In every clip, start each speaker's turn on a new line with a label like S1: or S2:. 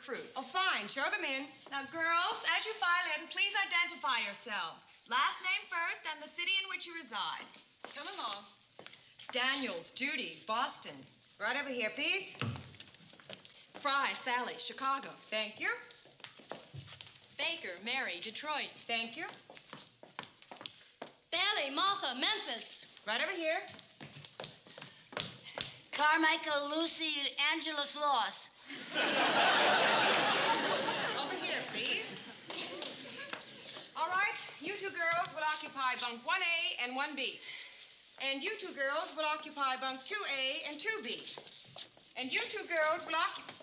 S1: recruits.
S2: Oh, fine. Show them in.
S3: Now, girls, as you file in, please identify yourselves. Last name first and the city in which you reside.
S1: Come along. Daniels, Judy, Boston.
S2: Right over here, please.
S3: Fry, Sally, Chicago.
S2: Thank you.
S3: Baker, Mary, Detroit.
S2: Thank you.
S4: Bailey, Martha, Memphis.
S2: Right over here.
S5: Carmichael, Lucy, Angelus, Loss.
S2: Over here, please. All right, you two girls will occupy bunk 1A and 1B. And you two girls will occupy bunk 2A and 2B. And you two girls will occupy...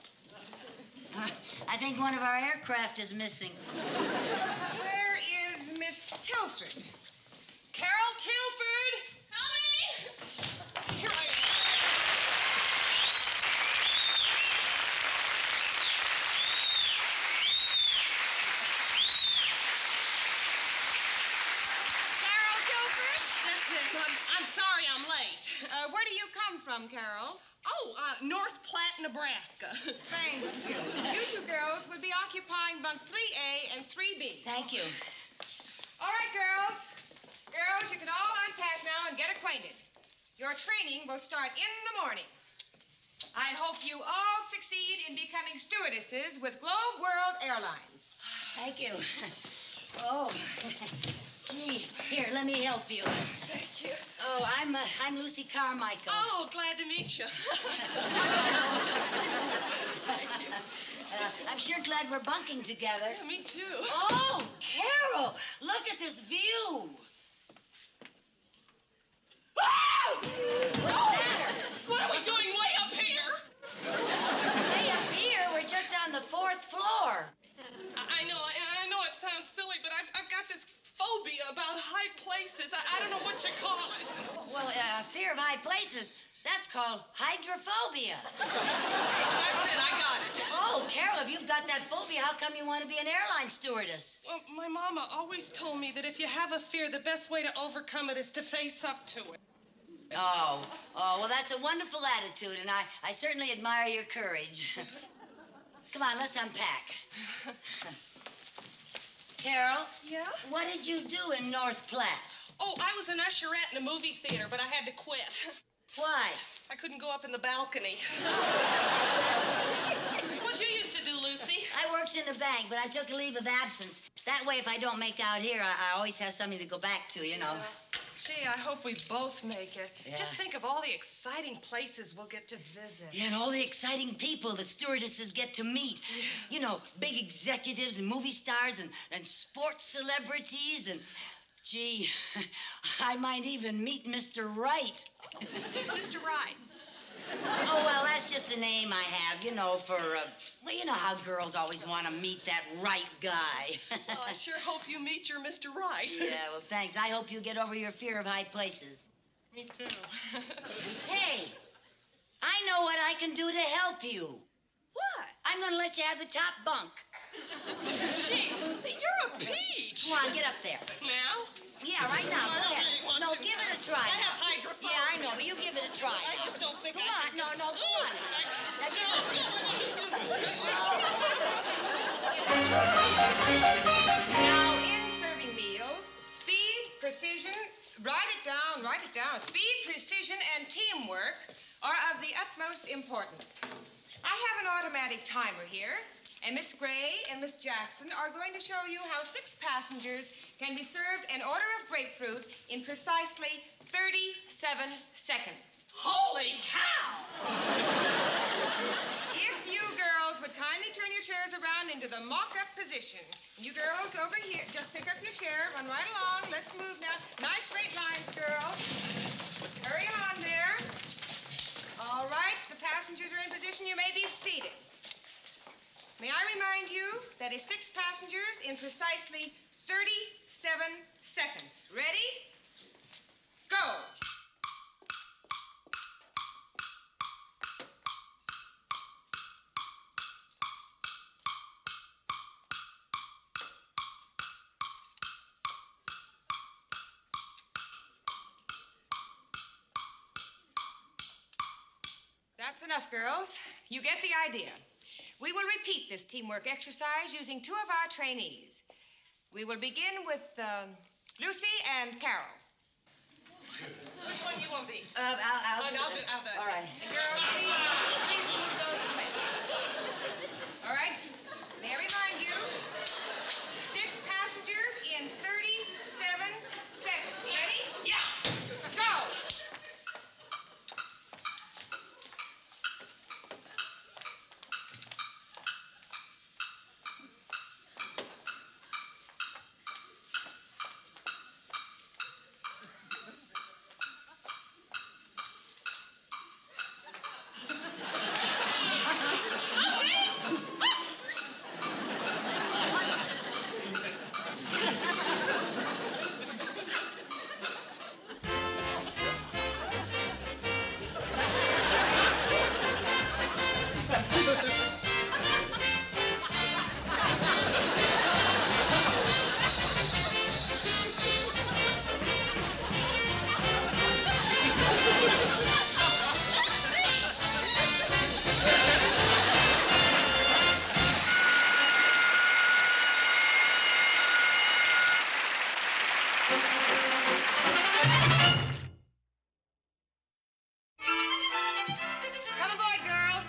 S5: I think one of our aircraft is missing.
S2: Where is Miss Tilford? Carol Tilford!
S4: Coming!
S2: Here I am. Carol Tilford?
S1: I'm sorry I'm late.
S2: Where do you come from, Carol?
S1: Oh, North Platte, Nebraska.
S2: Thank you. You two girls will be occupying bunk 3A and 3B.
S5: Thank you.
S2: All right, girls. Girls, you can all unpack now and get acquainted. Your training will start in the morning. I hope you all succeed in becoming stewardesses with Globe World Airlines.
S5: Thank you. Oh, gee, here, let me help you.
S1: Thank you.
S5: Oh, I'm Lucy Carmichael.
S1: Oh, glad to meet you. Thank you.
S5: I'm sure glad we're bunking together.
S1: Yeah, me too.
S5: Oh, Carol, look at this view.
S1: Oh!
S5: What's the matter?
S1: What are we doing way up here?
S5: Way up here, we're just on the 4th floor.
S1: I know it sounds silly, but I've got this phobia about high places. I don't know what you call it.
S5: Well, fear of high places, that's called hydrophobia.
S1: That's it, I got it.
S5: Oh, Carol, if you've got that phobia, how come you want to be an airline stewardess?
S1: Well, my mama always told me that if you have a fear, the best way to overcome it is to face up to it.
S5: Oh, well, that's a wonderful attitude, and I certainly admire your courage. Come on, let's unpack. Carol?
S1: Yeah?
S5: What did you do in North Platte?
S1: Oh, I was an usherette in a movie theater, but I had to quit.
S5: Why?
S1: I couldn't go up in the balcony. What'd you used to do, Lucy?
S5: I worked in a bank, but I took a leave of absence. That way, if I don't make out here, I always have something to go back to, you know.
S1: Gee, I hope we both make it.
S5: Yeah.
S1: Just think of all the exciting places we'll get to visit.
S5: Yeah, and all the exciting people the stewardesses get to meet.
S1: Yeah.
S5: You know, big executives and movie stars and sports celebrities and... Gee, I might even meet Mr. Right.
S3: Who's Mr. Wright?
S5: Oh, well, that's just a name I have, you know, for, well, you know how girls always want to meet that right guy.
S1: Well, I sure hope you meet your Mr. Right.
S5: Yeah, well, thanks. I hope you get over your fear of high places.
S1: Me too.
S5: Hey, I know what I can do to help you.
S1: What?
S5: I'm going to let you have the top bunk.
S1: Gee, Lucy, you're a peach.
S5: Come on, get up there.
S1: Now?
S5: Yeah, right now.
S1: I
S5: Go
S1: don't
S5: ahead.
S1: really want
S5: No,
S1: to.
S5: give it a try.
S1: I
S5: now.
S1: have hydrophobia.
S5: Yeah, I know, but you give it a try.
S1: I
S5: now.
S1: just don't think
S5: Come
S1: I
S5: on,
S1: can.
S5: no, go on. Now give it.
S2: Now, in serving meals, speed, precision, write it down. Speed, precision, and teamwork are of the utmost importance. I have an automatic timer here, and Miss Gray and Miss Jackson are going to show you how 6 passengers can be served an order of grapefruit in precisely 37 seconds.
S1: Holy cow!
S2: If you girls would kindly turn your chairs around into the mock-up position. You girls over here, just pick up your chair, run right along. Let's move now. Nice straight lines, girls. Hurry on there. All right, the passengers are in position. You may be seated. May I remind you that is 6 passengers in precisely 37 seconds. Ready? Go. That's enough, girls. You get the idea. We will repeat this teamwork exercise using two of our trainees. We will begin with Lucy and Carol.
S1: Which one you want to be?
S5: I'll do
S1: I'll do it.
S5: All right.
S2: And girls, please move those plates. All right. May I remind you, 6 passengers in 37 seconds. Ready?
S1: Yeah.
S2: Go! Come aboard, girls.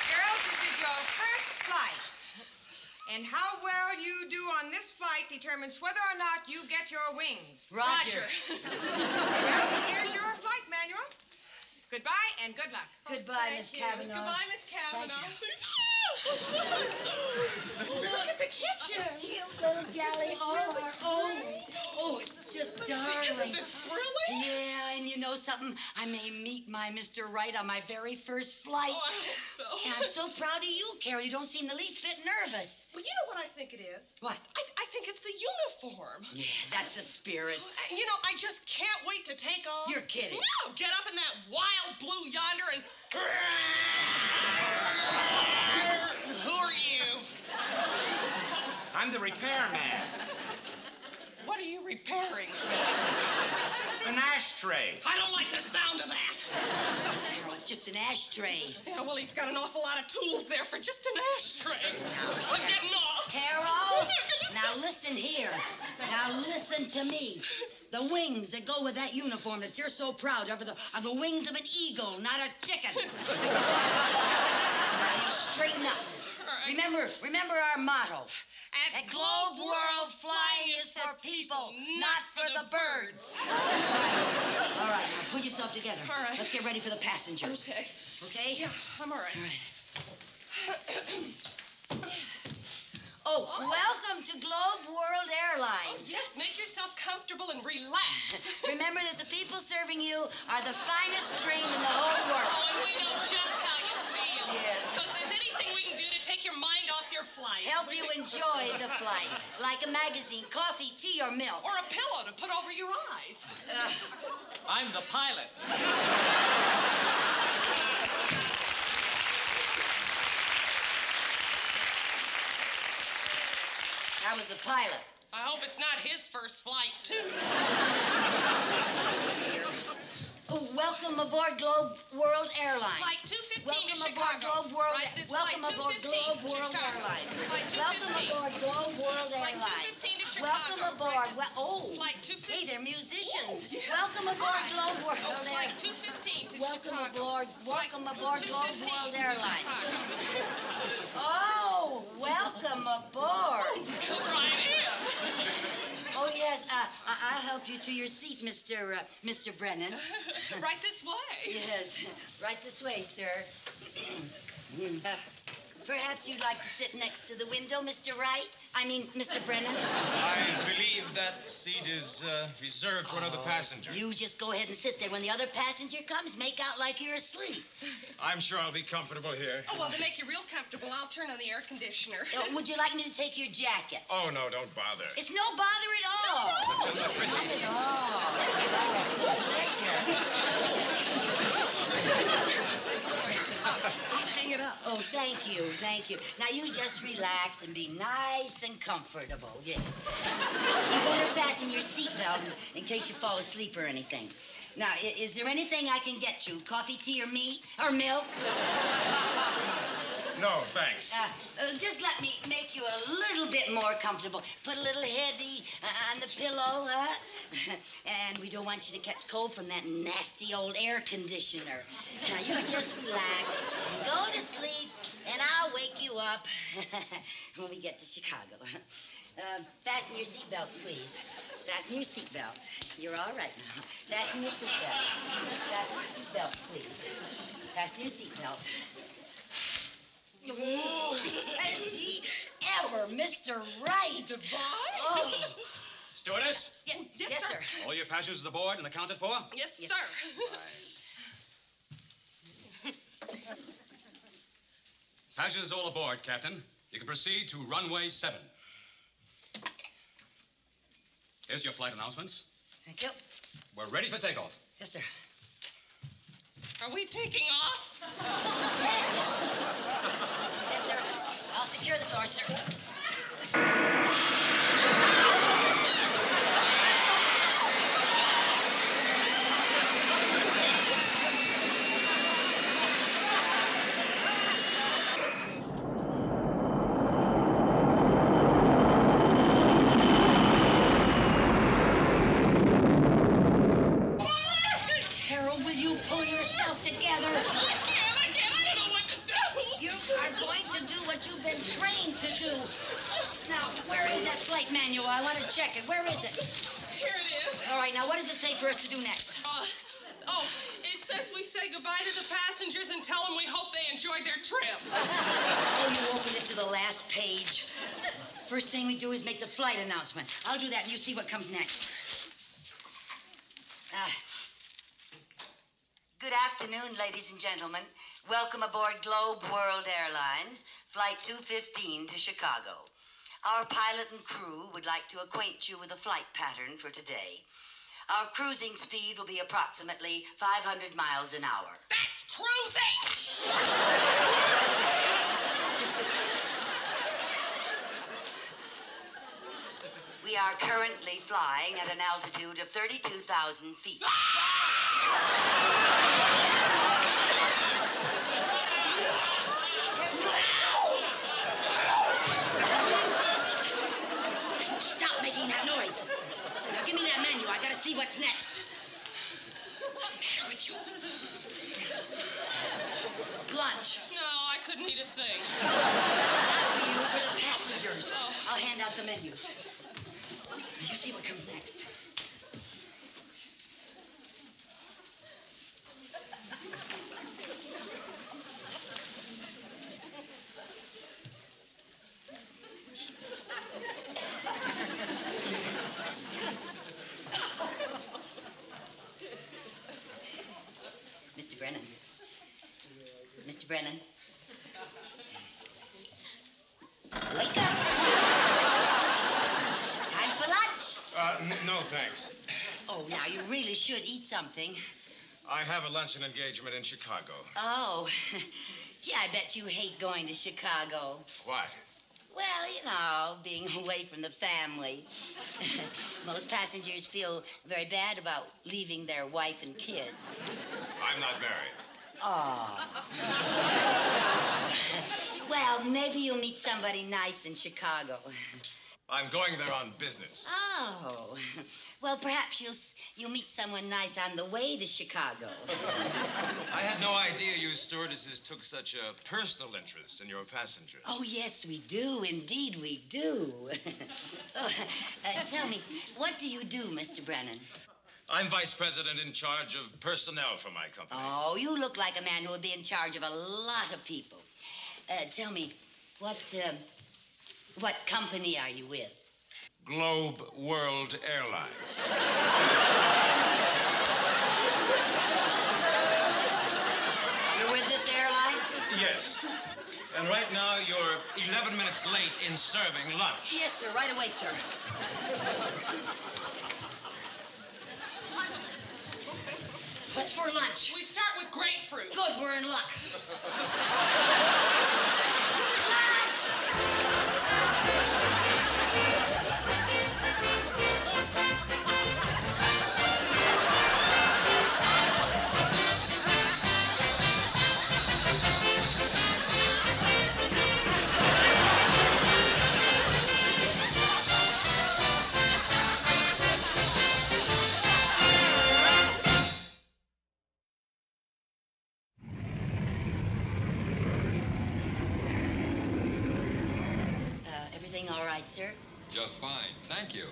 S2: Girls, this is your first flight. And how well you do on this flight determines whether or not you get your wings.
S5: Roger.
S2: Well, here's your flight manual. Goodbye and good luck.
S5: Goodbye, Miss Cavanaugh.
S1: Goodbye, Miss Cavanaugh.
S5: Look
S1: at the kitchen.
S5: Cute little galley all our own. Oh, it's just darling.
S1: Isn't this thrilling?
S5: Yeah, and you know something? I may meet my Mr. Right on my very first flight.
S1: Oh, I hope so.
S5: And I'm so proud of you, Carol. You don't seem the least bit nervous.
S1: Well, you know what I think it is?
S5: What?
S1: I think it's the uniform.
S5: Yeah, that's the spirit.
S1: You know, I just can't wait to take off.
S5: You're kidding.
S1: No, get up in that wild blue yonder and... Who are you?
S6: I'm the repairman.
S1: What are you repairing?
S6: An ashtray.
S1: I don't like the sound of that.
S5: Carol, it's just an ashtray.
S1: Yeah, well, he's got an awful lot of tools there for just an ashtray. I'm getting off.
S5: Carol, now listen here. Now listen to me. The wings that go with that uniform that you're so proud of are the wings of an eagle, not a chicken. Now you straighten up.
S1: All right.
S5: Remember our motto.
S1: At
S5: Globe World, flying is for people, not for the birds. All right, now pull yourself together.
S1: All right.
S5: Let's get ready for the passengers.
S1: Okay.
S5: Okay?
S1: Yeah, I'm all right.
S5: All right. Oh, welcome to Globe World Airlines.
S1: Yes, make yourself comfortable and relax.
S5: Remember that the people serving you are the finest train in the whole world.
S1: Oh, and we know just how you feel.
S5: Yes.
S1: So if there's anything we can do to take your mind off your flight.
S5: Help you enjoy the flight, like a magazine, coffee, tea, or milk.
S1: Or a pillow to put over your eyes.
S6: I'm the pilot.
S5: I was a pilot.
S1: I hope it's not his first flight, too.
S5: Oh, welcome aboard Globe World Airlines.
S1: Flight 215
S5: Welcome
S1: to
S5: aboard
S1: Chicago.
S5: Globe World.
S1: Right, this
S5: Welcome
S1: flight
S5: aboard
S1: 215
S5: Globe
S1: to
S5: World
S1: Chicago.
S5: Airlines.
S1: Flight 215.
S5: Welcome aboard Globe World
S1: Flight
S5: Airlines.
S1: 215 to Chicago.
S5: Welcome aboard.
S1: Flight 215.
S5: Hey, they're musicians. Welcome aboard Globe World
S1: Oh, flight
S5: Airlines.
S1: 215 to
S5: Welcome
S1: Chicago.
S5: welcome aboard Globe
S1: 215
S5: World
S1: to
S5: Airlines.
S1: Chicago.
S5: Oh, welcome aboard.
S1: Come right in.
S5: Oh, yes, I'll help you to your seat, Mr. Brennan.
S1: Right this way.
S5: Yes, right this way, sir. Perhaps you'd like to sit next to the window, Mr. Mr. Brennan.
S7: I believe that seat is reserved for another passenger.
S5: You just go ahead and sit there. When the other passenger comes, make out like you're asleep.
S7: I'm sure I'll be comfortable here.
S1: Oh, well, to make you real comfortable, I'll turn on the air conditioner.
S5: Would you like me to take your jacket?
S7: Oh, no, don't bother.
S5: It's no bother at all.
S1: No.
S5: Not at all. Oh, it's a pleasure.
S1: Hang it
S5: Oh, thank you, thank you. Now, you just relax and be nice and comfortable, yes. You better fasten your seatbelt in case you fall asleep or anything. Now, is there anything I can get you? Coffee, tea, or meat? Or milk?
S7: No, thanks.
S5: Just let me make you a little bit more comfortable. Put a little heady on the pillow, huh? And we don't want you to catch cold from that nasty old air conditioner. Now, you just relax and go to sleep, and I'll wake you up when we get to Chicago. Fasten your seatbelts, please. Fasten your seatbelts. You're all right now. Fasten your seatbelts. Fasten your seatbelts, please. Fasten your seatbelts. Oh, has he ever, Mr. Right?
S1: Goodbye.
S5: Oh.
S6: Stewardess,
S5: Yes, sir.
S6: all your passengers aboard and accounted for?
S1: Yes,
S5: Yes.
S1: sir.
S6: Passengers all aboard, Captain. You can proceed to runway 7. Here's your flight announcements.
S5: Thank you.
S6: We're ready for takeoff.
S5: Yes, sir.
S1: Are we taking off?
S5: Yes, sir. I'll secure the door, sir. Harold, will you pull yourself together?
S1: I don't know what to do.
S5: You are going to do what you've been trained to do. Now, where is that flight manual? I want to check it. Where is it?
S1: Here it is.
S5: All right, now, what does it say for us to do next?
S1: It says we say goodbye to the passengers and tell them we hope they enjoyed their trip.
S5: Oh, you opened it to the last page. First thing we do is make the flight announcement. I'll do that, and you see what comes next. Good afternoon, ladies and gentlemen. Welcome aboard Globe World Airlines, Flight 215 to Chicago. Our pilot and crew would like to acquaint you with the flight pattern for today. Our cruising speed will be approximately 500 miles an hour.
S1: That's cruising!
S5: We are currently flying at an altitude of 32,000 feet. Stop making that noise. Now, give me that menu. I gotta see what's next.
S1: What's the matter with you?
S5: Lunch.
S1: No, I couldn't eat a thing.
S5: Not for you, for the passengers.
S1: Oh.
S5: I'll hand out the menus. You see what comes next. Mr. Brennan. Mr. Brennan. Wake up. It's time for lunch.
S7: No, thanks.
S5: Oh, now, you really should eat something.
S7: I have a luncheon engagement in Chicago.
S5: Oh, gee, I bet you hate going to Chicago.
S7: What?
S5: Well, you know, being away from the family. Most passengers feel very bad about leaving their wife and kids.
S7: I'm not married.
S5: Oh. Well, maybe you'll meet somebody nice in Chicago.
S7: I'm going there on business.
S5: Oh. Well, perhaps you'll meet someone nice on the way to Chicago.
S7: I had no idea you stewardesses took such a personal interest in your passengers.
S5: Oh, yes, we do. Indeed, we do. Tell me, what do you do, Mr. Brennan?
S7: I'm vice president in charge of personnel for my company.
S5: Oh, you look like a man who would be in charge of a lot of people. Tell me, what company are you with?
S7: Globe World Airlines.
S5: You're with this airline?
S7: Yes. And right now, you're 11 minutes late in serving lunch.
S5: Yes, sir. Right away, sir. What's for lunch?
S1: We start with grapefruit.
S5: Good, we're in luck. Everything all right, sir?
S7: Just fine. Thank you.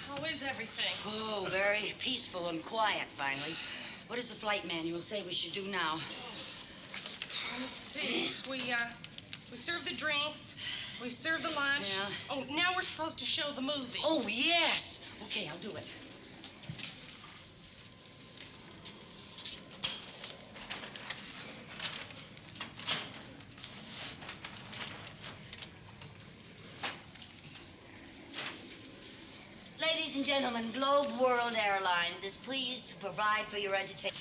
S1: How is everything?
S5: Oh, very peaceful and quiet, finally. What does the flight manual say we should do now?
S2: Let me see. We serve the drinks. We serve the lunch.
S5: Yeah.
S2: Oh, now we're supposed to show the movie.
S5: Oh, yes. Okay, I'll do it. Ladies and gentlemen, Globe World Airlines is pleased to provide for your entertainment.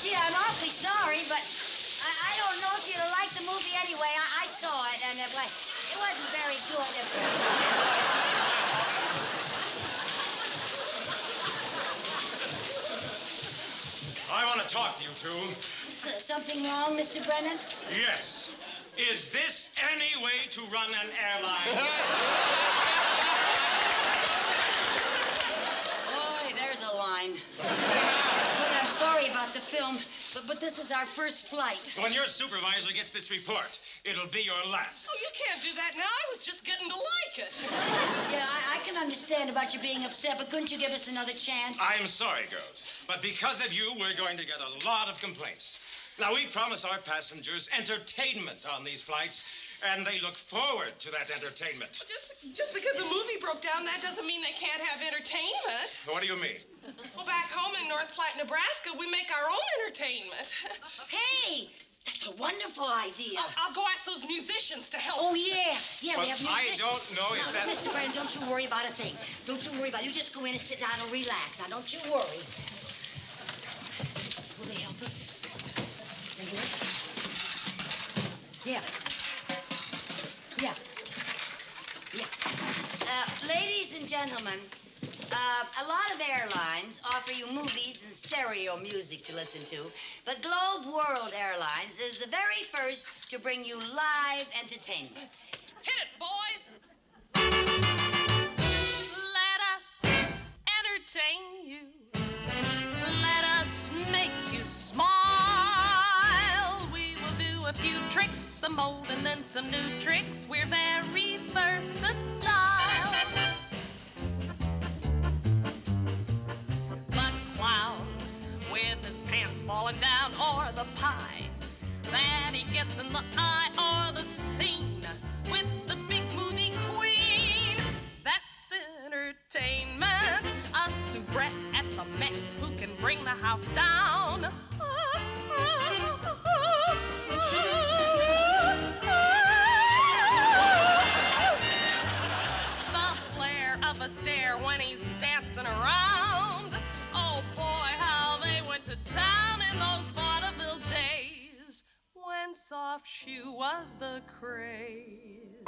S5: Gee, I'm awfully sorry, but I don't know if you'll like the movie anyway. I saw it, and it wasn't very good.
S8: I want to talk to you two.
S5: Something wrong, Mr. Brennan?
S8: Yes. Is this any way to run an airline?
S5: Boy, there's a line. Look, I'm sorry about the film, but this is our first flight.
S8: When your supervisor gets this report, it'll be your last.
S1: Oh, you can't do that now. I was just getting to like it.
S5: Yeah, I can understand about you being upset, but couldn't you give us another chance?
S8: I'm sorry, girls, but because of you, we're going to get a lot of complaints. Now, we promise our passengers entertainment on these flights, and they look forward to that entertainment.
S1: Just because a movie broke down, that doesn't mean they can't have entertainment.
S8: What do you mean?
S1: Well, back home in North Platte, Nebraska, we make our own entertainment.
S5: Hey, that's a wonderful idea.
S1: I'll go ask those musicians to help.
S5: Oh, yeah. Yeah,
S8: But
S5: we have
S8: I
S5: musicians.
S8: don't know if
S5: Now,
S8: that...
S5: Mr. Brennan, don't you worry about a thing. Don't you worry about it. You just go in and sit down and relax. Now, don't you worry. Will they help us? They will? Yeah. Yeah. Yeah. Ladies and gentlemen, a lot of airlines offer you movies and stereo music to listen to, but Globe World Airlines is the very first to bring you live entertainment.
S1: Hit it, boys.
S9: Let us entertain you. Let us make you smile. We will do a few tricks, some old and then some new tricks. We're very versatile. The clown with his pants falling down, or the pie that he gets in the eye, or the scene with the big movie queen. That's entertainment. A soubrette at the Met who can bring the house down. The flare of a stare when he's dancing around. Oh boy, how they went to town in those vaudeville days when soft shoe was the craze.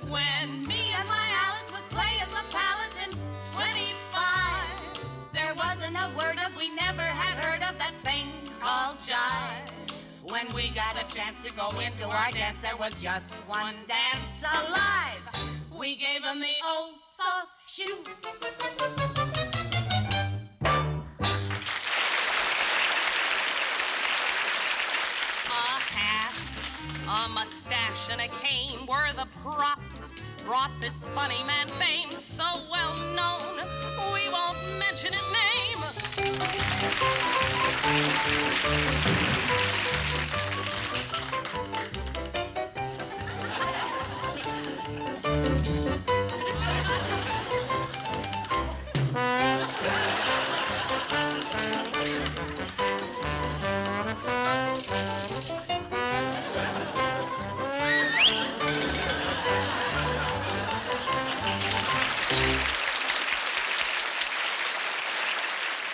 S9: When me and my Alice was playing the palace in 25, there wasn't a word of we never had heard of that thing called jive. When we got a chance to go into our dance, there was just one dance alive. We gave 'em the old soft
S5: shoot.
S9: A hat, a mustache, and a cane were the props. Brought this funny man fame, so well known, we won't mention his name.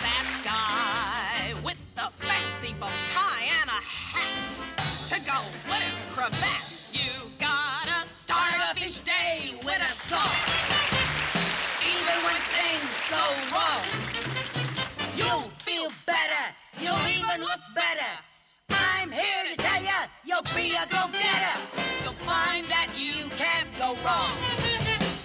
S9: That guy with the fancy bow tie and a hat to go with his cravat. You gotta start off each day with a song. Even when things go wrong, you'll feel better. You'll even look better. I'm here to tell you, you'll be a go-getter. You'll find that you can't go wrong.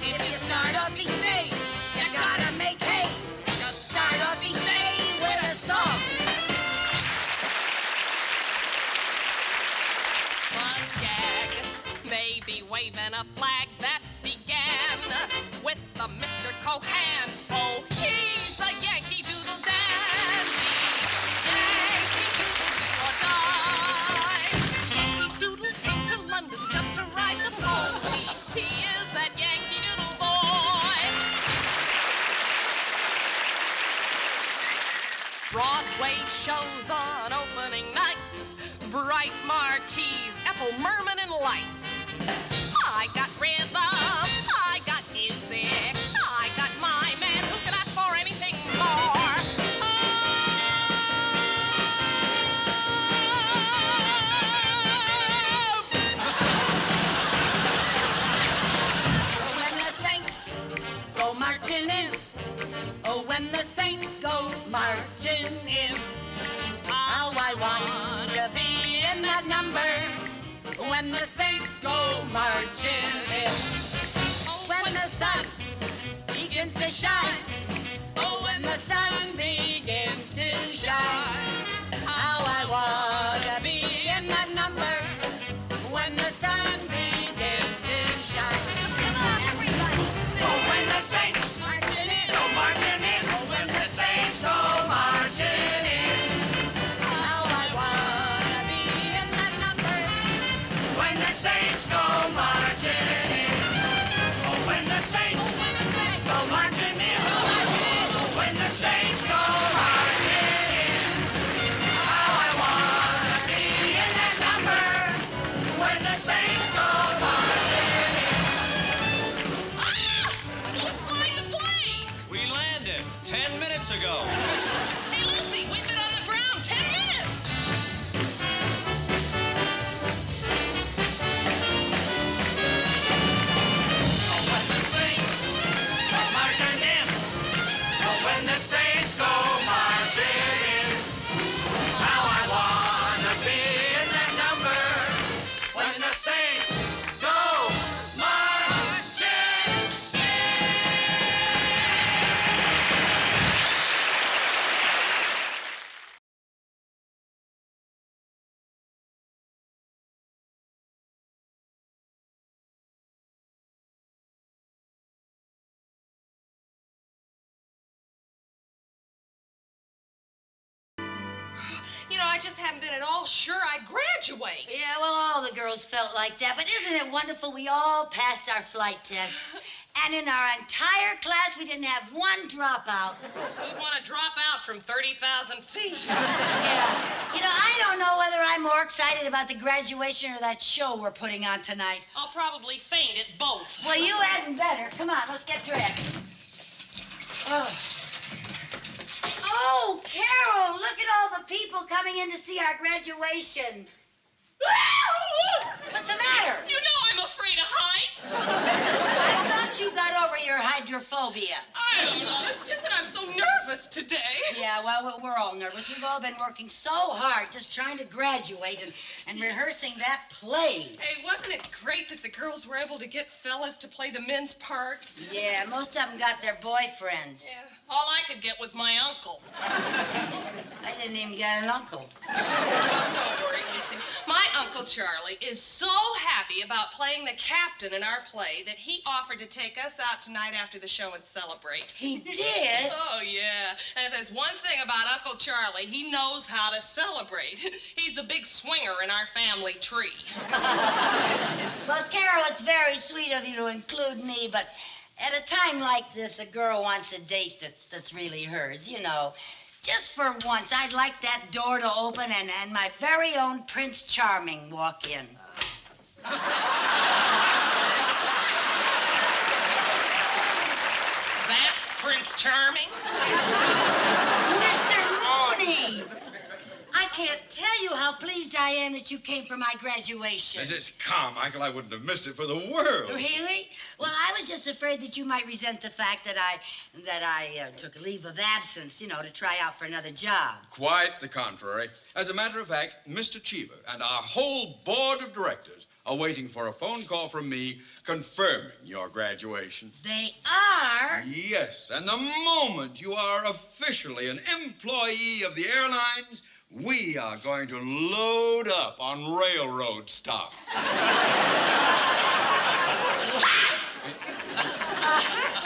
S9: If you start off each day, you gotta make hay. Just start off each day with a song. One gag, maybe waving a flag that began with the Mr. Cohan. Oh, he's a Yankee Doodle dandy. Yankee Doodle die. Yankee Doodle came to London just to ride the pony. He is that Yankee Doodle boy. Broadway shows on opening nights, bright marquees, Ethel Merman and lights. I got rhythm, I got music, I got my man. Who could ask for anything more? When the saints go marching in, oh, when the saints go marching in, how I want to be in that number. When the saints go marching in, oh, when the sun begins to shine, oh, when the sun begins to shine, how I want to be in that number. When the sun begins to shine. Come on, everybody. Oh, when the saints marching in, go marching in. Oh, when the saints go marching in, how I want to be in that number. When the saints go marching in. Oh, when the saints go marching in. Oh, when the saints go marching in. How I want to be in that number. When the saints go marching in. Ah! Who's flying the plane?
S7: We landed 10 minutes ago.
S1: Hey, Lucy, we've been on the ground 10 minutes.
S8: Oh, when the saints go marching in. Oh, when the saints go marching in. How I want to be in that number. When the saints go marching
S2: You know, I just haven't been at all sure I'd graduate.
S5: Yeah, well, all the girls felt like that. But isn't it wonderful? We all passed our flight test. And in our entire class, we didn't have one dropout.
S2: Who'd want to drop out from 30,000 feet?
S5: Yeah. You know, I don't know whether I'm more excited about the graduation or that show we're putting on tonight.
S2: I'll probably faint at both.
S5: Well, you hadn't better. Come on, let's get dressed. Oh, Carol, look at all the people coming in to see our graduation. What's the matter?
S1: You know I'm afraid of heights.
S5: I thought you got over your hydrophobia.
S1: I don't know. It's just that I'm so nervous today.
S5: Yeah, well, we're all nervous. We've all been working so hard just trying to graduate and rehearsing that play.
S1: Hey, wasn't it great that the girls were able to get fellas to play the men's parts?
S5: Yeah, most of them got their boyfriends.
S1: Yeah. All I could get was my uncle.
S5: I didn't even get an uncle.
S1: Oh, don't worry, Lucy. My Uncle Charlie is so happy about playing the captain in our play that he offered to take us out tonight after the show and celebrate.
S5: He did?
S1: Oh, yeah. And if there's one thing about Uncle Charlie, he knows how to celebrate. He's the big swinger in our family tree.
S5: Well, Carol, it's very sweet of you to include me, but at a time like this, a girl wants a date that's really hers, you know. Just for once, I'd like that door to open and my very own Prince Charming walk in.
S1: That's Prince Charming?
S5: Mr. Mooney! I can't tell you how pleased I am that you came for my graduation.
S10: Mrs. Carmichael, I wouldn't have missed it for the world.
S5: Really? Well, I was just afraid that you might resent the fact that I took a leave of absence, you know, to try out for another job.
S10: Quite the contrary. As a matter of fact, Mr. Cheever and our whole board of directors are waiting for a phone call from me confirming your graduation.
S5: They are?
S10: Yes, and the moment you are officially an employee of the airlines, we are going to load up on railroad stuff.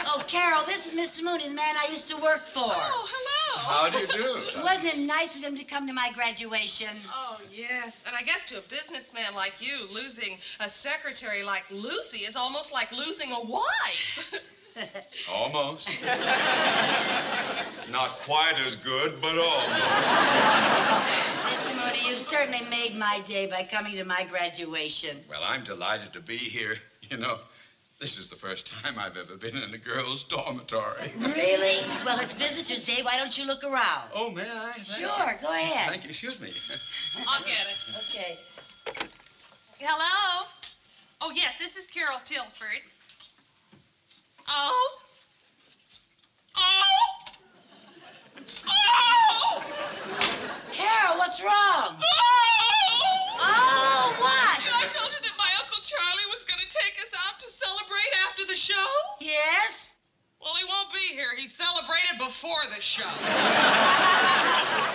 S5: Oh, Carol, this is Mr. Mooney, the man I used to work for.
S1: Oh, hello.
S10: How do you do?
S5: Wasn't it nice of him to come to my graduation?
S1: Oh, yes. And I guess to a businessman like you, losing a secretary like Lucy is almost like losing a wife.
S10: Almost. Not quite as good, but almost.
S5: Mr. Mooney, you've certainly made my day by coming to my graduation.
S10: Well, I'm delighted to be here. You know, this is the first time I've ever been in a girls' dormitory.
S5: Really? Well, it's Visitor's Day. Why don't you look around?
S10: Oh, may I?
S5: Sure, go ahead.
S10: Thank you. Excuse me.
S1: I'll get it.
S5: Okay.
S1: Hello? Oh, yes, this is Carol Tilford. Oh? Oh? Oh!
S5: Carol, what's wrong?
S1: Oh!
S5: Oh, what?
S1: I told you that my Uncle Charlie was going to take us out to celebrate after the show?
S5: Yes?
S1: Well, he won't be here. He celebrated before the show.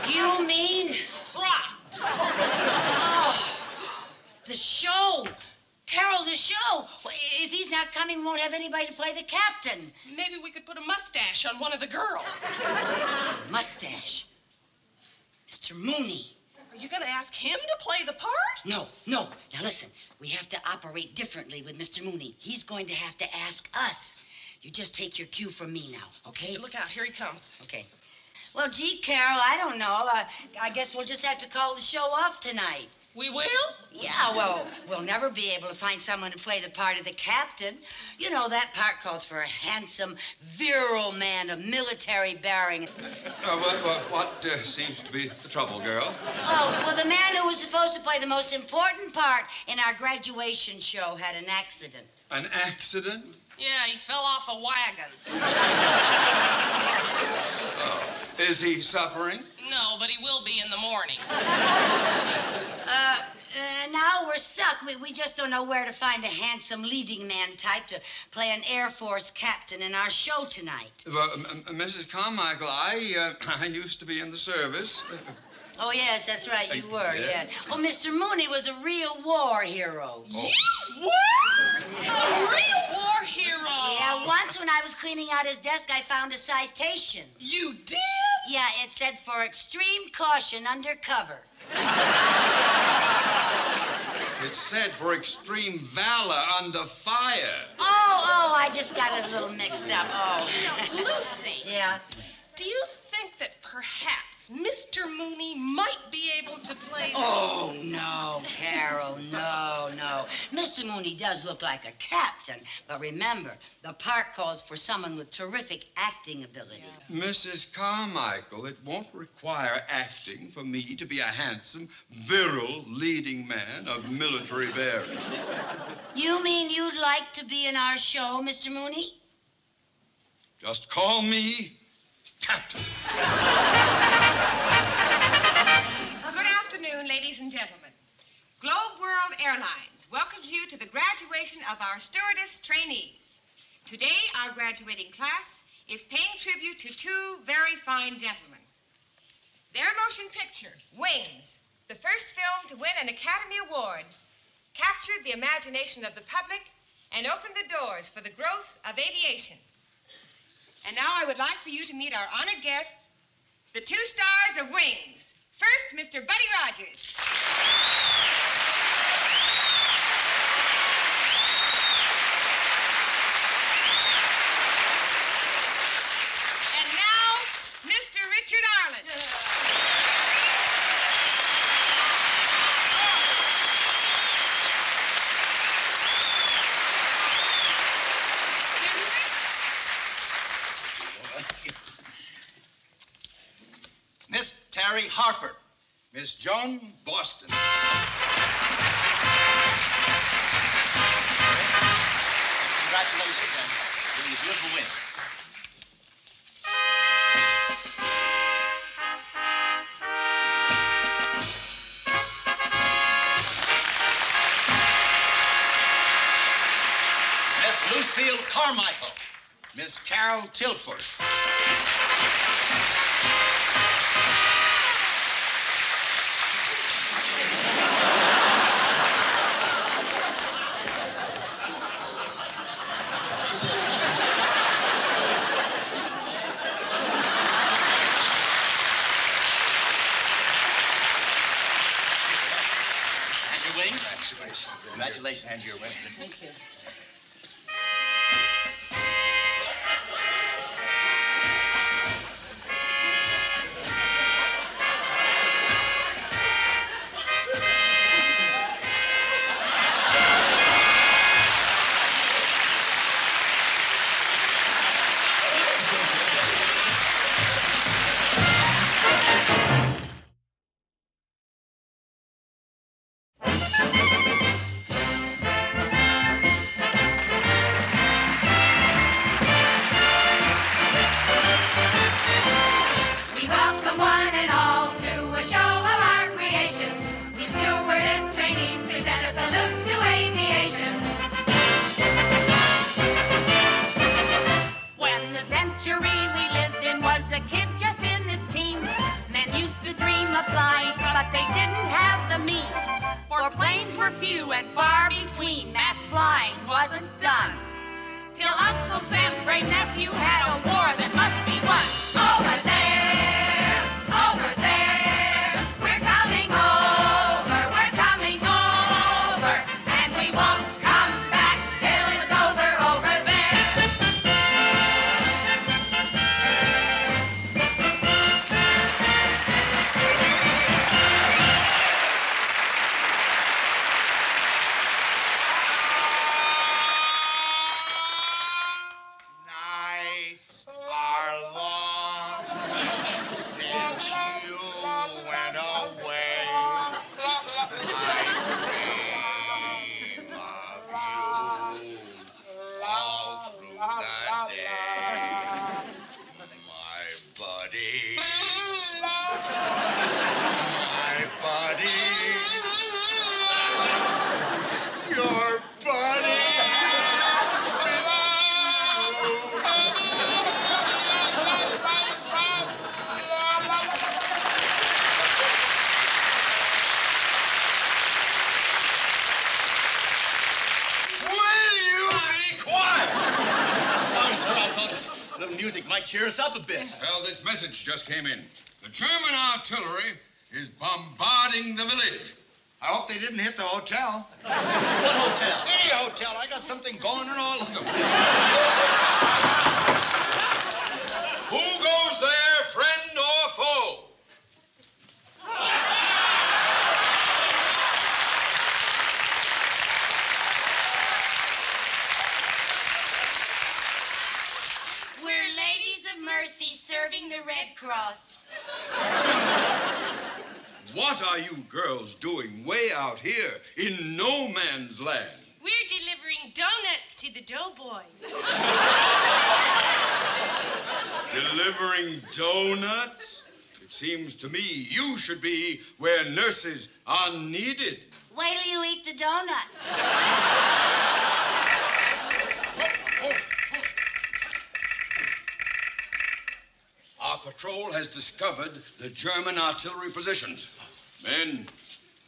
S5: You mean?
S1: Rot.
S5: Oh, the show. Carol, the show. Well, if he's not coming, we won't have anybody to play the captain.
S1: Maybe we could put a mustache on one of the girls.
S5: Mustache. Mr. Mooney.
S1: Are you going to ask him to play the part?
S5: No. Now listen, we have to operate differently with Mr. Mooney. He's going to have to ask us. You just take your cue from me now, okay?
S1: Look out, here he comes.
S5: Okay. Well, gee, Carol, I don't know. I guess we'll just have to call the show off tonight.
S1: We will?
S5: Yeah, well, we'll never be able to find someone to play the part of the captain. You know, that part calls for a handsome, virile man of military bearing.
S10: What seems to be the trouble, girl?
S5: Oh, well, the man who was supposed to play the most important part in our graduation show had an accident.
S10: An accident?
S1: Yeah, he fell off a wagon.
S10: Oh. Is he suffering?
S1: No, but he will be in the morning.
S5: Now we're stuck. We just don't know where to find a handsome leading man type to play an Air Force captain in our show tonight.
S10: Well, Mrs. Carmichael, I used to be in the service.
S5: Oh, yes, that's right, you were,
S10: yes.
S5: yes. Oh, Mr. Mooney was a real war hero.
S1: You were? A real war hero?
S5: Yeah, once when I was cleaning out his desk, I found a citation.
S1: You did?
S5: Yeah, it said, for extreme caution under cover.
S10: It said for extreme valor under fire.
S5: Oh, I just got it a little mixed up. Oh.
S1: Lucy.
S5: Yeah?
S1: Do you think that perhaps Mr. Mooney might be able to play...
S5: Oh, no, Carol, no. Mr. Mooney Mooney does look like a captain, but remember, the part calls for someone with terrific acting ability.
S10: Mrs. Carmichael, it won't require acting for me to be a handsome, virile leading man of military bearing.
S5: You mean you'd like to be in our show, Mr. Mooney?
S10: Just call me Captain.
S2: Good afternoon, ladies and gentlemen. Globe World Airlines welcomes you to the graduation of our stewardess trainees. Today, our graduating class is paying tribute to two very fine gentlemen. Their motion picture, Wings, the first film to win an Academy Award, captured the imagination of the public and opened the doors for the growth of aviation. And now I would like for you to meet our honored guests, the two stars of Wings. First, Mr. Buddy Rogers. And now, Mr. Richard Arlen.
S11: Miss Terry Harper.
S10: Miss Joan Boston.
S11: Congratulations on your beautiful win. Miss Lucille Carmichael.
S10: Miss Carol Tilford.
S11: Congratulations.
S10: And your wedding.
S5: Thank you.
S11: Cheer us up a bit.
S10: Well, this message just came in. The German artillery is bombarding the village. I hope they didn't hit the hotel.
S11: What hotel?
S10: Any hotel. I got something going in all of them. Who goes there, friend or foe? What are you girls doing way out here in no man's land?
S1: We're delivering donuts to the doughboy.
S10: Delivering donuts? It seems to me you should be where nurses are needed.
S5: Wait till you eat the donut.
S10: Our patrol has discovered the German artillery positions. Men,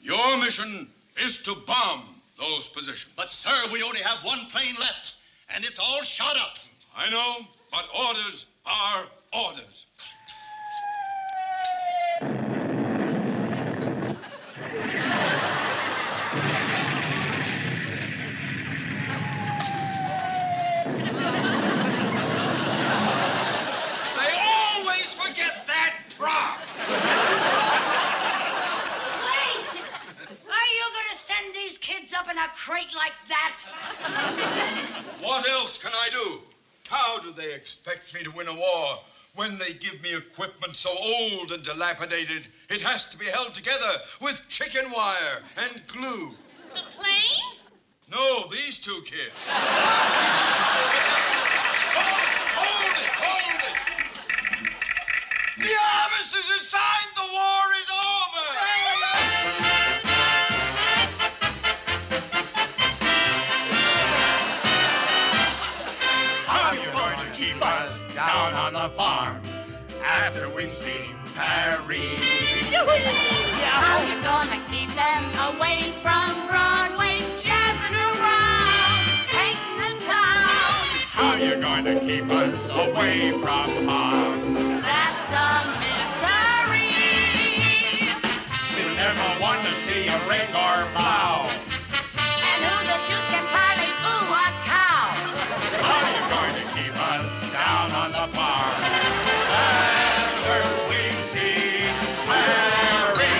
S10: your mission is to bomb those positions.
S11: But, sir, we only have one plane left, and it's all shot up.
S10: I know, but orders are orders. They always forget that prop.
S5: Wait! Are you going to send these kids up in a crate like that?
S10: What else can I do? How do they expect me to win a war when they give me equipment so old and dilapidated it has to be held together with chicken wire and glue?
S1: The plane?
S10: No, these two kids. Hold it! The armistice is signed. The war is over.
S8: How you going to keep us down on the farm after we've seen Paris?
S5: How you gonna keep them away from Broadway, jazzing around, painting the town?
S8: How you going to keep us away from harm?
S5: That's a mystery.
S8: We'll never want to see a rig or plow.
S5: And who the juice can parley, ooh, a cow?
S8: How you going to keep us down on the farm after we've seen Paris?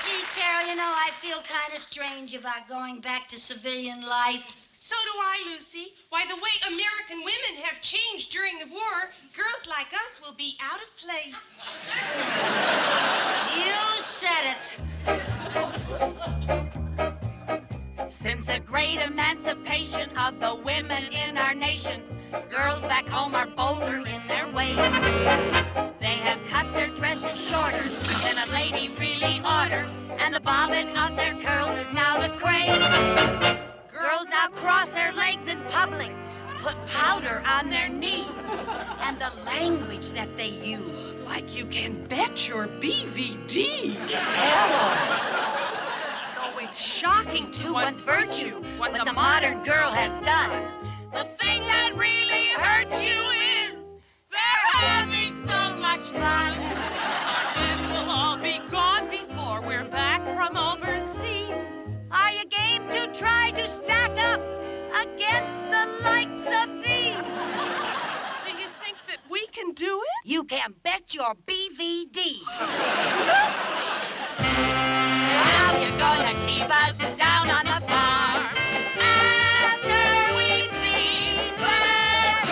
S5: Gee, Carol, you know, I feel kind of strange about going back to civilian life.
S1: So do I, Lucy. Why, the way American women have changed during the war, girls like us will be out of place.
S5: You said it.
S9: Since the great emancipation of the women in our nation, girls back home are bolder in their ways. They have cut their dresses shorter than a lady really oughter, and the bobbing of their curls is now the craze. Girls now cross their legs in public, put powder on their knees, and the language that they use.
S1: Like you can bet your BVD.
S9: Hello. Though it's shocking to one's virtue what the modern girl has done, the thing that really hurts you is they're having so much fun. Our men will all be gone before we're back from overseas. Are you game to try to stack up against the likes of these? Do you think that we can do it?
S5: You can bet your BVD.
S9: We'll see. How you gonna keep us down on the farm after we've seen Paris?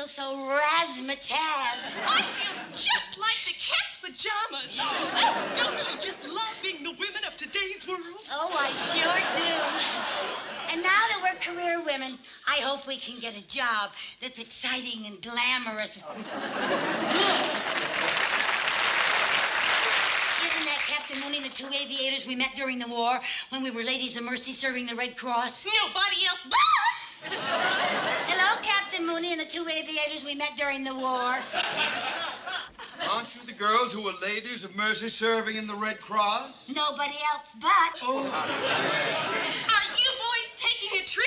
S5: feel so razzmatazz.
S9: I feel just like the cat's pajamas. Oh, don't you just love being the women of today's world?
S5: Oh, I sure do. And now that we're career women, I hope we can get a job that's exciting and glamorous. Isn't that Captain Mooney and the two aviators we met during the war when we were ladies of mercy serving the Red Cross?
S9: Nobody else but...
S5: Hello, Captain Mooney and the two aviators we met during the war.
S10: Aren't you the girls who were ladies of mercy serving in the Red Cross?
S5: Nobody else but.
S10: Oh.
S9: Are you boys taking a trip?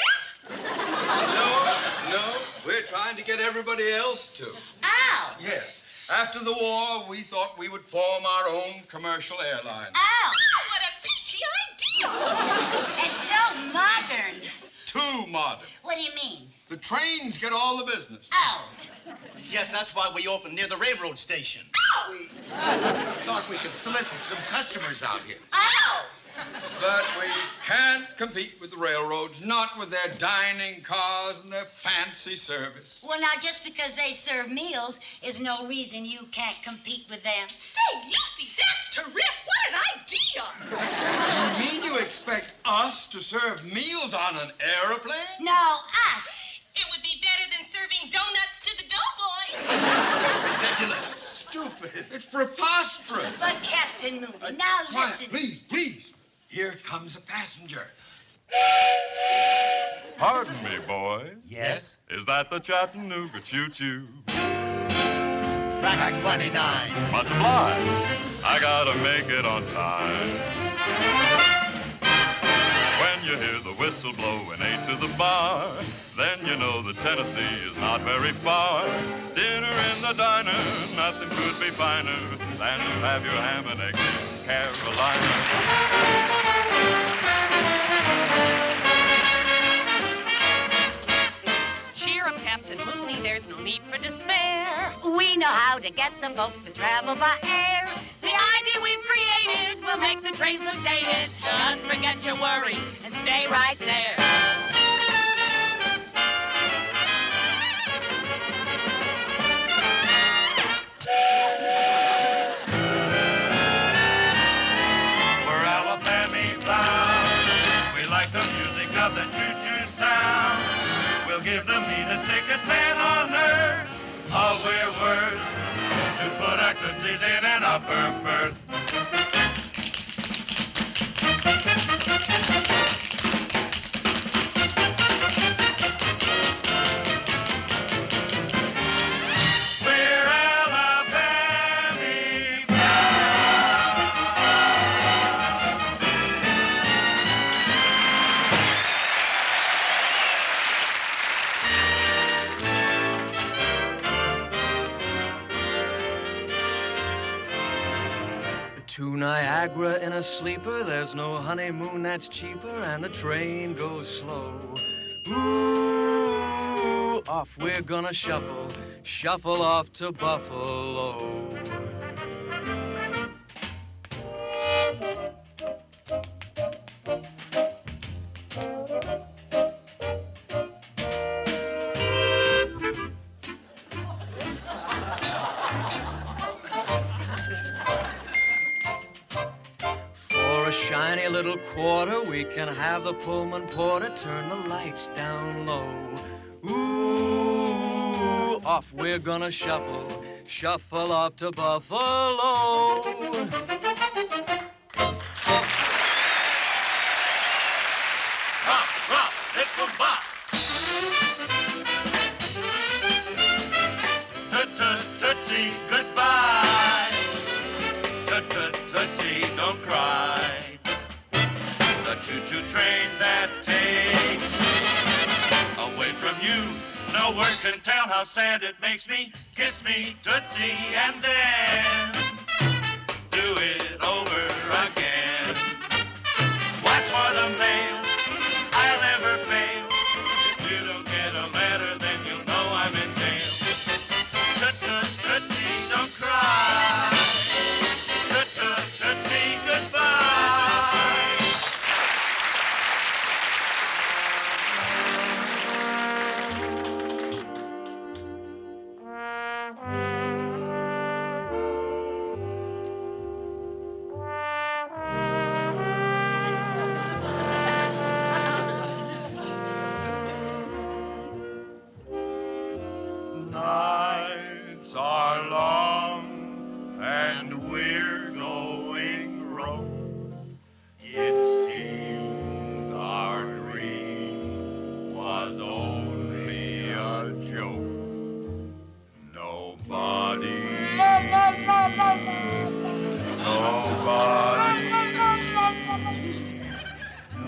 S10: No. We're trying to get everybody else to.
S5: Ow!
S10: Yes. After the war, we thought we would form our own commercial airline.
S5: Ow!
S9: Oh, what a peachy idea!
S5: It's so modern.
S10: Too modern.
S5: What do you mean?
S10: The trains get all the business.
S5: Oh.
S11: Yes, that's why we opened near the railroad station.
S5: Ow!
S11: We thought we could solicit some customers out here.
S5: Ow!
S10: But we can't compete with the railroads, not with their dining cars and their fancy service.
S5: Well, now, just because they serve meals is no reason you can't compete with them.
S9: Say, Lucy, that's terrific. What an idea.
S10: You mean you expect us to serve meals on an airplane?
S5: No, us.
S9: It would be better than serving donuts to the doughboy.
S11: Ridiculous.
S10: Stupid. It's preposterous.
S5: But, Captain Mooney, now
S10: Quiet,
S5: listen.
S10: please. Here comes a passenger.
S12: Pardon me, boys.
S11: Yes?
S12: Is that the Chattanooga choo-choo?
S11: Track 29.
S12: Much obliged. I gotta make it on time. When you hear the whistle blow and 8 to the bar, then you know that Tennessee is not very far. Dinner in the diner, nothing could be finer than to have your ham and eggs in Carolina.
S9: Cheer up, Captain Mooney. There's no need for despair.
S5: We know how to get the folks to travel by air.
S9: The idea we've created will make the trains look dated. Just forget your worries and stay right there.
S12: We're Alabama bound. We like the music of the choo-choo sound. We'll give the meanest ticket man on earth all we're worth to put our tootsies in an upper berth. We're Alabama bound.
S13: To Niagara in a sleeper, there's no honeymoon that's cheaper, and the train goes slow. Ooh, off we're gonna shuffle off to Buffalo. For a shiny little quarter, we can have the Pullman porter turn the lights down low. Ooh, off we're gonna shuffle off to Buffalo.
S12: Rock, Sitcom, bop. Tootsie, goodbye. Tootsie, don't cry. The choo-choo train that takes me away from you. No words can tell how sad it makes me. Kiss me, Tootsie, and then do it over again. Watch for the mail. I'll never fail. If you don't get a letter, then you'll know I'm in jail. Tootsie, don't cry. Tootsie, goodbye.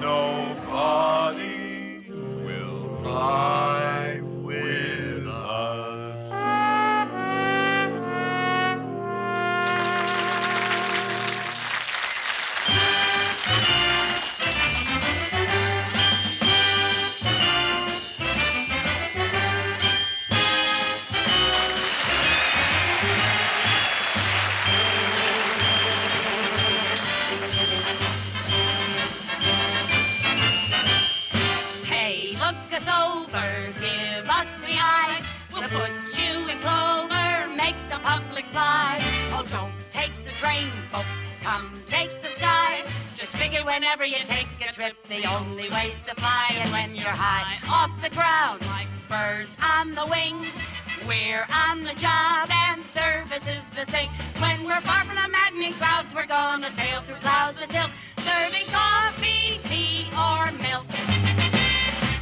S12: nobody will ride with us.
S9: Hey, look us over, give us the eye. We'll put you in clover, make the public fly. Oh, don't take the train, folks, come take the sky. Just figure whenever you take a trip, the only way's to fly. And when you're high off the ground, like birds on the wing, we're on the job and service is the thing. When we're far from the maddening crowds, we're gonna sail through clouds of silk, serving coffee, tea, or milk.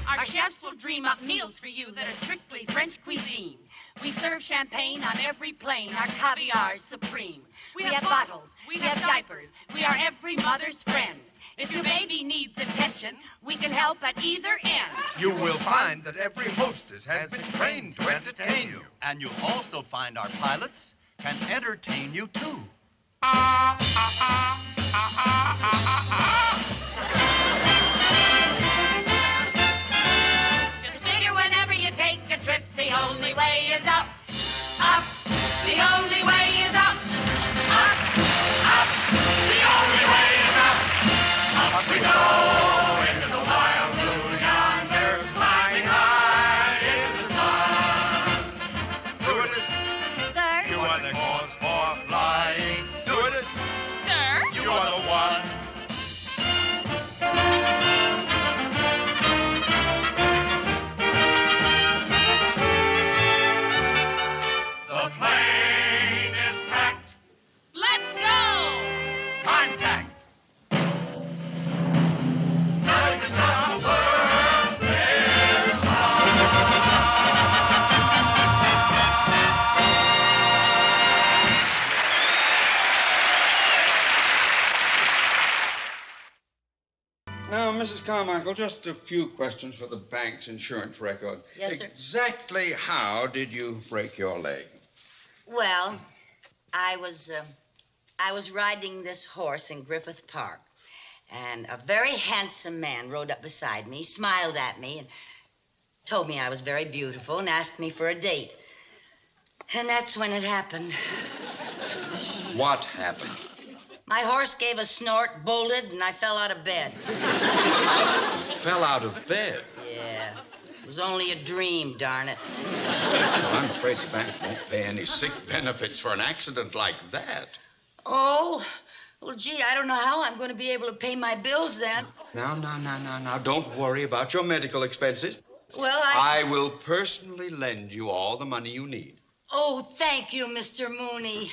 S9: Our chefs will dream up meals for you that are strictly French cuisine. We serve champagne on every plane, our caviar's supreme. We have bottles, we have diapers, we are every mother's friend. If your baby needs attention, we can help at either end.
S14: You will find that every hostess has been trained to entertain you.
S13: And you'll also find our pilots can entertain you too.
S9: Just figure whenever you take a trip, the only way is up, up. The only way is up, up, up. The only way is up, up we go into the wild blue yonder, climbing high in the sun.
S12: Stewardess,
S9: Sir?
S12: you are the cause for flying. Stewardess,
S9: Sir?
S12: you are the one. The plane is packed.
S9: Let's go!
S12: Contact. Nothing can stop the world is
S10: Now, Mrs. Carmichael, just a few questions for the bank's insurance record.
S5: Yes, sir.
S10: Exactly how did you break your leg?
S5: Well, I was riding this horse in Griffith Park, and a very handsome man rode up beside me, smiled at me, and told me I was very beautiful and asked me for a date. And that's when it happened.
S10: What happened?
S5: My horse gave a snort, bolted, and I fell out of bed.
S10: Fell out of bed.
S5: Yeah. It was only a dream, darn it.
S10: Well, I'm afraid the bank won't pay any sick benefits for an accident like that.
S5: Oh, well, gee, I don't know how I'm going to be able to pay my bills then.
S10: Now, don't worry about your medical expenses.
S5: Well,
S10: I will personally lend you all the money you need.
S5: Oh, thank you, Mr. Mooney.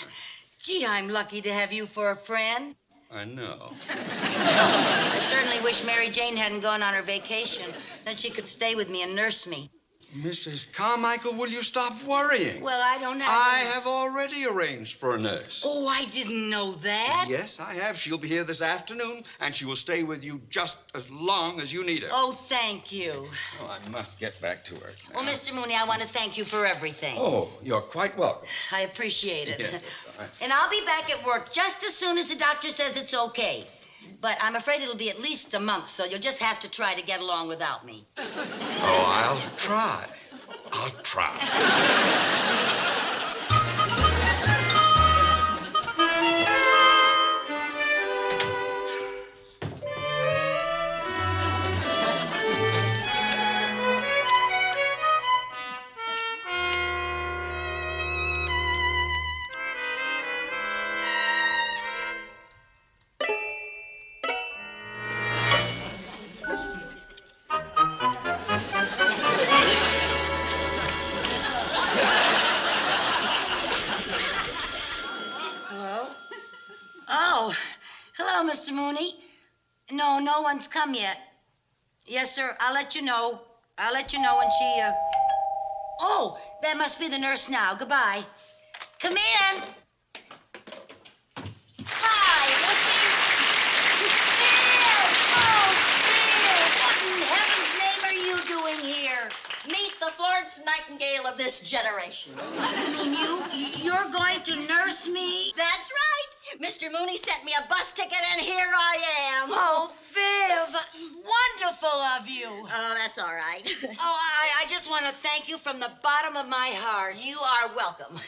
S5: Gee, I'm lucky to have you for a friend.
S10: I know.
S5: I certainly wish Mary Jane hadn't gone on her vacation. Then she could stay with me and nurse me.
S10: Mrs. Carmichael, will you stop worrying?
S5: Well, I don't have...
S10: I have already arranged for a nurse.
S5: Oh, I didn't know that.
S10: Yes, I have. She'll be here this afternoon, and she will stay with you just as long as you need her.
S5: Oh, thank you.
S10: Oh, I must get back to her.
S5: Well, Mr. Mooney, I want to thank you for everything.
S10: Oh, you're quite welcome.
S5: I appreciate it.
S10: Yes, that's all right.
S5: And I'll be back at work just as soon as the doctor says it's okay. But I'm afraid it'll be at least a month, so you'll just have to try to get along without me.
S10: Oh, I'll try. I'll try.
S5: Hello, Mr. Mooney. No, no one's come yet. Yes, sir, I'll let you know. I'll let you know when she, Oh, that must be the nurse now. Goodbye. Come in. Hi, we'll see you. Bill! Oh,
S15: Florence Nightingale of this generation.
S5: You mean you're going to nurse me?
S15: That's right. Mr. Mooney sent me a bus ticket, and here I am.
S5: Oh, Viv, wonderful of you.
S15: Oh, that's all right.
S5: Oh, I just want to thank you from the bottom of my heart.
S15: You are welcome.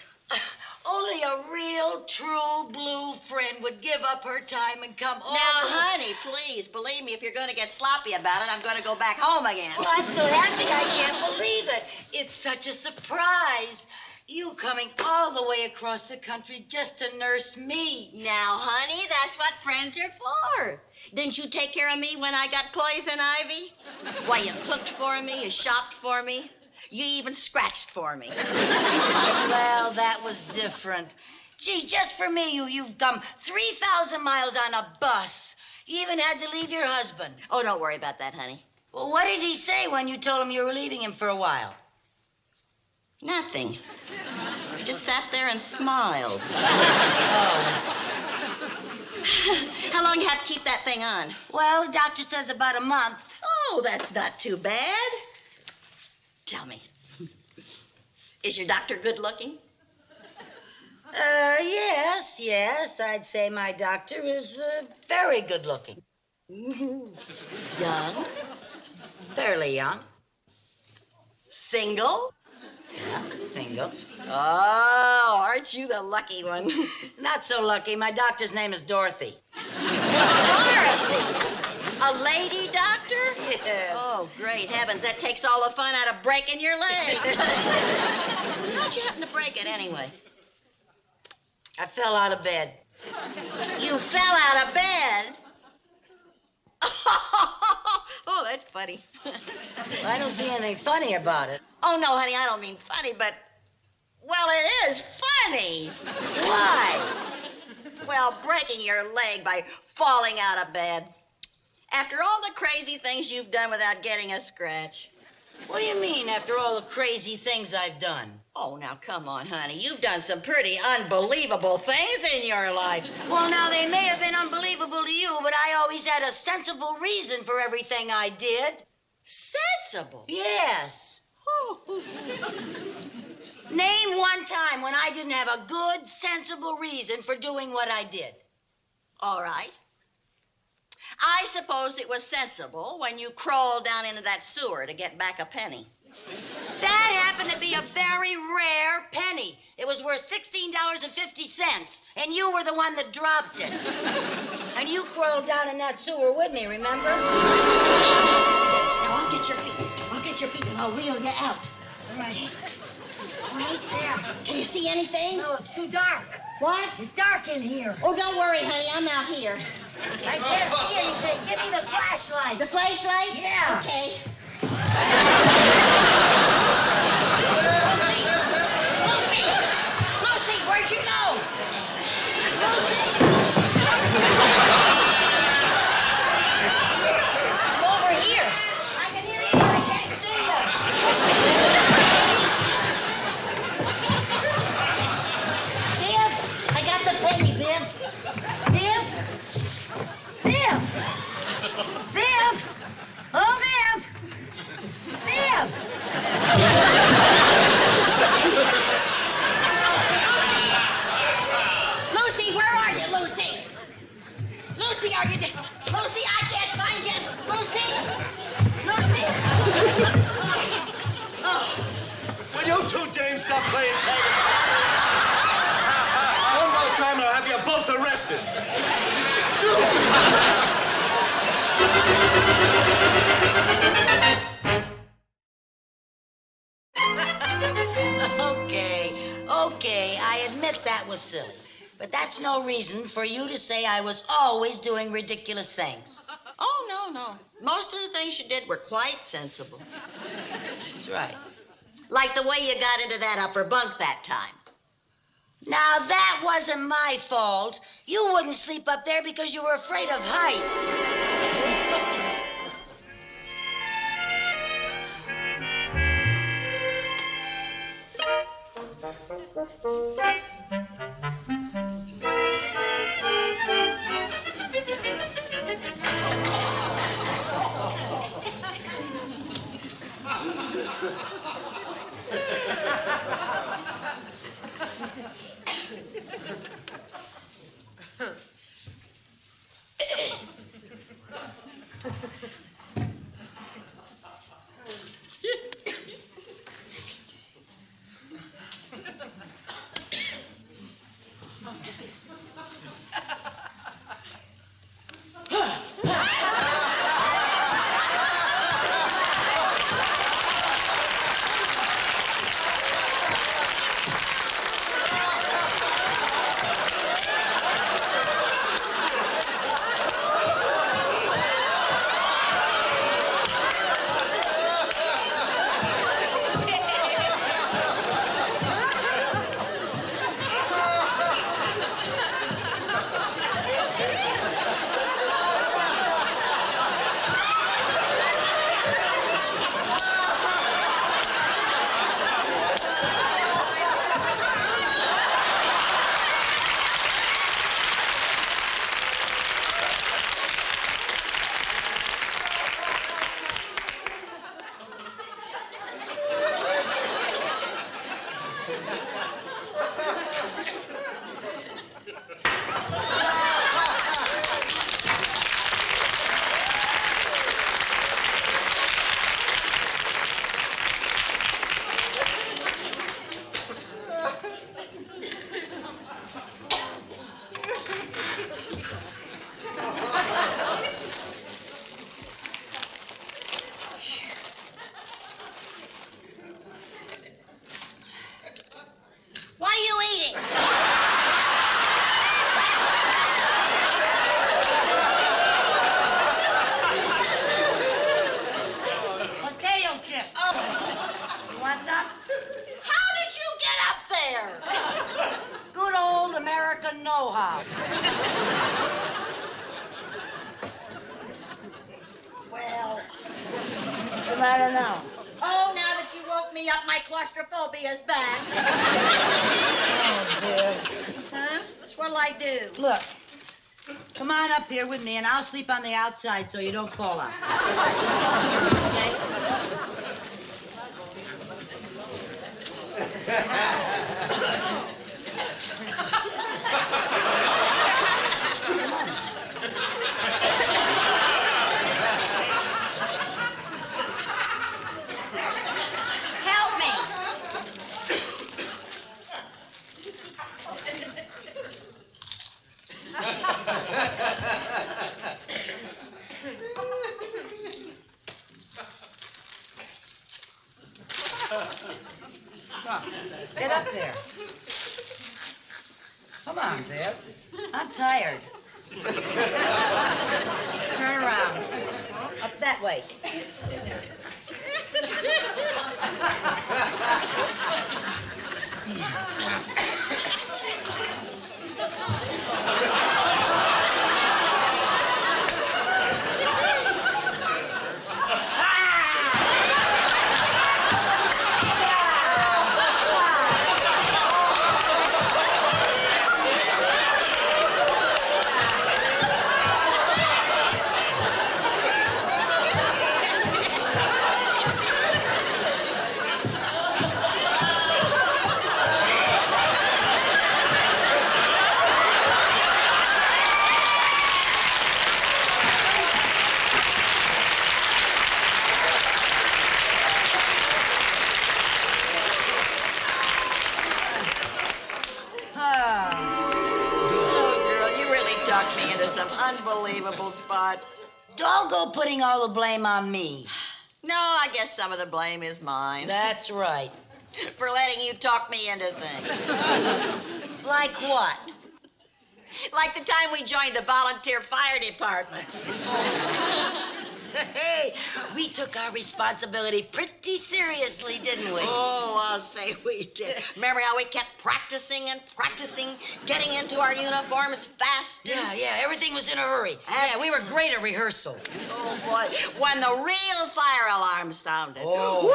S5: Only a real, true blue friend would give up her time and come over.
S15: Now, honey, please, believe me, if you're going to get sloppy about it, I'm going to go back home again.
S5: Well, I'm so happy I can't believe it. It's such a surprise. You coming all the way across the country just to nurse me.
S15: Now, honey, that's what friends are for. Didn't you take care of me when I got poison ivy? Why, you cooked for me, you shopped for me. You even scratched for me.
S5: Well, that was different. Gee, just for me, you've come 3,000 miles on a bus. You even had to leave your husband.
S15: Oh, don't worry about that, honey.
S5: Well, what did he say when you told him you were leaving him for a while?
S15: Nothing. He just sat there and smiled.
S5: Oh.
S15: How long you have to keep that thing on?
S5: Well, the doctor says about a month.
S15: Oh, that's not too bad. Tell me, is your doctor good looking?
S5: Yes, I'd say my doctor is very good looking.
S15: Young?
S5: Fairly young.
S15: Single?
S5: Yeah, single.
S15: Oh, aren't you the lucky one?
S5: Not so lucky. My doctor's name is Dorothy.
S15: Dorothy? A lady doctor?
S5: Yes.
S15: Oh, great heavens. That takes all the fun out of breaking your leg. How'd you happen to break it anyway?
S5: I fell out of bed.
S15: You fell out of bed? Oh, that's funny.
S5: I don't see anything funny about it.
S15: Oh, no, honey, I don't mean funny, but, well, it is funny.
S5: Why?
S15: Well, breaking your leg by falling out of bed. After all the crazy things you've done without getting a scratch.
S5: What do you mean, after all the crazy things I've done?
S15: Oh, now, come on, honey. You've done some pretty unbelievable things in your life.
S5: Well, now, they may have been unbelievable to you, but I always had a sensible reason for everything I did.
S15: Sensible?
S5: Yes. Name one time when I didn't have a good, sensible reason for doing what I did.
S15: All right. I suppose it was sensible when you crawled down into that sewer to get back a penny.
S5: That happened to be a very rare penny. It was worth $16.50, and you were the one that dropped it. And you crawled down in that sewer with me, remember?
S15: Now, I'll get your feet. I'll get your feet, and I'll reel you out. All right. Right there. Can you see anything?
S5: No, it's too dark.
S15: What?
S5: It's dark in here.
S15: Oh, don't worry, honey. I'm out here.
S5: I can't see anything. Give me the flashlight.
S15: The flashlight?
S5: Yeah.
S15: Okay. Lucy, where'd you go?
S5: I'm over here.
S15: I can hear you, but I can't see you. Viv, I got the penny, Viv. Viv? Viv? Viv? Oh, Viv! Viv! Lucy, where are you, Lucy? Lucy, are you there? Lucy, I can't find you. Lucy! Lucy! Oh.
S16: Will you two dames stop playing tag? One more time and I'll have you both arrested.
S5: Okay, I admit that was silly. But that's no reason for you to say I was always doing ridiculous things.
S15: Oh, no. Most of the things you did were quite sensible.
S5: That's right.
S15: Like the way you got into that upper bunk that time.
S5: Now, that wasn't my fault. You wouldn't sleep up there because you were afraid of heights.
S15: the matter now? Oh, now that you woke me up, my claustrophobia's back.
S5: Oh, dear.
S15: Huh? What'll I do?
S5: Look, come on up here with me, and I'll sleep on the outside so you don't fall out. Okay?
S15: Help me.
S5: Get up there. Come on, Viv. I'm tired. Turn around. Up that way.
S15: Unbelievable spots.
S5: Don't go putting all the blame on me.
S15: No, I guess some of the blame is mine.
S5: That's right.
S15: For letting you talk me into things.
S5: Like what?
S15: Like the time we joined the volunteer fire department.
S5: Say, we took our responsibility pretty seriously, didn't we?
S15: Oh, I'll say we did. Remember how we kept practicing and practicing, getting into our uniforms fast?
S5: Yeah, everything was in a hurry. Yeah, we were great at rehearsal.
S15: Oh, boy. When the real fire alarm sounded.
S5: Oh.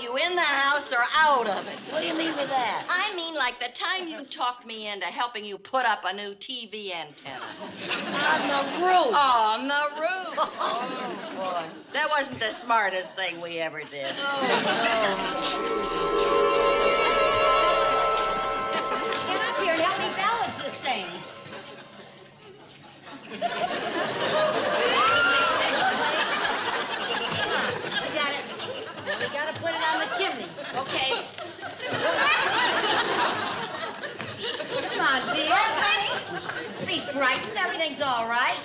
S15: You in the house or out of it?
S5: What do you mean by that?
S15: I I mean like the time you talked me into helping you put up a new TV antenna.
S5: On the roof.
S15: On the roof. Oh, boy. That wasn't the smartest thing we ever did.
S5: Oh. Get up here and help me balance this thing. Come on, we got it. Now we gotta put it on the chimney.
S15: Okay.
S5: Come on, dear. Be frightened. Everything's all right.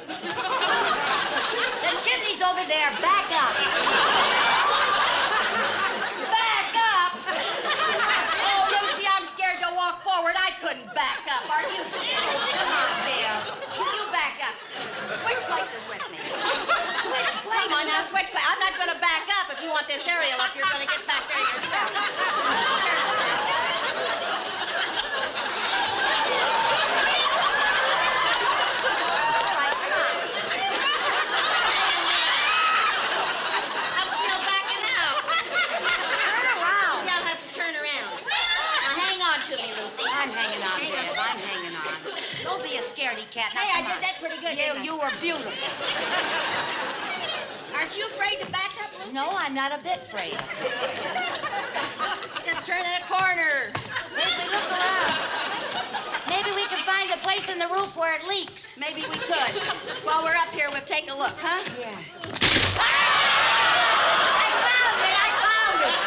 S5: The chimney's over there. Back up. Back up. Oh, Lucy, I'm scared to walk forward. I couldn't back up. Are you kidding? Come on, dear. You back up.
S15: Switch places with me.
S5: Switch places.
S15: Come on now, switch places. I'm not going to back up. If you want this aerial up, you're going to get back there yourself. I'm still backing out.
S5: Turn around.
S15: Yeah, I'll have to turn around. Now hang on to me, Lucy.
S5: I'm hanging on, Deb. I'm hanging on. Don't be a scaredy cat. Now,
S15: Hey, I
S5: come
S15: did
S5: on.
S15: that pretty good, didn't I?
S5: You were beautiful.
S15: Aren't you afraid to back up, Lucy?
S5: No, I'm not a bit afraid.
S15: Just turn in a corner.
S5: Maybe look around. Maybe we can find the place in the roof where it leaks.
S15: Maybe we could. While we're up here, we'll take a look, huh?
S5: Yeah.
S15: I found it!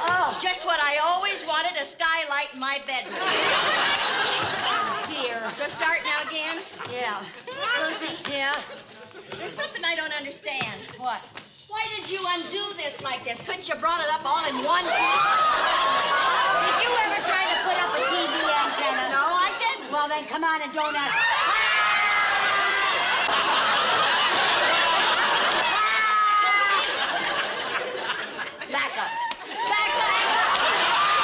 S5: Oh,
S15: Just what I always wanted, a skylight in my bedroom.
S5: dear.
S15: We'll start now again.
S5: Yeah.
S15: Lucy,
S5: Yeah.
S15: there's something I don't understand.
S5: What?
S15: Why did you undo this like this? Couldn't you brought it up all in one piece?
S5: Did you ever try to put up a TV antenna?
S15: No, I didn't.
S5: Well, then come on and don't ask.
S15: Back up. Back up.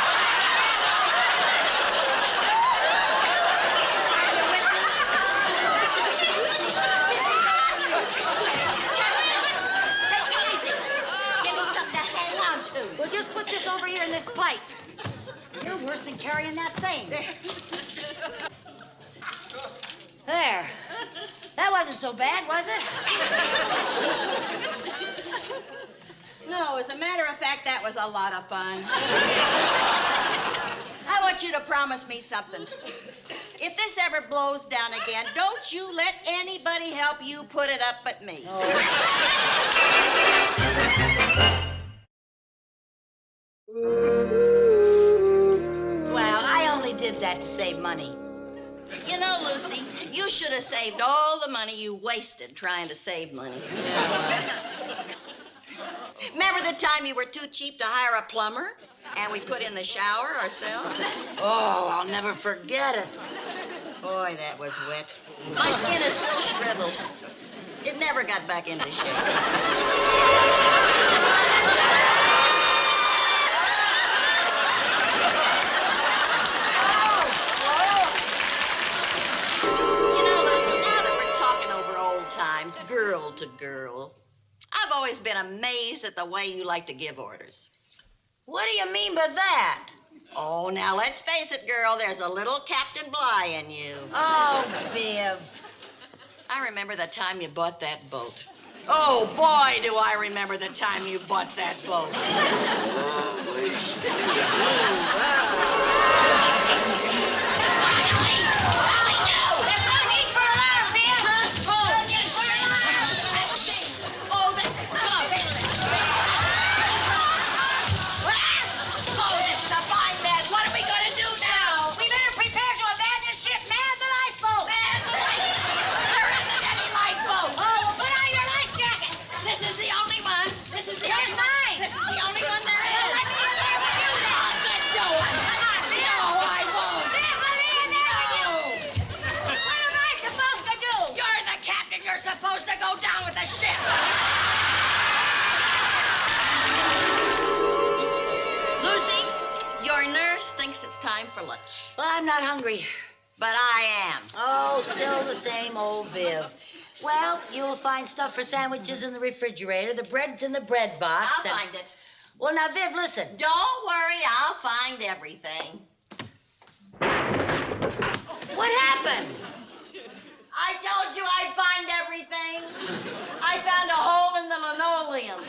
S15: Are you with me? Take it easy. Give me something to hang on to.
S5: Well, just put this over here in this pipe. You're worse than carrying that thing. There. That wasn't so bad, was it?
S15: No, as a matter of fact, that was a lot of fun. I want you to promise me something. If this ever blows down again, don't you let anybody help you put it up but me.
S5: Well, I only did that to save money.
S15: You know, Lucy, you should have saved all the money you wasted trying to save money. Remember the time you were too cheap to hire a plumber and we put in the shower ourselves?
S5: Oh, I'll never forget it.
S15: Boy, that was wet. My skin is still shriveled. It never got back into shape. Girl to girl. I've always been amazed at the way you like to give orders.
S5: What do you mean by that?
S15: Oh, now let's face it, girl, there's a little Captain Bligh in you.
S5: Oh, Viv.
S15: I remember the time you bought that boat. Oh, boy, do I remember the time you bought that boat. It's time for lunch.
S5: Well, I'm not hungry.
S15: But I am.
S5: Oh, still the same old Viv. Well, you'll find stuff for sandwiches in the refrigerator. The bread's in the bread box.
S15: I'll find it.
S5: Well, now, Viv, listen.
S15: Don't worry, I'll find everything.
S5: What happened?
S15: I told you I'd find everything. I found a hole in the linoleum.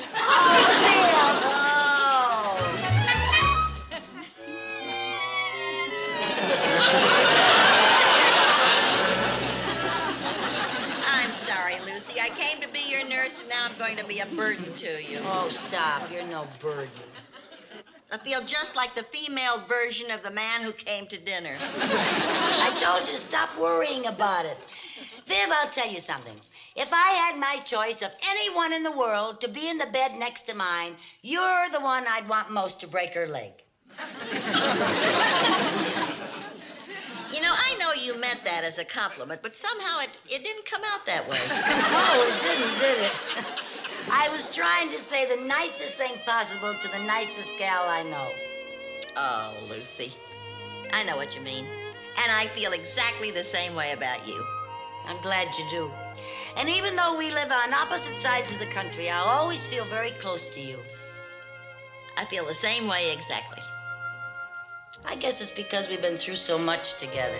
S5: I'm sorry, Lucy. I came to be your nurse, and now I'm going to be a burden to you. Oh, stop. You're no burden. I feel just like the female version of the man who came to dinner. I told you to stop worrying about it. Viv, I'll tell you something. If I had my choice of anyone in the world to be in the bed next to mine, you're the one I'd want most to break her leg. You know, I know you meant that as a compliment, but somehow it didn't come out that way. No, it didn't, did it? I was trying to say the nicest thing possible to the nicest gal I know. Oh, Lucy, I know what you mean. And I feel exactly the same way about you. I'm glad you do. And even though we live on opposite sides of the country, I'll always feel very close to you. I feel the same way exactly. I guess it's because we've been through so much together.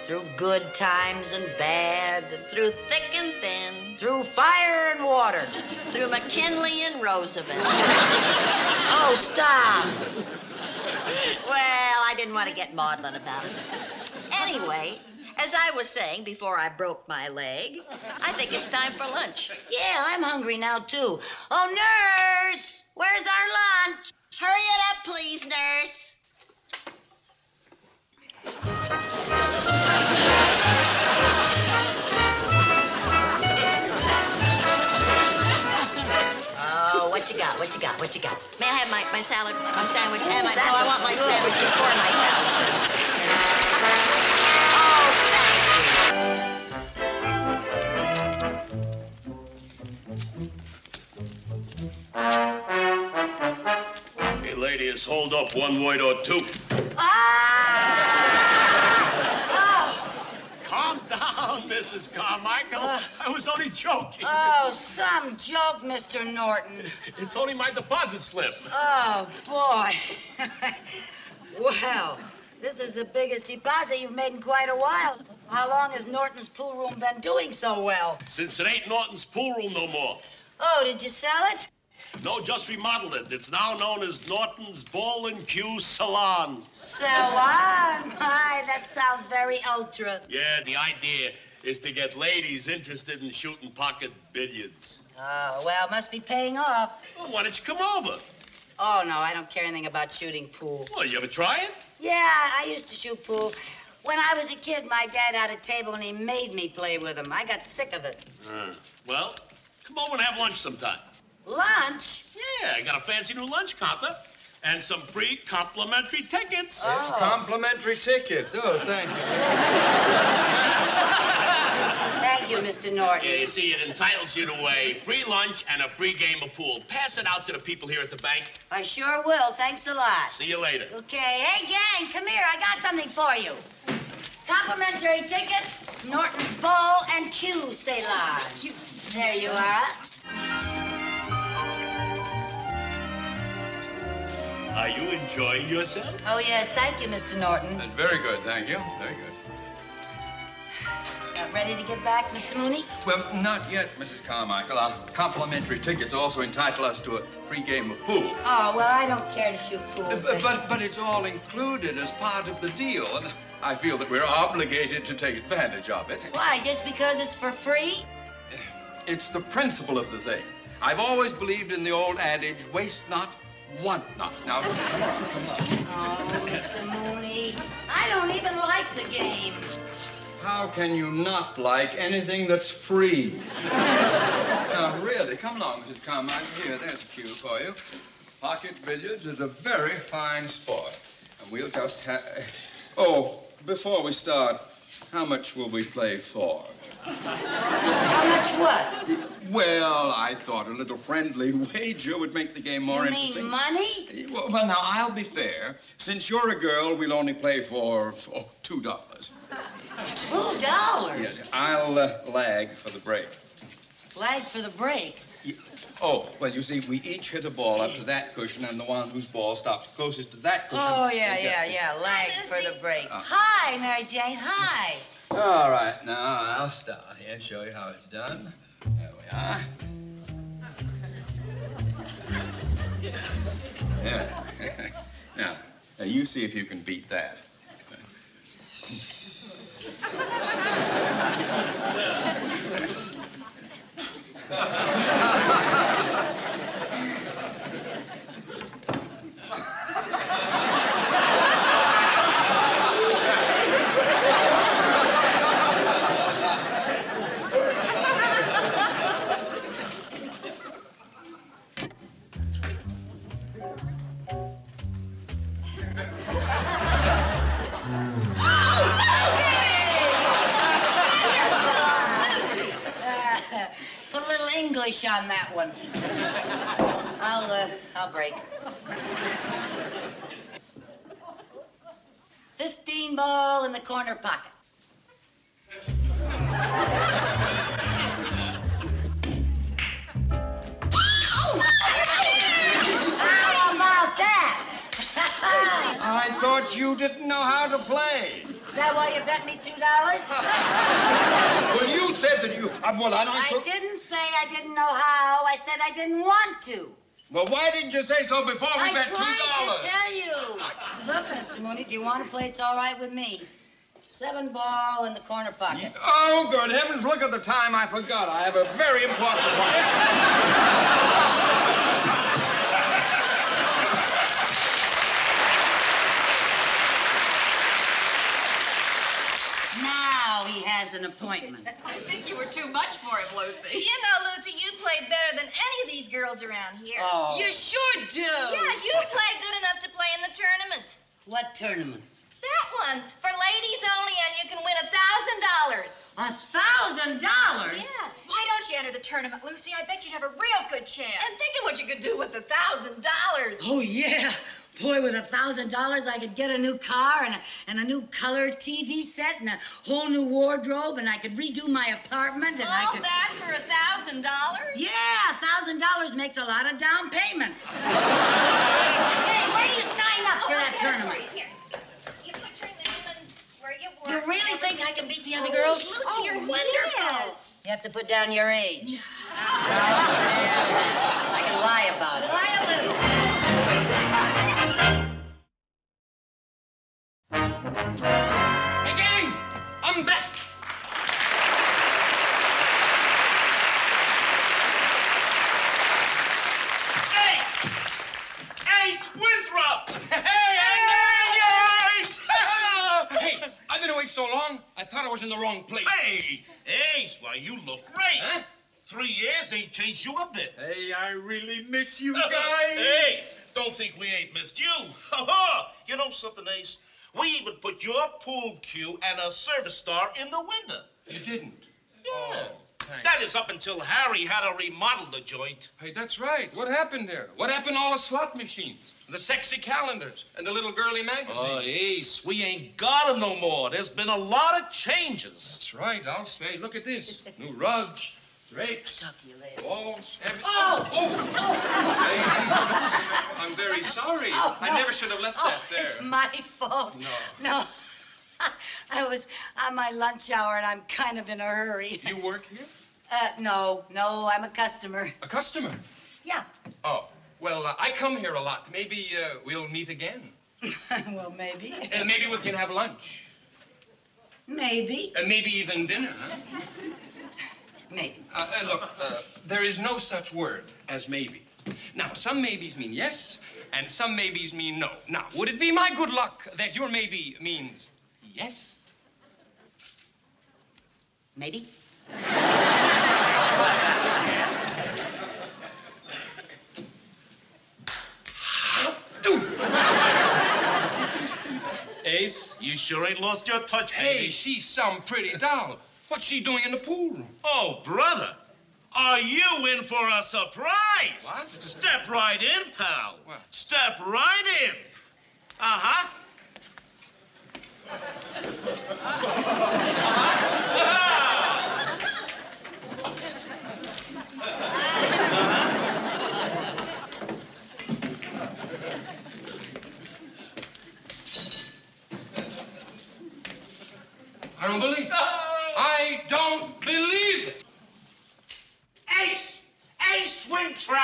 S5: Through good times and bad, and through thick and thin, through fire and water, through McKinley and Roosevelt. Oh, stop. Well, I didn't want to get maudlin about it. Anyway, as I was saying before I broke my leg, I think it's time for lunch. Yeah, I'm hungry now, too. Oh, nurse, where's our lunch?
S15: Hurry it up, please, nurse.
S5: Oh, what you got? What you got? What you got? May I have my salad, my sandwich, and my... No, I want my sandwich before my salad. Oh,
S16: Hey, lady, is hold up one word or two?
S11: Calm down, Mrs. Carmichael. I was only joking.
S5: Oh, some joke, Mr. Norton.
S11: It's only my deposit slip.
S5: Oh, boy. Well, this is the biggest deposit you've made in quite a while. How long has Norton's pool room been doing so well?
S16: Since it ain't Norton's pool room no more.
S5: Oh, did you sell it?
S16: No, just remodeled it. It's now known as Norton's Ball and Q Salon.
S5: Salon? My, that sounds very ultra.
S16: Yeah, the idea is to get ladies interested in shooting pocket billiards.
S5: Oh, well, must be paying off.
S16: Well, why don't you come over?
S5: Oh, no, I don't care anything about shooting pool.
S16: Well, you ever try it?
S5: Yeah, I used to shoot pool. When I was a kid, my dad had a table and he made me play with him. I got sick of it.
S16: Well, come over and have lunch sometime.
S5: Lunch?
S16: Yeah, I got a fancy new lunch counter and some free complimentary tickets.
S14: Yes, complimentary tickets. Oh, thank you.
S5: Thank you, Mr. Norton.
S16: Yeah, you see, it entitles you to a free lunch and a free game of pool. Pass it out to the people here at the bank.
S5: I sure will. Thanks a lot.
S16: See you later.
S5: Okay. Hey, gang, come here. I got something for you. Complimentary ticket, Norton's Ball and Q Salon. There you are.
S16: Are you enjoying yourself?
S5: Oh, yes. Thank you, Mr. Norton.
S14: Very good, thank you. Very good.
S5: Ready to get back, Mr. Mooney?
S14: Well, not yet, Mrs. Carmichael. Our complimentary tickets also entitle us to a free game of pool.
S5: Oh, well, I don't care to shoot pool.
S14: But it's all included as part of the deal, and I feel that we're obligated to take advantage of it.
S5: Why, just because it's for free?
S14: It's the principle of the thing. I've always believed in the old adage, waste not, want not. Now, come on.
S5: Oh, Mr. Mooney, I don't even like the game.
S14: How can you not like anything that's free? Now, really, come along, Mrs. Carmichael. Here, there's a cue for you. Pocket billiards is a very fine sport. And we'll just have... Oh, before we start, how much will we play for?
S5: How much what?
S14: Well, I thought a little friendly wager would make the game more interesting.
S5: You mean money?
S14: Well, now, I'll be fair. Since you're a girl, we'll only play for $2.
S5: $2?
S14: Yes, I'll lag for the break.
S5: Lag for the break?
S14: Oh, well, you see, we each hit a ball up to that cushion, and the one whose ball stops closest to that cushion.
S5: Oh, yeah. Lag for the break. Hi, Mary Jane. Hi.
S14: All right, now I'll start here, show you how it's done. There we are. Yeah. Now, you see if you can beat that.
S5: Put a little English on that one. I'll break. 15 ball in the corner pocket. How about that?
S14: I thought you didn't know how to play.
S5: Is that why you bet me $2?
S14: Well, you said that you... well,
S5: I didn't say I didn't know how. I said I didn't want to.
S14: Well, why didn't you say so before we bet $2?
S5: I tried to tell you. Look, Mr. Mooney, if you want to play, it's all right with me. 7 ball in the corner pocket.
S14: Oh, good heavens, look at the time. I forgot. I have a very important appointment.
S5: Now he has an appointment.
S3: I think you were too much for him, Lucy.
S17: You know, Lucy, you play better than any of these girls around here.
S5: Oh.
S17: You sure do. Yeah, you play good enough to play in the tournament.
S5: What tournament?
S17: That one, for ladies only, and you can win $1,000.
S5: $1,000?
S17: Yeah. Why don't you enter the tournament, Lucy? I bet you'd have a real good chance. And think of what you could do with $1,000.
S5: Oh, yeah. Boy, with $1,000, I could get a new car and a new color TV set and a whole new wardrobe, and I could redo my apartment, and I
S17: All
S5: could...
S17: that for $1,000?
S5: Yeah, $1,000 makes a lot of down payments. Hey, where do you sign up for that tournament?
S17: Here. You put your name and where you work.
S5: You really think I can beat the other girls?
S17: Lucy, you're wonderful.
S5: Yes. You have to put down your age. I can lie about it.
S17: Lie a little.
S18: Hey, gang! I'm back!
S16: Ace Winthrop!
S18: Hey, I've been away so long, I thought I was in the wrong place.
S16: Hey, Ace, why, you look great.
S18: Huh?
S16: 3 years ain't changed you a bit.
S18: Hey, I really miss you guys.
S16: Hey, don't think we ain't missed you. You know something, Ace? We even put your pool cue and a service star in the window.
S18: You didn't?
S16: Yeah.
S18: Oh, thanks.
S16: That is up until Harry had to remodel the joint.
S18: Hey, that's right. What happened there? What happened to all the slot machines, the sexy calendars, and the little girly magazines?
S16: Oh, Ace, we ain't got 'em no more. There's been a lot of changes.
S18: That's right, I'll say. Look at this. New rugs, drapes,
S5: Talk to you later.
S18: walls, everything.
S5: Oh!
S18: Hey, I'm very sorry.
S5: Oh,
S18: I
S5: no.
S18: never should have left that there.
S5: It's my fault. No. I was on my lunch hour, and I'm kind of in a hurry.
S18: You work here?
S5: No, I'm a customer.
S18: A customer?
S5: Yeah.
S18: Oh, well, I come here a lot. Maybe we'll meet again.
S5: Well, maybe.
S18: And maybe we can have lunch.
S5: Maybe.
S18: And maybe even dinner, huh?
S5: Maybe.
S18: Look, there is no such word as maybe. Now, some maybes mean yes, and some maybes mean no. Now, would it be my good luck that your maybe means yes?
S5: Maybe.
S16: Ace, you sure ain't lost your touch,
S18: Hey,
S16: baby.
S18: she's some pretty doll. What's she doing in the pool?
S16: Oh, brother, are you in for a surprise?
S18: What?
S16: Step right in, pal.
S18: What?
S16: Step right in. Uh-huh.
S18: I don't believe it.
S16: Ace! Ace Winthrop!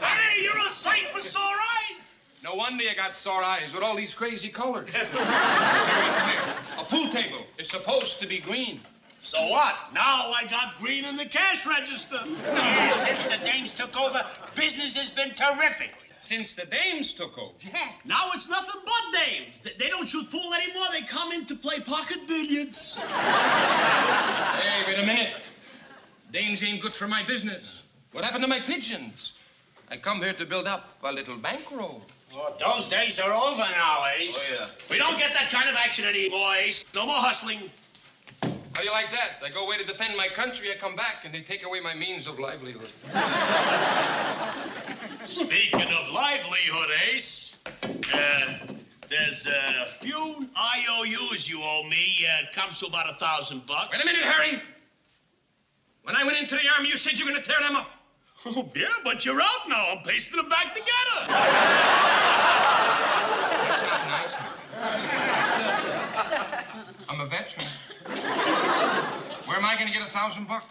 S11: Hey, you're a sight for sore eyes.
S18: No wonder you got sore eyes with all these crazy colors. Here, come here. A pool table is supposed to be green.
S11: So what? Now I got green in the cash register.
S16: Yeah, since the Danes took over, business has been terrific.
S18: Since the dames took over.
S11: Now it's nothing but dames. They don't shoot pool anymore. They come in to play pocket billiards.
S18: Hey, wait a minute. Dames ain't good for my business. What happened to my pigeons? I come here to build up a little bankroll.
S16: Oh, those days are over now, Ace.
S11: Oh, yeah. We don't get that kind of action anymore, Ace. No more hustling.
S18: How do you like that? I go away to defend my country, I come back, and they take away my means of livelihood.
S11: Speaking of livelihood, Ace, there's a few IOUs you owe me. Comes to about $1,000.
S18: Wait a minute, Harry. When I went into the army, you said you were going to tear them up.
S11: Oh, yeah, but you're out now. I'm pasting them back together.
S18: That's not nice, Harry. I'm a veteran. Where am I going to get $1,000?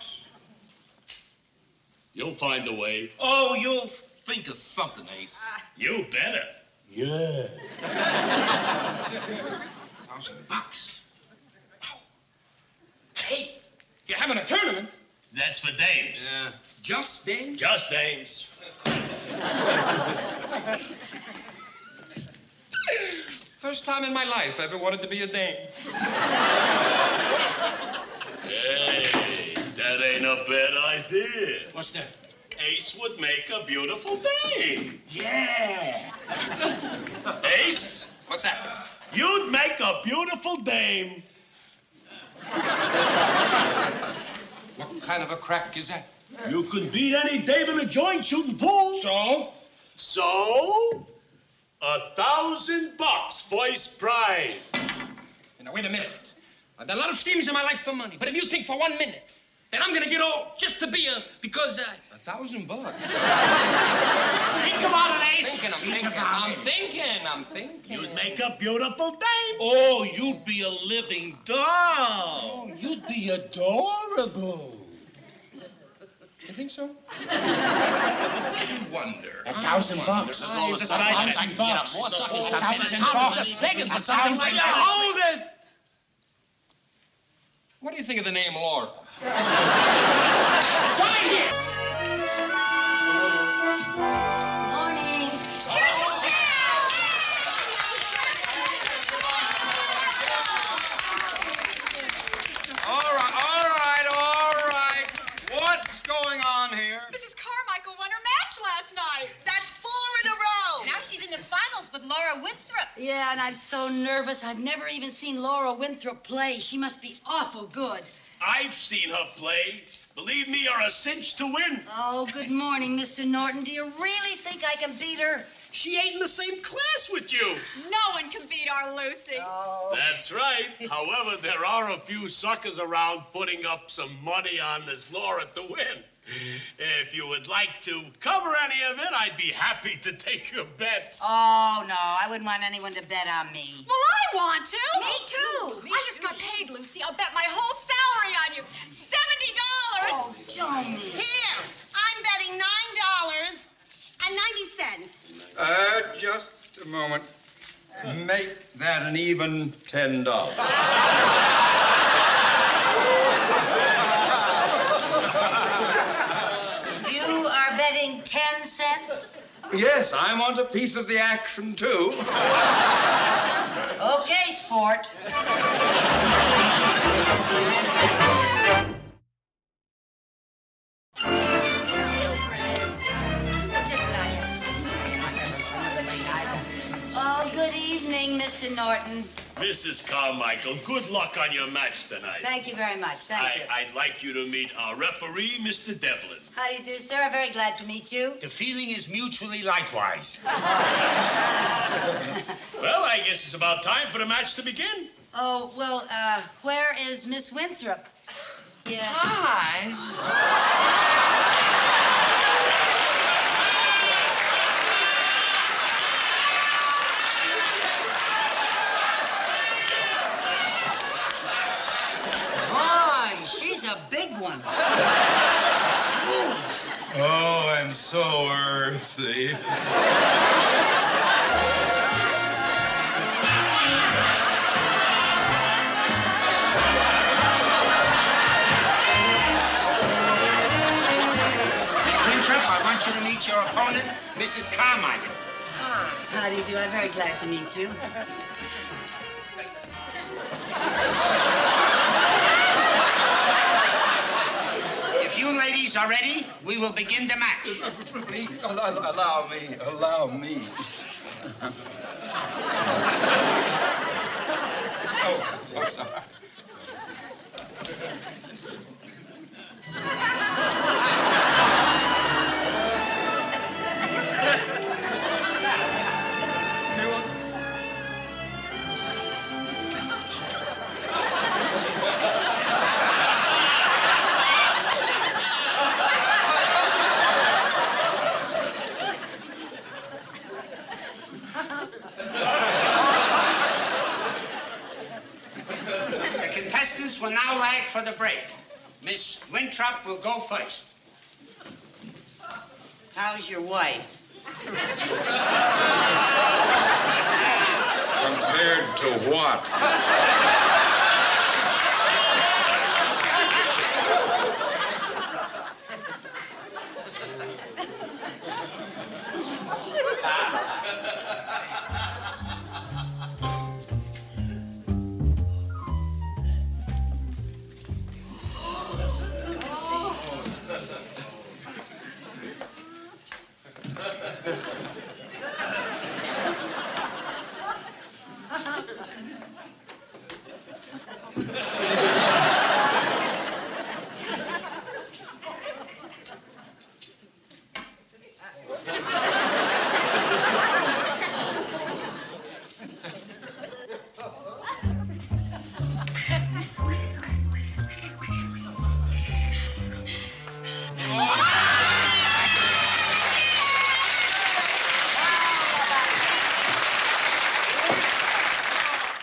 S11: You'll find a way. Oh, you'll think of something, Ace. You better. Yeah.
S18: $1,000. Hey, you're having a tournament?
S11: That's for dames.
S18: Yeah. Just dames?
S11: Just dames.
S18: First time in my life I ever wanted to be a dame.
S11: Hey, that ain't a bad idea.
S18: What's that?
S11: Ace would make a beautiful dame.
S18: Yeah.
S11: Ace?
S18: What's that?
S11: You'd make a beautiful dame.
S18: What kind of a crack is that?
S11: You can beat any dame in a joint shooting pool.
S18: So?
S11: So? $1,000 first prize.
S18: Now, wait a minute. I've done a lot of schemes in my life for money, but if you think for 1 minute that I'm gonna get all just to be because $1,000.
S11: Think about it, Ace.
S18: I'm thinking.
S11: You'd make a beautiful dame. Oh, you'd be a living doll. Oh, you'd be adorable.
S18: You think so? I wonder.
S11: $1,000.
S18: Hold it! What do you think of the name Laura?
S11: Sign here!
S5: Morning.
S14: All right. What's going on here?
S3: Mrs. Carmichael won her match last night.
S15: That's 4 in a row.
S17: Now she's in the finals with Laura Winthrop.
S5: Yeah, and I'm so nervous. I've never even seen Laura Winthrop play. She must be awful good.
S11: I've seen her play. Believe me, you're a cinch to win.
S5: Oh, good morning, Mr. Norton. Do you really think I can beat her?
S11: She ain't in the same class with you.
S3: No one can beat our Lucy.
S5: Oh.
S11: That's right. However, there are a few suckers around putting up some money on this Laura to win. If you would like to cover any of it, I'd be happy to take your bets.
S5: Oh, no, I wouldn't want anyone to bet on me.
S3: Well, I want to.
S17: Me too.
S3: I just got paid, Lucy. I'll bet my whole salary on you. $70.
S5: Oh, Johnny.
S15: Here, I'm betting $9.90.
S14: Just a moment. Make that an even $10.
S5: You are betting 10 cents?
S14: Yes, I want a piece of the action, too.
S5: Okay, sport. Oh, good evening, Mr. Norton.
S11: Mrs. Carmichael, good luck on your match tonight.
S5: Thank you very much. Thank you.
S11: I'd like you to meet our referee, Mr. Devlin.
S5: How do you do, sir? I'm very glad to meet you.
S19: The feeling is mutually likewise.
S11: Well, I guess it's about time for the match to begin.
S5: Oh, well, where is Miss Winthrop? Yeah.
S18: Hi.
S5: Boy, she's a big one.
S10: Oh, and so earthy.
S19: Miss Winthrop, I want you to meet your opponent, Mrs. Carmichael.
S5: How do you do? I'm very glad to meet you.
S19: If you ladies are ready, we will begin the match.
S14: Please, allow me. Oh, I'm so sorry.
S19: The contestants will now lag for the break. Miss Winthrop will go first.
S5: How's your wife?
S10: Compared to what?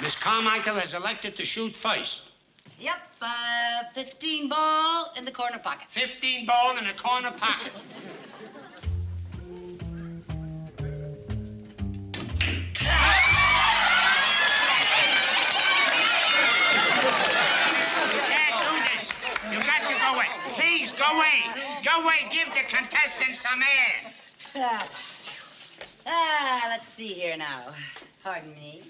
S19: Miss Carmichael has elected to shoot first.
S5: Yep, 15 ball in the corner pocket.
S19: 15 ball in the corner pocket. You can't do this. You got to go away. Please, go away. Go away. Give the contestants some air.
S5: Let's see here now. Pardon me.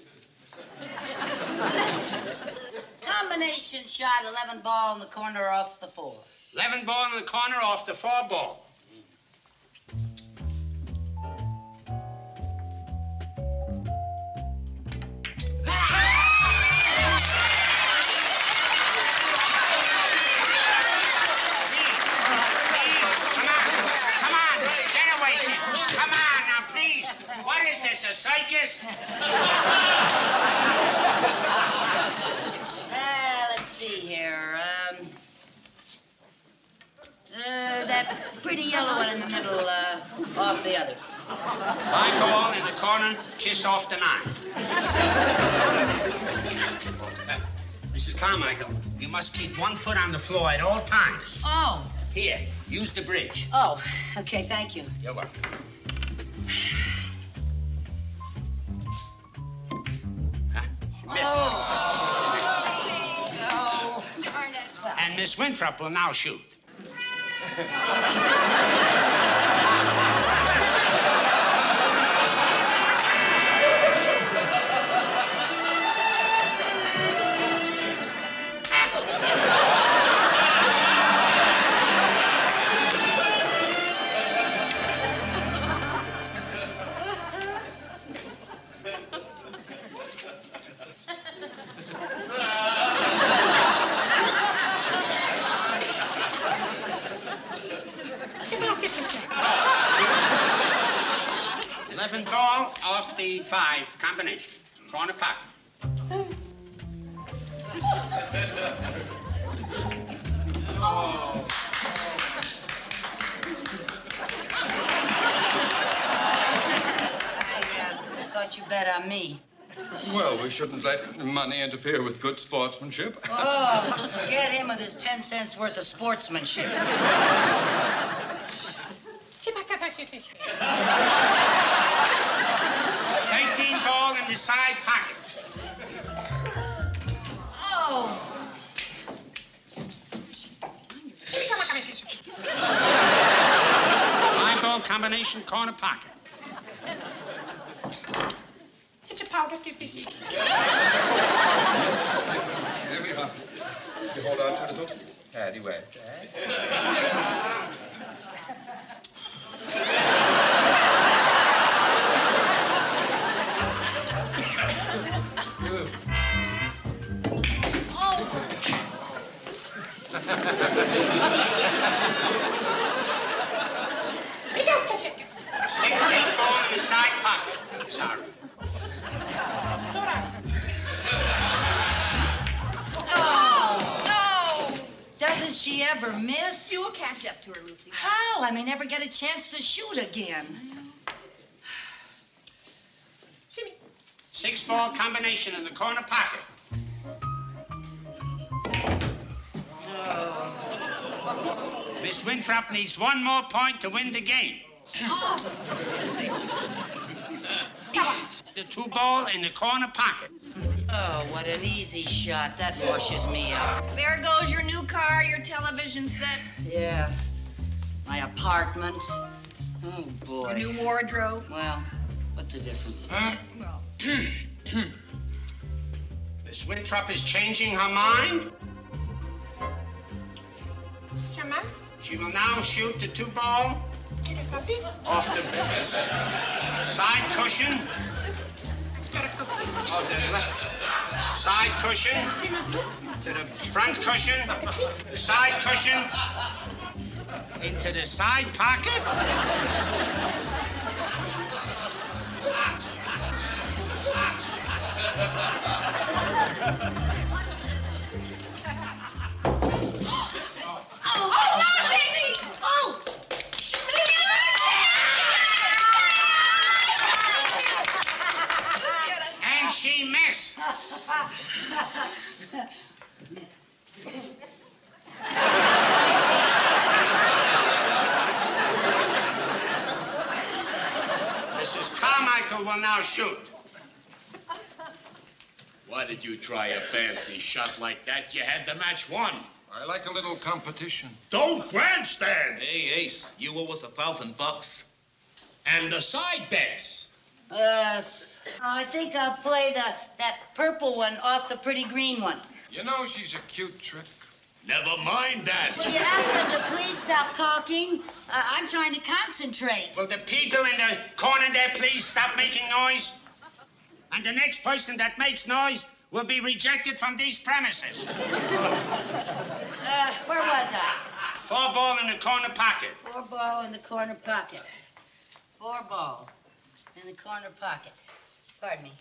S5: Combination shot, 11 ball in the corner off the 4.
S19: 11 ball in the corner off the 4 ball. A circus?
S5: Let's see here. That pretty yellow one in the middle, off the others.
S19: 5 ball in the corner, kiss off the 9. Mrs. Carmichael, you must keep 1 foot on the floor at all times.
S5: Oh.
S19: Here, use the bridge.
S5: Oh, okay, thank you.
S19: You're welcome. Missed.
S5: Oh, darn it.
S19: And Miss Winthrop will now shoot. off the 5 combination. Corner pocket.
S14: Oh.
S5: I thought you bet on me.
S14: Well, we shouldn't let money interfere with good sportsmanship.
S5: Oh, forget him with his 10 cents worth of sportsmanship.
S19: 13 ball in the side pocket.
S5: Oh.
S19: 5 ball combination, corner pocket.
S17: It's a powder 50.
S14: Here we are. You hold on to it a little. Paddy way.
S19: Six ball in the side pocket. Sorry.
S5: Oh, no! Doesn't she ever miss?
S3: You'll catch up to her, Lucy.
S5: How? I may never get a chance to shoot again.
S19: 6 ball combination in the corner pocket. Miss Winthrop needs 1 more point to win the game. The 2 ball in the corner pocket.
S5: Oh, what an easy shot. That washes me up.
S3: There goes your new car, your television set,
S5: Yeah. My apartment. Oh, boy.
S3: your new wardrobe.
S5: Well, what's the difference?
S3: Well,
S19: Miss Winthrop is changing her mind. She will now shoot the 2 ball off the side cushion. Of the left side cushion to the front cushion, the side cushion into the side pocket.
S3: oh, Lucy! Oh!
S19: And she missed. Mrs. Carmichael will now shoot.
S11: Why did you try a fancy shot like that? You had the match won.
S14: I like a little competition.
S11: Don't grandstand.
S16: Hey, Ace, you owe us $1,000.
S11: And the side bets.
S5: I think I'll play that purple one off the pretty green one.
S14: You know she's a cute trick.
S11: Never mind that.
S5: Will you ask them to please stop talking? I'm trying to concentrate.
S19: Will the people in the corner there please stop making noise? And the next person that makes noise will be rejected from these premises.
S5: Where was I?
S19: 4 ball in the corner pocket.
S5: 4 ball in the corner pocket. 4 ball in the corner pocket. Pardon me.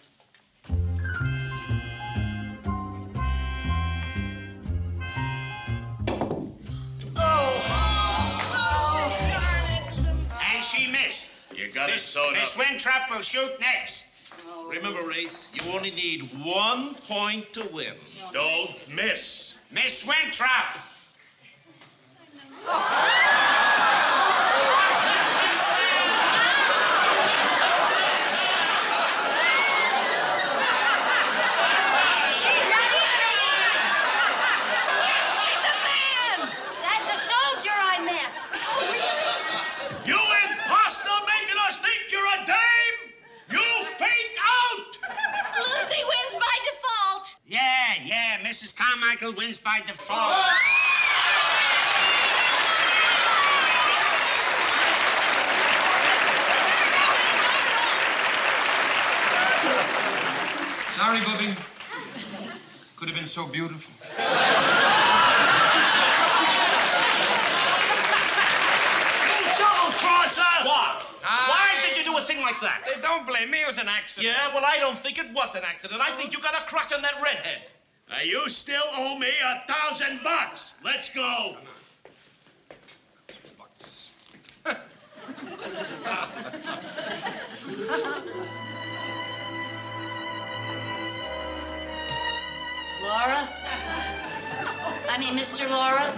S19: And she missed.
S11: You got it sewed
S19: Miss
S11: up.
S19: Winthrop will shoot next.
S16: Remember, Ace, you only need 1 point to win.
S11: Don't miss.
S19: Miss Winthrop.
S11: You imposter making us think you're a dame! You fake out!
S3: Lucy wins by default.
S19: Yeah, Mrs. Carmichael wins by default.
S18: Sorry, Bubby. Could have been so beautiful.
S11: Double crosser! What?
S16: Why did you do a thing like that?
S18: Don't blame me. It was an accident.
S16: Yeah, well, I don't think it was an accident. I think you got a crush on that redhead.
S11: You still owe me $1,000. Let's go.
S5: Laura? Mr. Laura?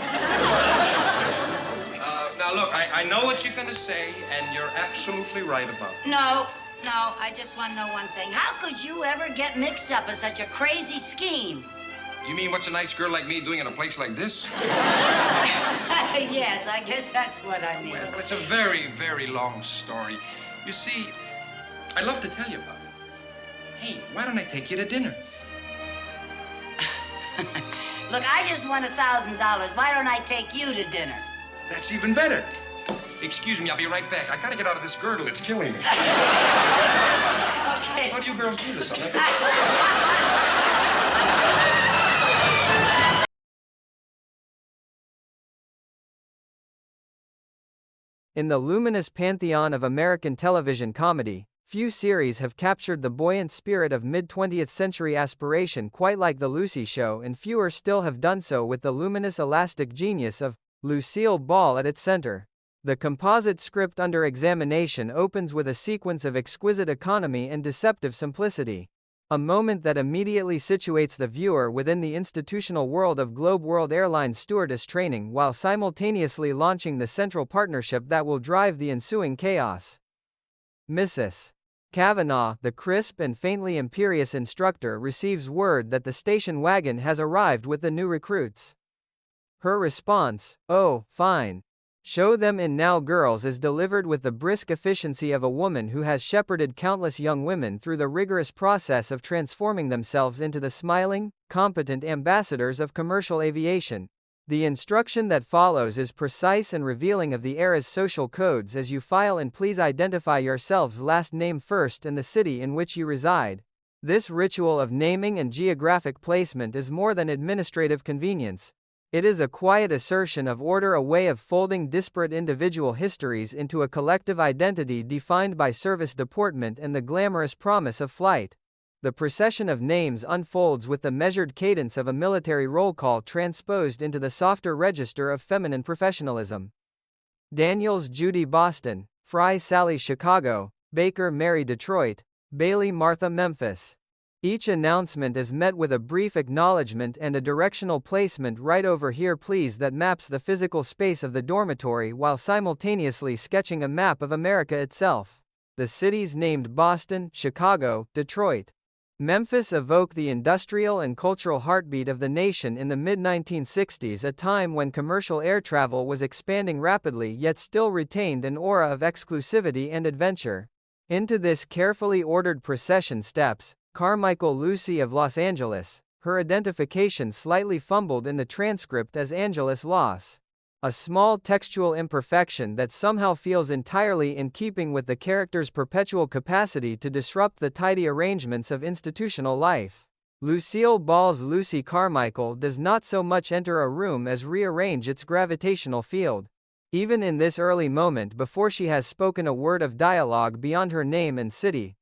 S18: Now, look, I know what you're going to say, and you're absolutely right about it.
S5: No, I just want to know one thing. How could you ever get mixed up in such a crazy scheme?
S18: You mean what's a nice girl like me doing in a place like this?
S5: Yes, I guess that's what I mean.
S18: Well, it's a very, very long story. You see, I'd love to tell you about it. Hey, why don't I take you to dinner?
S5: Look, I just won $1,000. Why don't I take you to dinner?
S18: That's even better. Excuse me, I'll be right back. I gotta get out of this girdle. It's killing me.
S5: Okay.
S18: How do you girls do this?
S20: In the luminous pantheon of American television comedy, few series have captured the buoyant spirit of mid-20th century aspiration quite like The Lucy Show, and fewer still have done so with the luminous elastic genius of Lucille Ball at its center. The composite script under examination opens with a sequence of exquisite economy and deceptive simplicity. A moment that immediately situates the viewer within the institutional world of Globe World Airlines stewardess training while simultaneously launching the central partnership that will drive the ensuing chaos. Mrs. Kavanaugh, the crisp and faintly imperious instructor, receives word that the station wagon has arrived with the new recruits. Her response, "Oh, fine. Show them in now, girls," is delivered with the brisk efficiency of a woman who has shepherded countless young women through the rigorous process of transforming themselves into the smiling, competent ambassadors of commercial aviation. The instruction that follows is precise and revealing of the era's social codes as you file in. Please identify yourselves, last name first and the city in which you reside. This ritual of naming and geographic placement is more than administrative convenience. It is a quiet assertion of order, a way of folding disparate individual histories into a collective identity defined by service deportment and the glamorous promise of flight. The procession of names unfolds with the measured cadence of a military roll call transposed into the softer register of feminine professionalism. Daniels Judy Boston, Fry Sally Chicago, Baker Mary Detroit, Bailey Martha Memphis. Each announcement is met with a brief acknowledgement and a directional placement right over here please that maps the physical space of the dormitory while simultaneously sketching a map of America itself. The cities named Boston, Chicago, Detroit, Memphis evoke the industrial and cultural heartbeat of the nation in the mid-1960s, a time when commercial air travel was expanding rapidly yet still retained an aura of exclusivity and adventure. Into this carefully ordered procession steps Carmichael Lucy of Los Angeles, her identification slightly fumbled in the transcript as Angeles Los. A small textual imperfection that somehow feels entirely in keeping with the character's perpetual capacity to disrupt the tidy arrangements of institutional life. Lucille Ball's Lucy Carmichael does not so much enter a room as rearrange its gravitational field. Even in this early moment before she has spoken a word of dialogue beyond her name and city,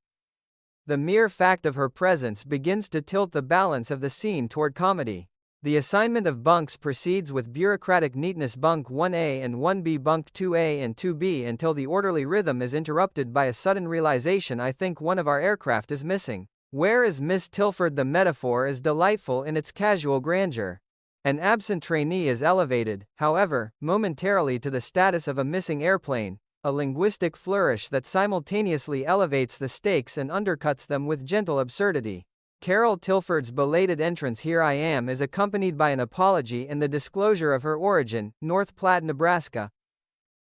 S20: the mere fact of her presence begins to tilt the balance of the scene toward comedy. The assignment of bunks proceeds with bureaucratic neatness, bunk 1A and 1B, bunk 2A and 2B, until the orderly rhythm is interrupted by a sudden realization: I think one of our aircraft is missing. Where is Miss Tilford? The metaphor is delightful in its casual grandeur. An absent trainee is elevated, however, momentarily to the status of a missing airplane, a linguistic flourish that simultaneously elevates the stakes and undercuts them with gentle absurdity. Carol Tilford's belated entrance, "Here I am," is accompanied by an apology and the disclosure of her origin, North Platte, Nebraska.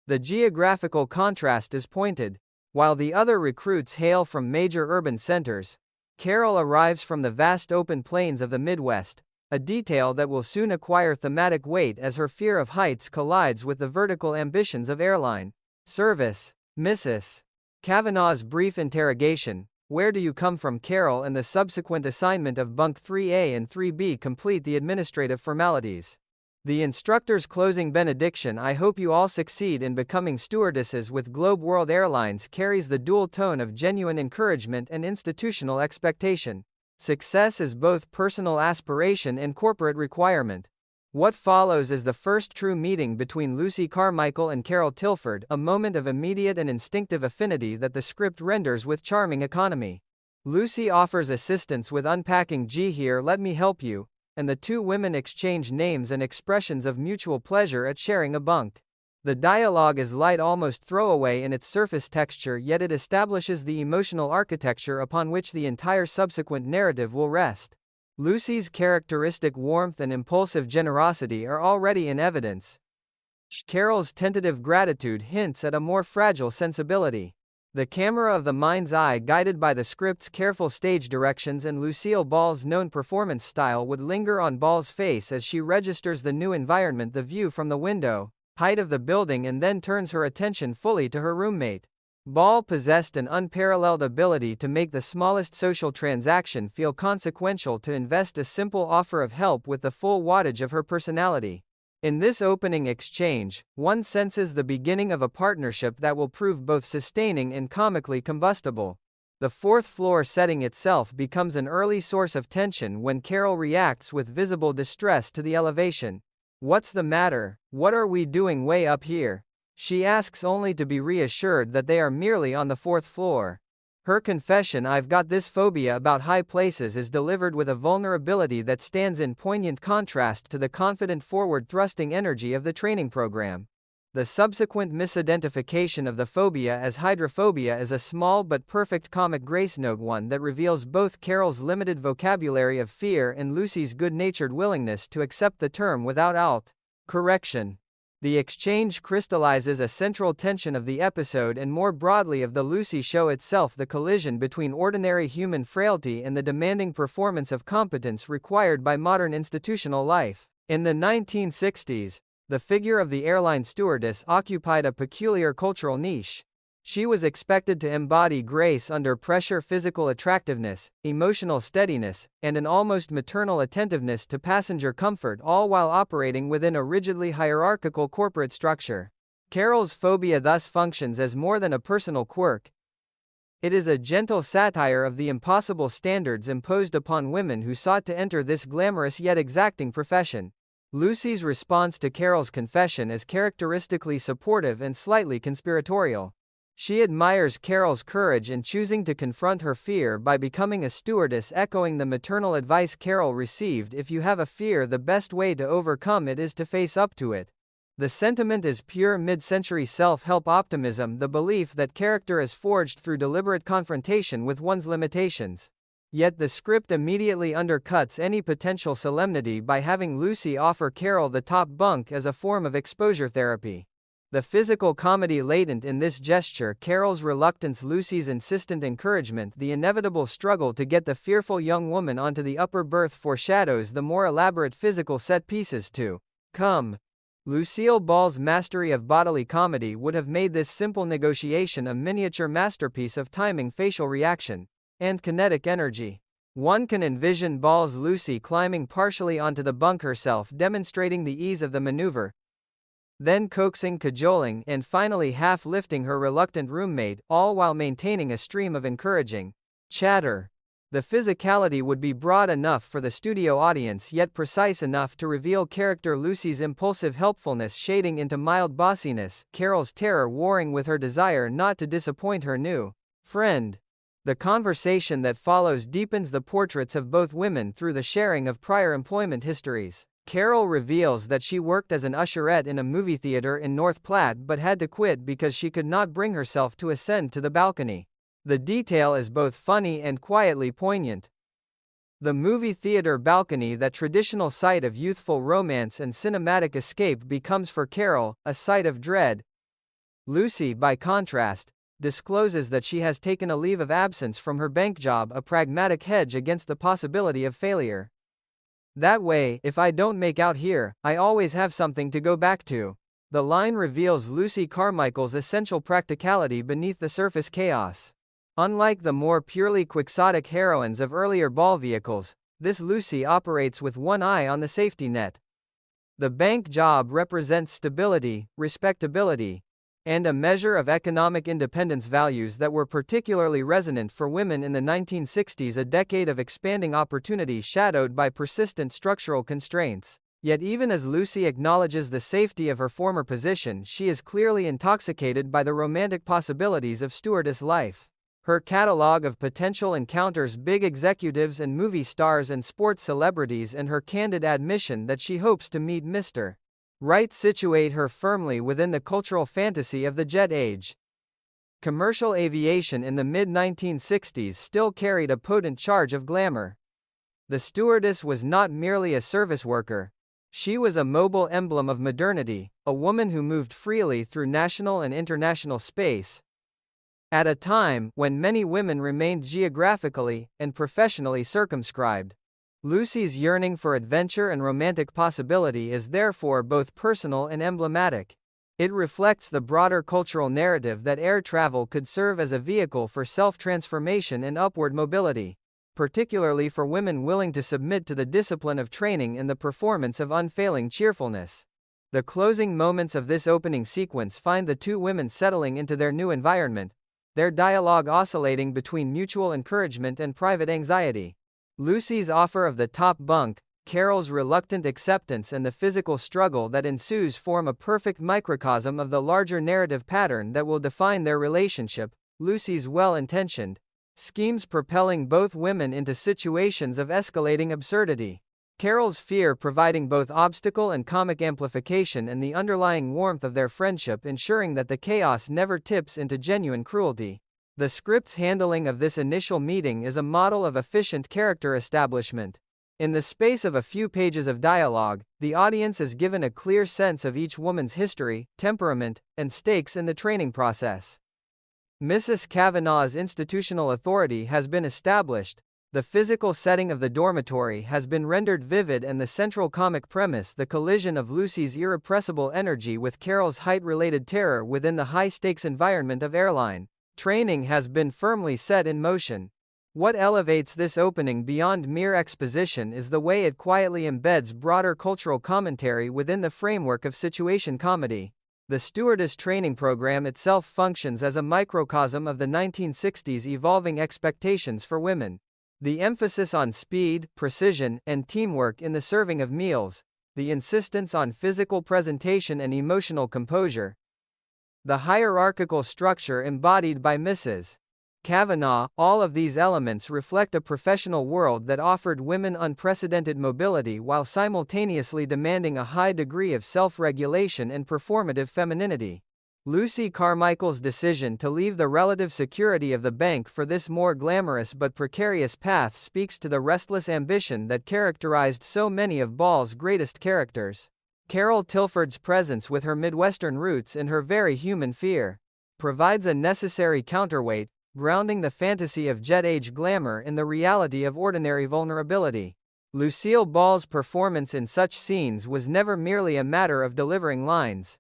S20: The geographical contrast is pointed. While the other recruits hail from major urban centers, Carol arrives from the vast open plains of the Midwest, a detail that will soon acquire thematic weight as her fear of heights collides with the vertical ambitions of airline service. Mrs. Kavanaugh's brief interrogation, "Where do you come from, Carol?" and the subsequent assignment of bunk 3A and 3B complete the administrative formalities. The instructor's closing benediction, "I hope you all succeed in becoming stewardesses with Globe World Airlines," carries the dual tone of genuine encouragement and institutional expectation. Success is both personal aspiration and corporate requirement. What follows is the first true meeting between Lucy Carmichael and Carol Tilford, a moment of immediate and instinctive affinity that the script renders with charming economy. Lucy offers assistance with unpacking. "Gee, here, let me help you," and the two women exchange names and expressions of mutual pleasure at sharing a bunk. The dialogue is light, almost throwaway in its surface texture, yet it establishes the emotional architecture upon which the entire subsequent narrative will rest. Lucy's characteristic warmth and impulsive generosity are already in evidence. Carol's tentative gratitude hints at a more fragile sensibility. The camera of the mind's eye, guided by the script's careful stage directions and Lucille Ball's known performance style, would linger on Ball's face as she registers the new environment, the view from the window, height of the building, and then turns her attention fully to her roommate. Ball possessed an unparalleled ability to make the smallest social transaction feel consequential, to invest a simple offer of help with the full wattage of her personality. In this opening exchange, one senses the beginning of a partnership that will prove both sustaining and comically combustible. The fourth floor setting itself becomes an early source of tension when Carol reacts with visible distress to the elevation. "What's the matter? What are we doing way up here?" She asks, only to be reassured that they are merely on the fourth floor. Her confession, "I've got this phobia about high places," is delivered with a vulnerability that stands in poignant contrast to the confident forward-thrusting energy of the training program. The subsequent misidentification of the phobia as hydrophobia is a small but perfect comic grace note, one that reveals both Carol's limited vocabulary of fear and Lucy's good-natured willingness to accept the term without correction. The exchange crystallizes a central tension of the episode and more broadly of the Lucy show itself, the collision between ordinary human frailty and the demanding performance of competence required by modern institutional life. In the 1960s, the figure of the airline stewardess occupied a peculiar cultural niche. She was expected to embody grace under pressure, physical attractiveness, emotional steadiness, and an almost maternal attentiveness to passenger comfort, all while operating within a rigidly hierarchical corporate structure. Carol's phobia thus functions as more than a personal quirk. It is a gentle satire of the impossible standards imposed upon women who sought to enter this glamorous yet exacting profession. Lucy's response to Carol's confession is characteristically supportive and slightly conspiratorial. She admires Carol's courage in choosing to confront her fear by becoming a stewardess, echoing the maternal advice Carol received: "If you have a fear, the best way to overcome it is to face up to it." The sentiment is pure mid-century self-help optimism, the belief that character is forged through deliberate confrontation with one's limitations. Yet the script immediately undercuts any potential solemnity by having Lucy offer Carol the top bunk as a form of exposure therapy. The physical comedy latent in this gesture, Carol's reluctance, Lucy's insistent encouragement, the inevitable struggle to get the fearful young woman onto the upper berth, foreshadows the more elaborate physical set pieces to come. Lucille Ball's mastery of bodily comedy would have made this simple negotiation a miniature masterpiece of timing, facial reaction, and kinetic energy. One can envision Ball's Lucy climbing partially onto the bunk herself, demonstrating the ease of the maneuver, then coaxing, cajoling, and finally half lifting her reluctant roommate, all while maintaining a stream of encouraging chatter. The physicality would be broad enough for the studio audience, yet precise enough to reveal character Lucy's impulsive helpfulness shading into mild bossiness, Carol's terror warring with her desire not to disappoint her new friend. The conversation that follows deepens the portraits of both women through the sharing of prior employment histories. Carol reveals that she worked as an usherette in a movie theater in North Platte but had to quit because she could not bring herself to ascend to the balcony. The detail is both funny and quietly poignant. The movie theater balcony, that traditional site of youthful romance and cinematic escape, becomes for Carol a site of dread. Lucy, by contrast, discloses that she has taken a leave of absence from her bank job, a pragmatic hedge against the possibility of failure. "That way, if I don't make out here, I always have something to go back to." The line reveals Lucy Carmichael's essential practicality beneath the surface chaos. Unlike the more purely quixotic heroines of earlier Ball vehicles, this Lucy operates with one eye on the safety net. The bank job represents stability, respectability, and a measure of economic independence, values that were particularly resonant for women in the 1960s, a decade of expanding opportunity shadowed by persistent structural constraints. Yet even as Lucy acknowledges the safety of her former position, she is clearly intoxicated by the romantic possibilities of stewardess life. Her catalog of potential encounters big executives and movie stars and sports celebrities, and her candid admission that she hopes to meet Mr. Right situate her firmly within the cultural fantasy of the jet age. Commercial aviation in the mid-1960s still carried a potent charge of glamour. The stewardess was not merely a service worker. She was a mobile emblem of modernity, a woman who moved freely through national and international space. At a time when many women remained geographically and professionally circumscribed. Lucy's yearning for adventure and romantic possibility is therefore both personal and emblematic. It reflects the broader cultural narrative that air travel could serve as a vehicle for self-transformation and upward mobility, particularly for women willing to submit to the discipline of training and the performance of unfailing cheerfulness. The closing moments of this opening sequence find the two women settling into their new environment, their dialogue oscillating between mutual encouragement and private anxiety. Lucy's offer of the top bunk, Carol's reluctant acceptance, and the physical struggle that ensues form a perfect microcosm of the larger narrative pattern that will define their relationship. Lucy's well-intentioned schemes propelling both women into situations of escalating absurdity. Carol's fear providing both obstacle and comic amplification, and the underlying warmth of their friendship ensuring that the chaos never tips into genuine cruelty. The script's handling of this initial meeting is a model of efficient character establishment. In the space of a few pages of dialogue, the audience is given a clear sense of each woman's history, temperament, and stakes in the training process. Mrs. Kavanaugh's institutional authority has been established, the physical setting of the dormitory has been rendered vivid, and the central comic premise, the collision of Lucy's irrepressible energy with Carol's height-related terror within the high-stakes environment of airline training, has been firmly set in motion. What elevates this opening beyond mere exposition is the way it quietly embeds broader cultural commentary within the framework of situation comedy. The stewardess training program itself functions as a microcosm of the 1960s evolving expectations for women. The emphasis on speed, precision, and teamwork in the serving of meals, the insistence on physical presentation and emotional composure, the hierarchical structure embodied by Mrs. Kavanaugh, all of these elements reflect a professional world that offered women unprecedented mobility while simultaneously demanding a high degree of self-regulation and performative femininity. Lucy Carmichael's decision to leave the relative security of the bank for this more glamorous but precarious path speaks to the restless ambition that characterized so many of Ball's greatest characters. Carol Tilford's presence, with her Midwestern roots and her very human fear, provides a necessary counterweight, grounding the fantasy of jet-age glamour in the reality of ordinary vulnerability. Lucille Ball's performance in such scenes was never merely a matter of delivering lines.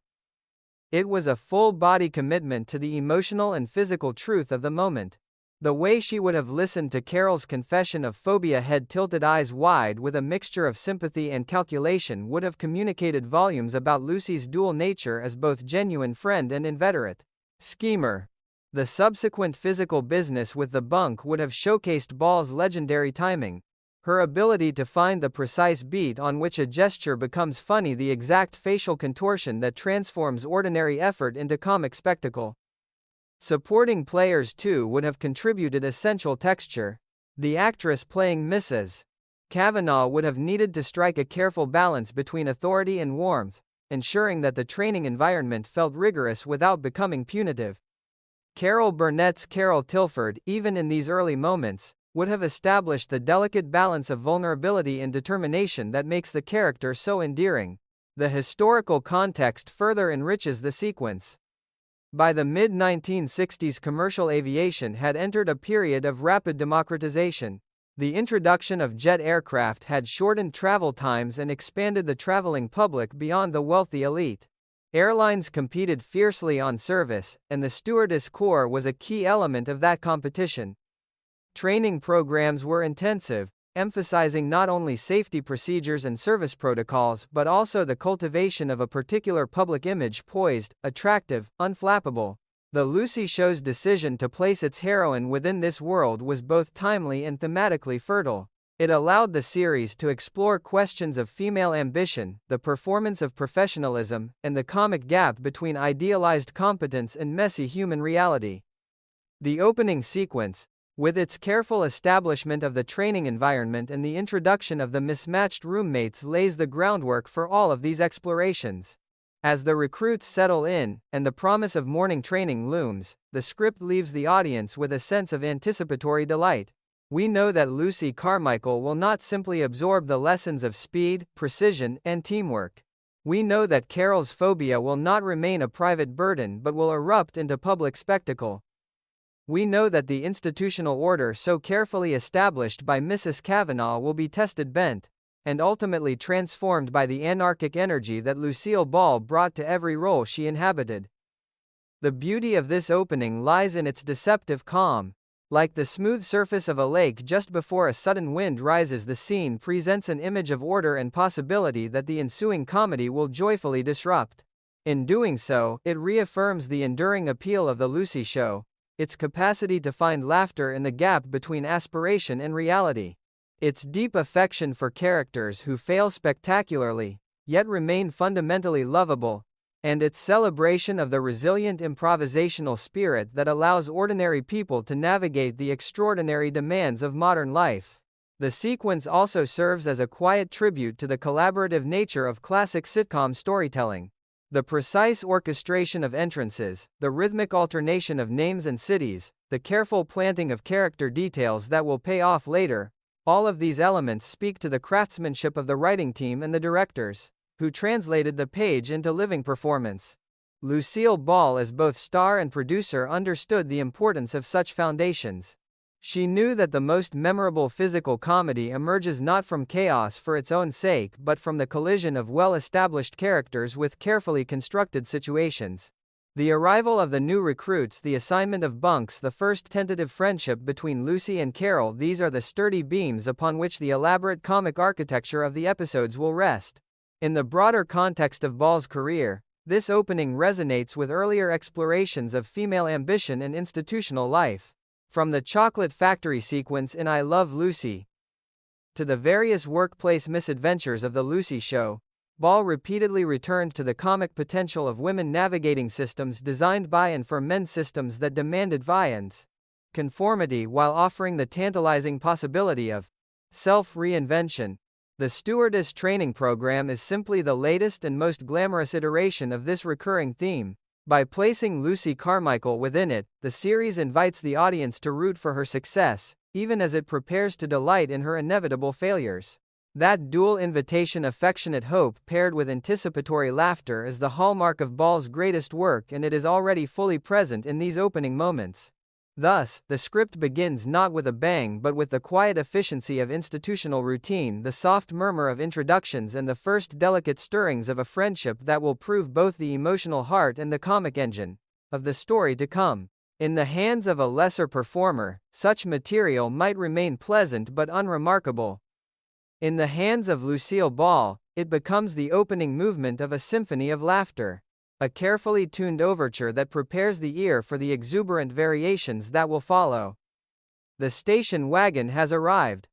S20: It was a full-body commitment to the emotional and physical truth of the moment. The way she would have listened to Carol's confession of phobia, head tilted, eyes wide, with a mixture of sympathy and calculation, would have communicated volumes about Lucy's dual nature as both genuine friend and inveterate schemer. The subsequent physical business with the bunk would have showcased Ball's legendary timing. Her ability to find the precise beat on which a gesture becomes funny, the exact facial contortion that transforms ordinary effort into comic spectacle. Supporting players too would have contributed essential texture. The actress playing Mrs. Kavanaugh would have needed to strike a careful balance between authority and warmth, ensuring that the training environment felt rigorous without becoming punitive. Carol Burnett's Carol Tilford, even in these early moments, would have established the delicate balance of vulnerability and determination that makes the character so endearing. The historical context further enriches the sequence. By the mid-1960s, commercial aviation had entered a period of rapid democratization. The introduction of jet aircraft had shortened travel times and expanded the traveling public beyond the wealthy elite. Airlines competed fiercely on service, and the stewardess corps was a key element of that competition. Training programs were intensive, emphasizing not only safety procedures and service protocols but also the cultivation of a particular public image poised, attractive, unflappable. The Lucy Show's decision to place its heroine within this world was both timely and thematically fertile. It allowed the series to explore questions of female ambition, the performance of professionalism, and the comic gap between idealized competence and messy human reality. The opening sequence, with its careful establishment of the training environment and the introduction of the mismatched roommates, lays the groundwork for all of these explorations. As the recruits settle in, and the promise of morning training looms, the script leaves the audience with a sense of anticipatory delight. We know that Lucy Carmichael will not simply absorb the lessons of speed, precision, and teamwork. We know that Carol's phobia will not remain a private burden but will erupt into public spectacle. We know that the institutional order so carefully established by Mrs. Kavanaugh will be tested bent, and ultimately transformed by the anarchic energy that Lucille Ball brought to every role she inhabited. The beauty of this opening lies in its deceptive calm. Like the smooth surface of a lake just before a sudden wind rises, the scene presents an image of order and possibility that the ensuing comedy will joyfully disrupt. In doing so, it reaffirms the enduring appeal of The Lucy Show, its capacity to find laughter in the gap between aspiration and reality. Its deep affection for characters who fail spectacularly, yet remain fundamentally lovable, and its celebration of the resilient improvisational spirit that allows ordinary people to navigate the extraordinary demands of modern life. The sequence also serves as a quiet tribute to the collaborative nature of classic sitcom storytelling. The precise orchestration of entrances, the rhythmic alternation of names and cities, the careful planting of character details that will pay off later, all of these elements speak to the craftsmanship of the writing team and the directors, who translated the page into living performance. Lucille Ball, as both star and producer, understood the importance of such foundations. She knew that the most memorable physical comedy emerges not from chaos for its own sake but from the collision of well-established characters with carefully constructed situations. The arrival of the new recruits, the assignment of bunks, the first tentative friendship between Lucy and Carol, these are the sturdy beams upon which the elaborate comic architecture of the episodes will rest. In the broader context of Ball's career, this opening resonates with earlier explorations of female ambition and institutional life. From the chocolate factory sequence in I Love Lucy to the various workplace misadventures of The Lucy Show, Ball repeatedly returned to the comic potential of women navigating systems designed by and for men, systems that demanded violence, conformity, while offering the tantalizing possibility of self-reinvention. The Stewardess Training Program is simply the latest and most glamorous iteration of this recurring theme. By placing Lucy Carmichael within it, the series invites the audience to root for her success, even as it prepares to delight in her inevitable failures. That dual invitation, affectionate hope paired with anticipatory laughter, is the hallmark of Ball's greatest work, and it is already fully present in these opening moments. Thus, the script begins not with a bang but with the quiet efficiency of institutional routine, the soft murmur of introductions, and the first delicate stirrings of a friendship that will prove both the emotional heart and the comic engine of the story to come. In the hands of a lesser performer, such material might remain pleasant but unremarkable. In the hands of Lucille Ball, it becomes the opening movement of a symphony of laughter. A carefully tuned overture that prepares the ear for the exuberant variations that will follow. The station wagon has arrived.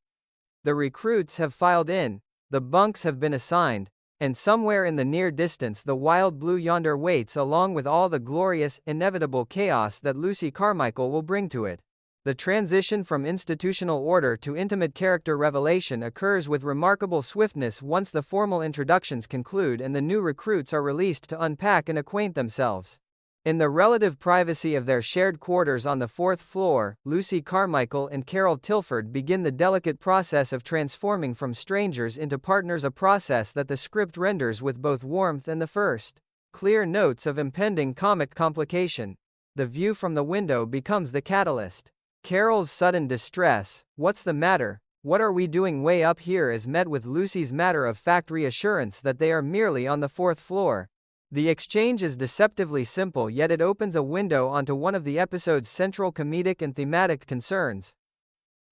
S20: The recruits have filed in, the bunks have been assigned, and somewhere in the near distance the wild blue yonder waits, along with all the glorious, inevitable chaos that Lucy Carmichael will bring to it. The transition from institutional order to intimate character revelation occurs with remarkable swiftness once the formal introductions conclude and the new recruits are released to unpack and acquaint themselves. In the relative privacy of their shared quarters on the 4th floor, Lucy Carmichael and Carol Tilford begin the delicate process of transforming from strangers into partners, a process that the script renders with both warmth and the first clear notes of impending comic complication. The view from the window becomes the catalyst. Carol's sudden distress, "What's the matter? What are we doing way up here?" is met with Lucy's matter-of-fact reassurance that they are merely on the 4th floor. The exchange is deceptively simple, yet it opens a window onto one of the episode's central comedic and thematic concerns.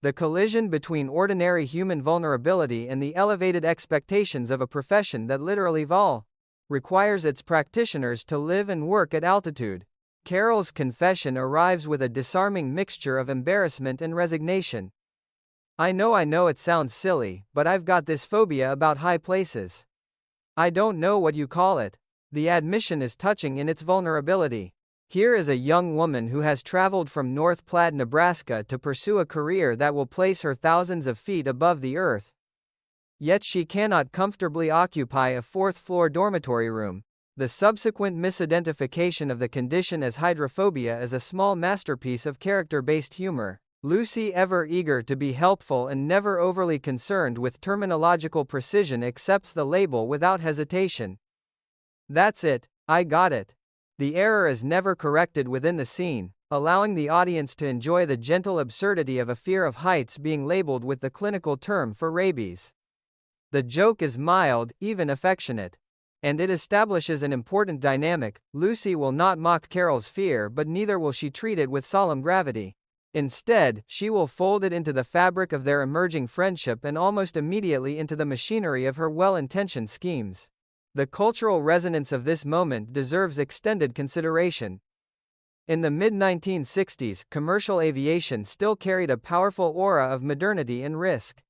S20: The collision between ordinary human vulnerability and the elevated expectations of a profession that literally requires its practitioners to live and work at altitude. Carol's confession arrives with a disarming mixture of embarrassment and resignation. I know it sounds silly, but I've got this phobia about high places. I don't know what you call it. The admission is touching in its vulnerability. Here is a young woman who has traveled from North Platte, Nebraska to pursue a career that will place her thousands of feet above the earth. Yet she cannot comfortably occupy a fourth-floor dormitory room. The subsequent misidentification of the condition as hydrophobia is a small masterpiece of character-based humor. Lucy, ever eager to be helpful and never overly concerned with terminological precision, accepts the label without hesitation. That's it, I got it. The error is never corrected within the scene, allowing the audience to enjoy the gentle absurdity of a fear of heights being labeled with the clinical term for rabies. The joke is mild, even affectionate. And it establishes an important dynamic. Lucy will not mock Carol's fear, but neither will she treat it with solemn gravity. Instead, she will fold it into the fabric of their emerging friendship and almost immediately into the machinery of her well-intentioned schemes. The cultural resonance of this moment deserves extended consideration. In the mid-1960s, commercial aviation still carried a powerful aura of modernity and risk.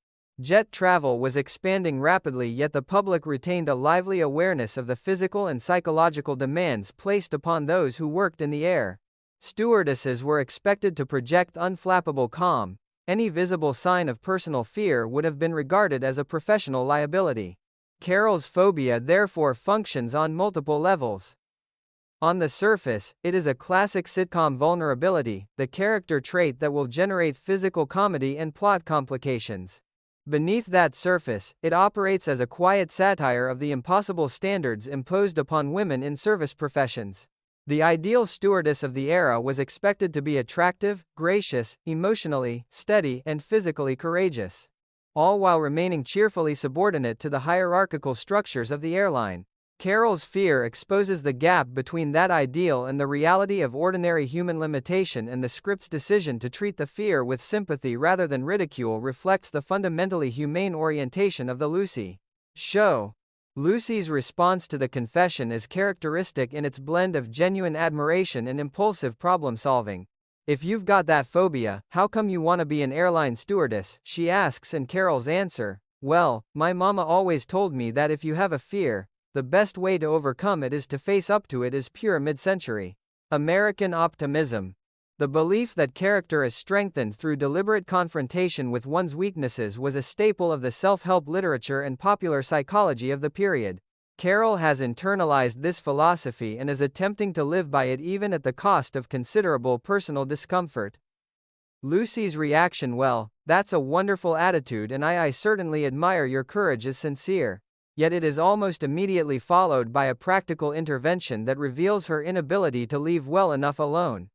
S20: Jet travel was expanding rapidly, yet the public retained a lively awareness of the physical and psychological demands placed upon those who worked in the air. Stewardesses were expected to project unflappable calm. Any visible sign of personal fear would have been regarded as a professional liability. Carol's phobia therefore functions on multiple levels. On the surface, it is a classic sitcom vulnerability, the character trait that will generate physical comedy and plot complications. Beneath that surface, it operates as a quiet satire of the impossible standards imposed upon women in service professions. The ideal stewardess of the era was expected to be attractive, gracious, emotionally steady, and physically courageous, all while remaining cheerfully subordinate to the hierarchical structures of the airline. Carol's fear exposes the gap between that ideal and the reality of ordinary human limitation, and the script's decision to treat the fear with sympathy rather than ridicule reflects the fundamentally humane orientation of the Lucy show. Lucy's response to the confession is characteristic in its blend of genuine admiration and impulsive problem-solving. "If you've got that phobia, how come you want to be an airline stewardess?" she asks, and Carol's answer, "Well, my mama always told me that if you have a fear, the best way to overcome it is to face up to it," is pure mid-century American optimism. The belief that character is strengthened through deliberate confrontation with one's weaknesses was a staple of the self-help literature and popular psychology of the period. Carol has internalized this philosophy and is attempting to live by it even at the cost of considerable personal discomfort. Lucy's reaction, "Well, that's a wonderful attitude and I certainly admire your courage," is sincere. Yet it is almost immediately followed by a practical intervention that reveals her inability to leave well enough alone.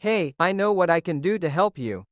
S20: "Hey, I know what I can do to help you.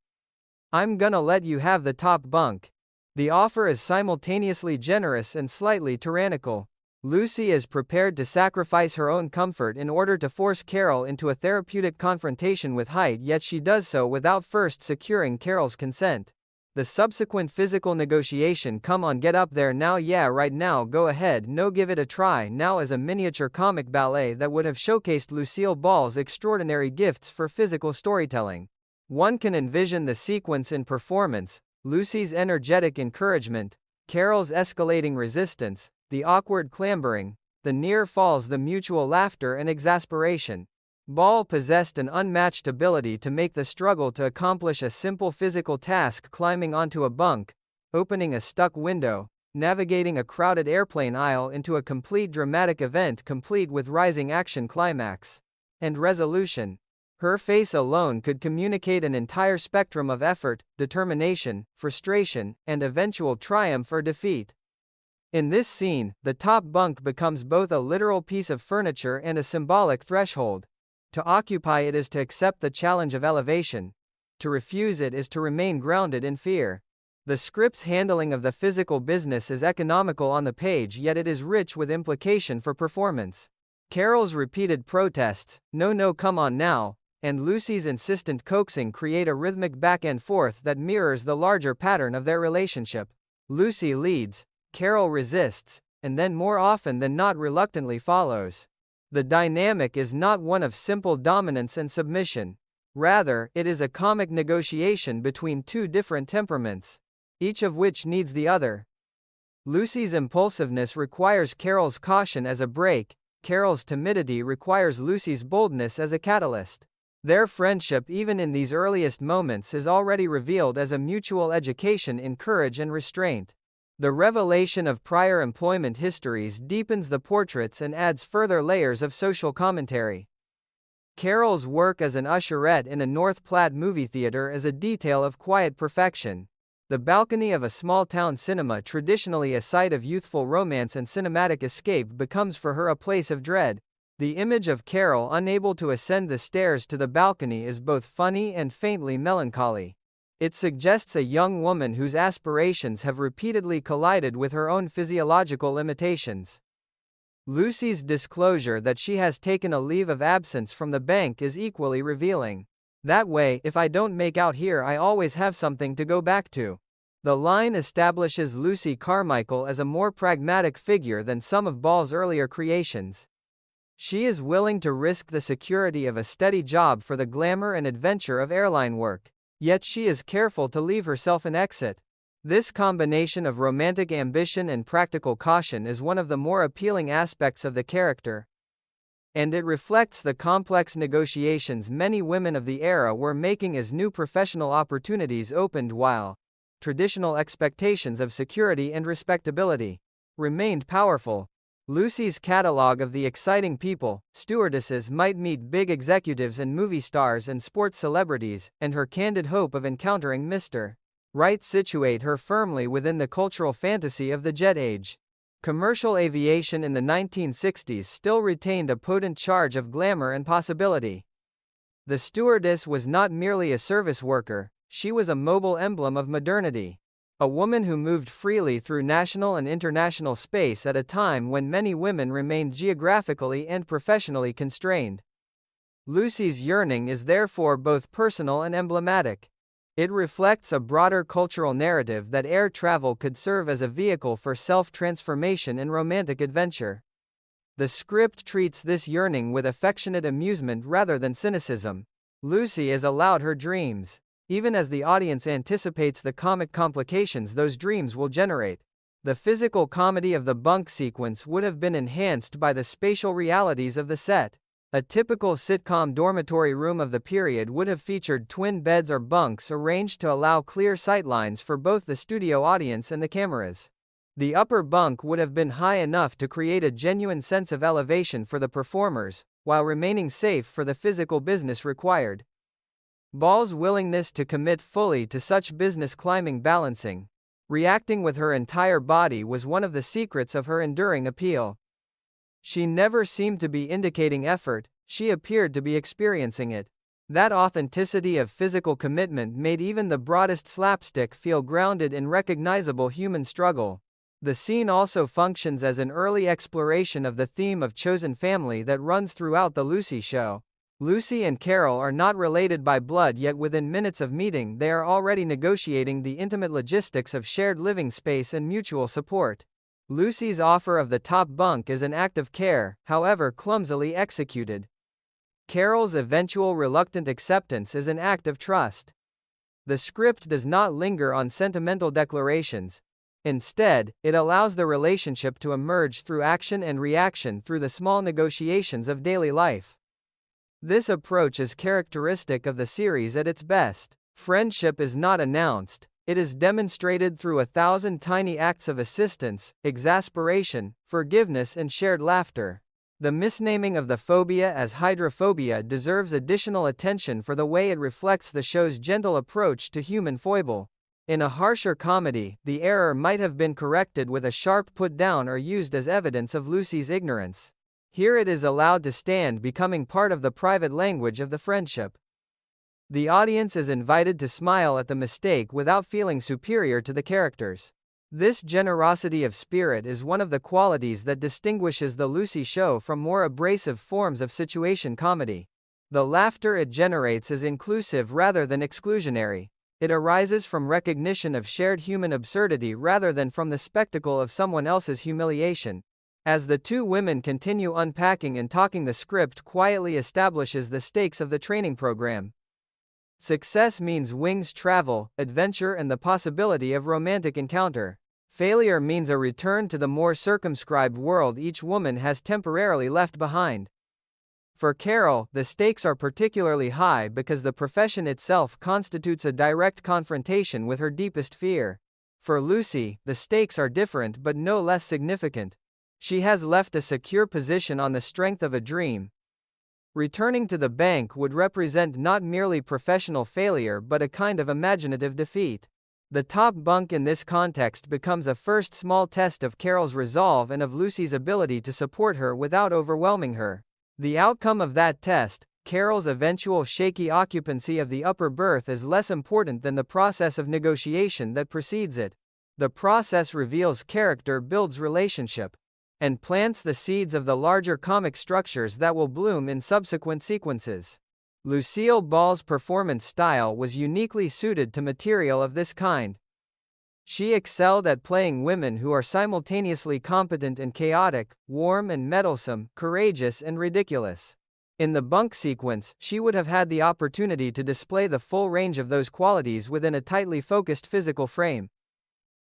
S20: I'm gonna let you have the top bunk." The offer is simultaneously generous and slightly tyrannical. Lucy is prepared to sacrifice her own comfort in order to force Carol into a therapeutic confrontation with height, yet she does so without first securing Carol's consent. The subsequent physical negotiation, "Come on, get up there now, yeah right now, go ahead, no give it a try now," is a miniature comic ballet that would have showcased Lucille Ball's extraordinary gifts for physical storytelling. One can envision the sequence in performance: Lucy's energetic encouragement, Carol's escalating resistance, the awkward clambering, the near falls, the mutual laughter and exasperation. Ball possessed an unmatched ability to make the struggle to accomplish a simple physical task, climbing onto a bunk, opening a stuck window, navigating a crowded airplane aisle, into a complete dramatic event complete with rising action climax and resolution. Her face alone could communicate an entire spectrum of effort, determination, frustration, and eventual triumph or defeat. In this scene, the top bunk becomes both a literal piece of furniture and a symbolic threshold. To occupy it is to accept the challenge of elevation. To refuse it is to remain grounded in fear. The script's handling of the physical business is economical on the page, yet it is rich with implication for performance. Carol's repeated protests, "No, no, come on now," and Lucy's insistent coaxing create a rhythmic back and forth that mirrors the larger pattern of their relationship. Lucy leads, Carol resists, and then more often than not reluctantly follows. The dynamic is not one of simple dominance and submission. Rather, it is a comic negotiation between two different temperaments, each of which needs the other. Lucy's impulsiveness requires Carol's caution as a brake, Carol's timidity requires Lucy's boldness as a catalyst. Their friendship, even in these earliest moments, is already revealed as a mutual education in courage and restraint. The revelation of prior employment histories deepens the portraits and adds further layers of social commentary. Carol's work as an usherette in a North Platte movie theater is a detail of quiet perfection. The balcony of a small-town cinema, traditionally a site of youthful romance and cinematic escape, becomes for her a place of dread. The image of Carol unable to ascend the stairs to the balcony is both funny and faintly melancholy. It suggests a young woman whose aspirations have repeatedly collided with her own physiological limitations. Lucy's disclosure that she has taken a leave of absence from the bank is equally revealing. That way, if I don't make out here, I always have something to go back to. The line establishes Lucy Carmichael as a more pragmatic figure than some of Ball's earlier creations. She is willing to risk the security of a steady job for the glamour and adventure of airline work. Yet she is careful to leave herself an exit. This combination of romantic ambition and practical caution is one of the more appealing aspects of the character, and it reflects the complex negotiations many women of the era were making as new professional opportunities opened while traditional expectations of security and respectability remained powerful. Lucy's catalog of the exciting people, stewardesses might meet big executives and movie stars and sports celebrities, and her candid hope of encountering Mr. Right situate her firmly within the cultural fantasy of the jet age. Commercial aviation in the 1960s still retained a potent charge of glamour and possibility. The stewardess was not merely a service worker, she was a mobile emblem of modernity. A woman who moved freely through national and international space at a time when many women remained geographically and professionally constrained. Lucy's yearning is therefore both personal and emblematic. It reflects a broader cultural narrative that air travel could serve as a vehicle for self-transformation and romantic adventure. The script treats this yearning with affectionate amusement rather than cynicism. Lucy is allowed her dreams, even as the audience anticipates the comic complications those dreams will generate. The physical comedy of the bunk sequence would have been enhanced by the spatial realities of the set. A typical sitcom dormitory room of the period would have featured twin beds or bunks arranged to allow clear sightlines for both the studio audience and the cameras. The upper bunk would have been high enough to create a genuine sense of elevation for the performers, while remaining safe for the physical business required. Ball's willingness to commit fully to such business climbing balancing, reacting with her entire body, was one of the secrets of her enduring appeal. She never seemed to be indicating effort, she appeared to be experiencing it. That authenticity of physical commitment made even the broadest slapstick feel grounded in recognizable human struggle. The scene also functions as an early exploration of the theme of chosen family that runs throughout the Lucy show. Lucy and Carol are not related by blood, yet within minutes of meeting they are already negotiating the intimate logistics of shared living space and mutual support. Lucy's offer of the top bunk is an act of care, however clumsily executed. Carol's eventual reluctant acceptance is an act of trust. The script does not linger on sentimental declarations. Instead, it allows the relationship to emerge through action and reaction through the small negotiations of daily life. This approach is characteristic of the series at its best. Friendship is not announced, it is demonstrated through 1,000 tiny acts of assistance, exasperation, forgiveness and shared laughter. The misnaming of the phobia as hydrophobia deserves additional attention for the way it reflects the show's gentle approach to human foible. In a harsher comedy, the error might have been corrected with a sharp put-down or used as evidence of Lucy's ignorance. Here it is allowed to stand, becoming part of the private language of the friendship. The audience is invited to smile at the mistake without feeling superior to the characters. This generosity of spirit is one of the qualities that distinguishes the Lucy show from more abrasive forms of situation comedy. The laughter it generates is inclusive rather than exclusionary. It arises from recognition of shared human absurdity rather than from the spectacle of someone else's humiliation. As the two women continue unpacking and talking, the script quietly establishes the stakes of the training program. Success means wings travel, adventure, and the possibility of romantic encounter. Failure means a return to the more circumscribed world each woman has temporarily left behind. For Carol, the stakes are particularly high because the profession itself constitutes a direct confrontation with her deepest fear. For Lucy, the stakes are different but no less significant. She has left a secure position on the strength of a dream. Returning to the bank would represent not merely professional failure but a kind of imaginative defeat. The top bunk in this context becomes a first small test of Carol's resolve and of Lucy's ability to support her without overwhelming her. The outcome of that test, Carol's eventual shaky occupancy of the upper berth, is less important than the process of negotiation that precedes it. The process reveals character, builds relationship, and plants the seeds of the larger comic structures that will bloom in subsequent sequences. Lucille Ball's performance style was uniquely suited to material of this kind. She excelled at playing women who are simultaneously competent and chaotic, warm and meddlesome, courageous and ridiculous. In the bunk sequence, she would have had the opportunity to display the full range of those qualities within a tightly focused physical frame.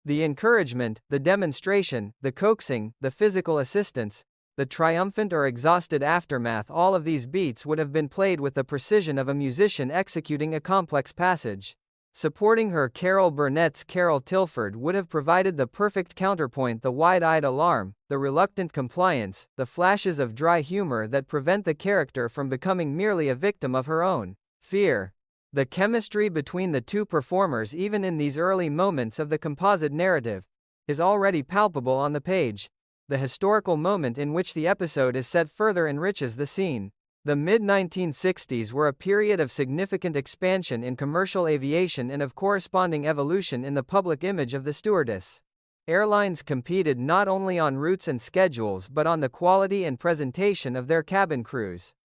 S20: The encouragement, the demonstration, the coaxing, the physical assistance, the triumphant or exhausted aftermath, all of these beats would have been played with the precision of a musician executing a complex passage. Supporting her, Carol Burnett's Carol Tilford would have provided the perfect counterpoint: the wide-eyed alarm, the reluctant compliance, the flashes of dry humor that prevent the character from becoming merely a victim of her own fear. The chemistry between the two performers, even in these early moments of the composite narrative, is already palpable on the page. The historical moment in which the episode is set further enriches the scene. The mid-1960s were a period of significant expansion in commercial aviation and of corresponding evolution in the public image of the stewardess. Airlines competed not only on routes and schedules but on the quality and presentation of their cabin crews.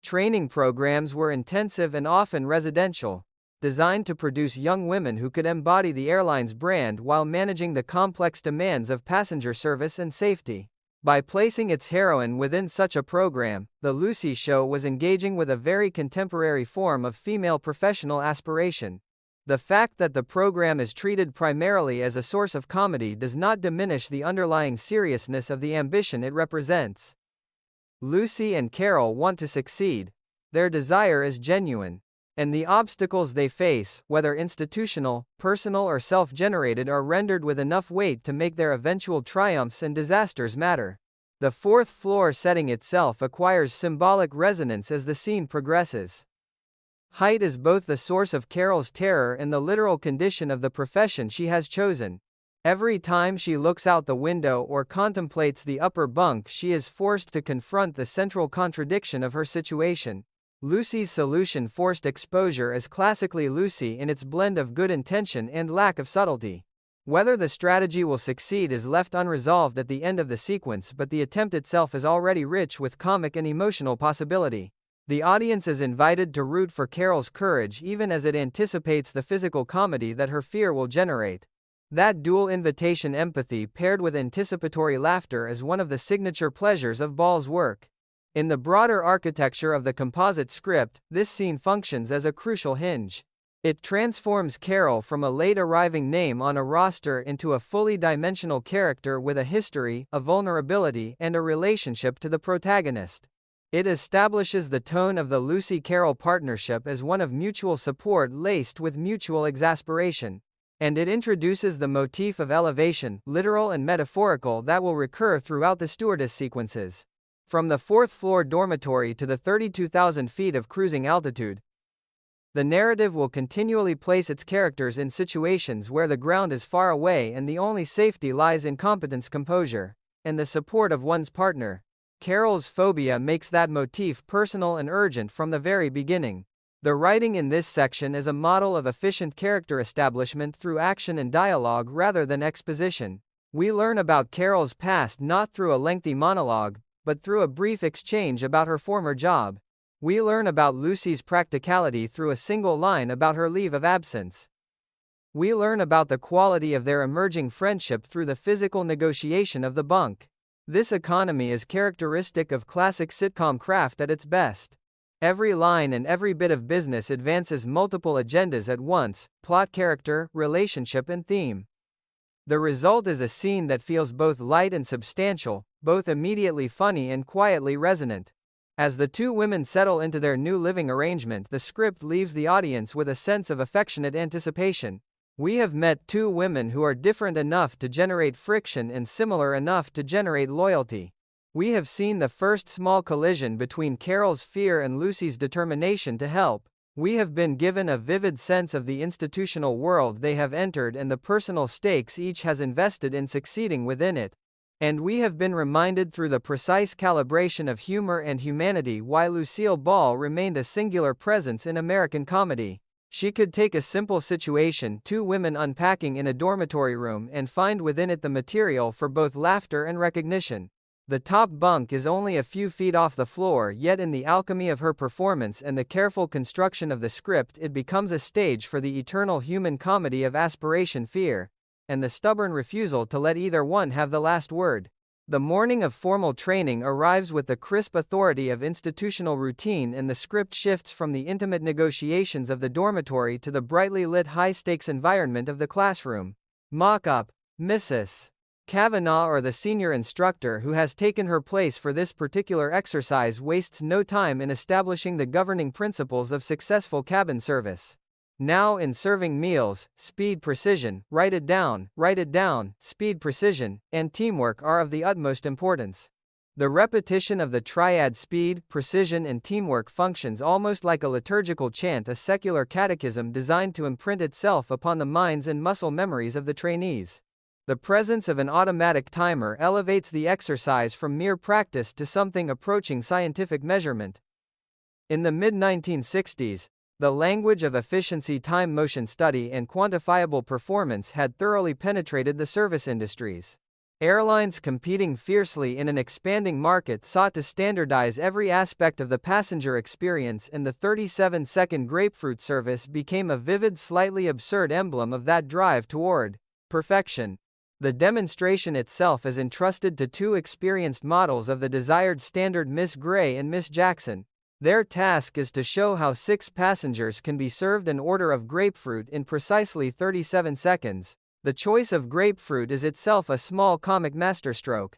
S20: Training programs were intensive and often residential, designed to produce young women who could embody the airline's brand while managing the complex demands of passenger service and safety. By placing its heroine within such a program, The Lucy Show was engaging with a very contemporary form of female professional aspiration. The fact that the program is treated primarily as a source of comedy does not diminish the underlying seriousness of the ambition it represents. Lucy and Carol want to succeed. Their desire is genuine. And the obstacles they face, whether institutional, personal or self-generated, are rendered with enough weight to make their eventual triumphs and disasters matter. The fourth floor setting itself acquires symbolic resonance as the scene progresses. Height is both the source of Carol's terror and the literal condition of the profession she has chosen. Every time she looks out the window or contemplates the upper bunk, she is forced to confront the central contradiction of her situation. Lucy's solution, forced exposure, is classically Lucy in its blend of good intention and lack of subtlety. Whether the strategy will succeed is left unresolved at the end of the sequence, but the attempt itself is already rich with comic and emotional possibility. The audience is invited to root for Carol's courage even as it anticipates the physical comedy that her fear will generate. That dual invitation, empathy paired with anticipatory laughter, is one of the signature pleasures of Ball's work. In the broader architecture of the composite script, this scene functions as a crucial hinge. It transforms Carol from a late-arriving name on a roster into a fully dimensional character with a history, a vulnerability, and a relationship to the protagonist. It establishes the tone of the Lucy-Carol partnership as one of mutual support laced with mutual exasperation. And it introduces the motif of elevation, literal and metaphorical, that will recur throughout the stewardess sequences. From the fourth-floor dormitory to the 32,000 feet of cruising altitude, the narrative will continually place its characters in situations where the ground is far away and the only safety lies in competence, composure, and the support of one's partner. Carol's phobia makes that motif personal and urgent from the very beginning. The writing in this section is a model of efficient character establishment through action and dialogue rather than exposition. We learn about Carol's past not through a lengthy monologue, but through a brief exchange about her former job. We learn about Lucy's practicality through a single line about her leave of absence. We learn about the quality of their emerging friendship through the physical negotiation of the bunk. This economy is characteristic of classic sitcom craft at its best. Every line and every bit of business advances multiple agendas at once: plot, character, relationship, and theme. The result is a scene that feels both light and substantial, both immediately funny and quietly resonant. As the two women settle into their new living arrangement, the script leaves the audience with a sense of affectionate anticipation. We have met two women who are different enough to generate friction and similar enough to generate loyalty. We have seen the first small collision between Carol's fear and Lucy's determination to help. We have been given a vivid sense of the institutional world they have entered and the personal stakes each has invested in succeeding within it. And we have been reminded through the precise calibration of humor and humanity why Lucille Ball remained a singular presence in American comedy. She could take a simple situation, two women unpacking in a dormitory room, and find within it the material for both laughter and recognition. The top bunk is only a few feet off the floor, yet in the alchemy of her performance and the careful construction of the script, it becomes a stage for the eternal human comedy of aspiration, fear, and the stubborn refusal to let either one have the last word. The morning of formal training arrives with the crisp authority of institutional routine, and the script shifts from the intimate negotiations of the dormitory to the brightly lit high-stakes environment of the classroom. Mock-up. Mrs. Kavanaugh, or the senior instructor who has taken her place for this particular exercise, wastes no time in establishing the governing principles of successful cabin service. Now, in serving meals, speed, precision, write it down, speed, precision, and teamwork are of the utmost importance. The repetition of the triad speed, precision, and teamwork functions almost like a liturgical chant, a secular catechism designed to imprint itself upon the minds and muscle memories of the trainees. The presence of an automatic timer elevates the exercise from mere practice to something approaching scientific measurement. In the mid-1960s, the language of efficiency, time, motion study, and quantifiable performance had thoroughly penetrated the service industries. Airlines competing fiercely in an expanding market sought to standardize every aspect of the passenger experience, and the 37-second grapefruit service became a vivid, slightly absurd emblem of that drive toward perfection. The demonstration itself is entrusted to two experienced models of the desired standard, Miss Gray and Miss Jackson. Their task is to show how 6 passengers can be served an order of grapefruit in precisely 37 seconds. The choice of grapefruit is itself a small comic masterstroke.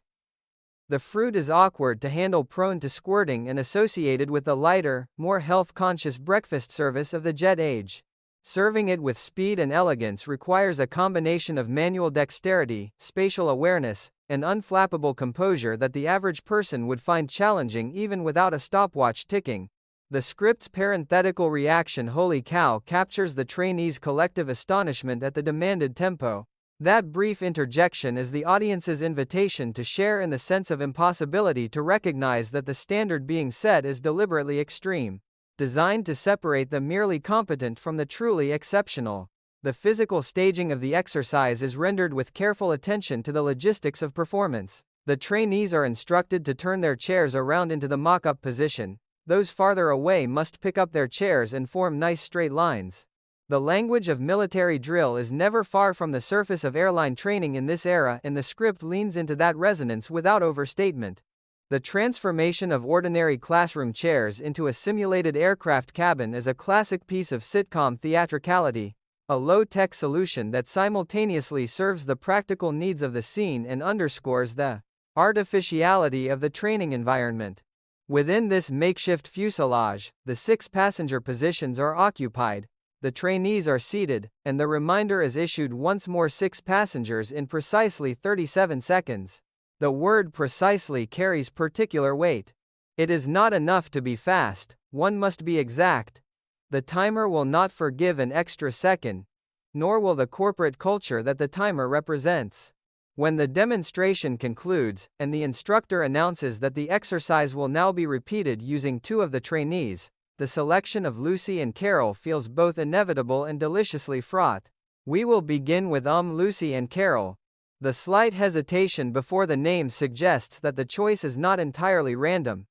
S20: The fruit is awkward to handle, prone to squirting, and associated with the lighter, more health-conscious breakfast service of the jet age. Serving it with speed and elegance requires a combination of manual dexterity, spatial awareness, and unflappable composure that the average person would find challenging even without a stopwatch ticking. The script's parenthetical reaction, "Holy cow," captures the trainees' collective astonishment at the demanded tempo. That brief interjection is the audience's invitation to share in the sense of impossibility, to recognize that the standard being set is deliberately extreme, designed to separate the merely competent from the truly exceptional. The physical staging of the exercise is rendered with careful attention to the logistics of performance. The trainees are instructed to turn their chairs around into the mock-up position. Those farther away must pick up their chairs and form nice straight lines. The language of military drill is never far from the surface of airline training in this era, and the script leans into that resonance without overstatement. The transformation of ordinary classroom chairs into a simulated aircraft cabin is a classic piece of sitcom theatricality, a low-tech solution that simultaneously serves the practical needs of the scene and underscores the artificiality of the training environment. Within this makeshift fuselage, the 6 passenger positions are occupied, the trainees are seated, and the reminder is issued once more: 6 passengers in precisely 37 seconds. The word precisely carries particular weight. It is not enough to be fast, one must be exact. The timer will not forgive an extra second, nor will the corporate culture that the timer represents. When the demonstration concludes, and the instructor announces that the exercise will now be repeated using 2 of the trainees, the selection of Lucy and Carol feels both inevitable and deliciously fraught. We will begin with Lucy and Carol. The slight hesitation before the name suggests that the choice is not entirely random.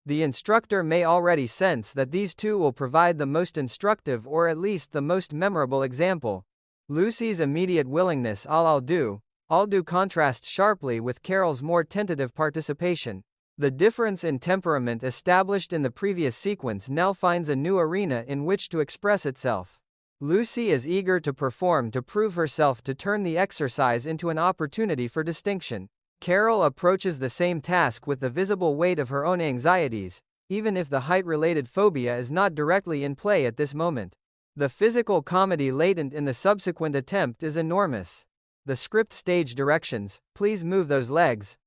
S20: The instructor may already sense that these two will provide the most instructive or at least the most memorable example. Lucy's immediate willingness I'll do contrasts sharply with Carol's more tentative participation. The difference in temperament established in the previous sequence now finds a new arena in which to express itself. Lucy is eager to perform to prove herself, to turn the exercise into an opportunity for distinction. Carol approaches the same task with the visible weight of her own anxieties, even if the height-related phobia is not directly in play at this moment. The physical comedy latent in the subsequent attempt is enormous. The script stage directions: please move those legs.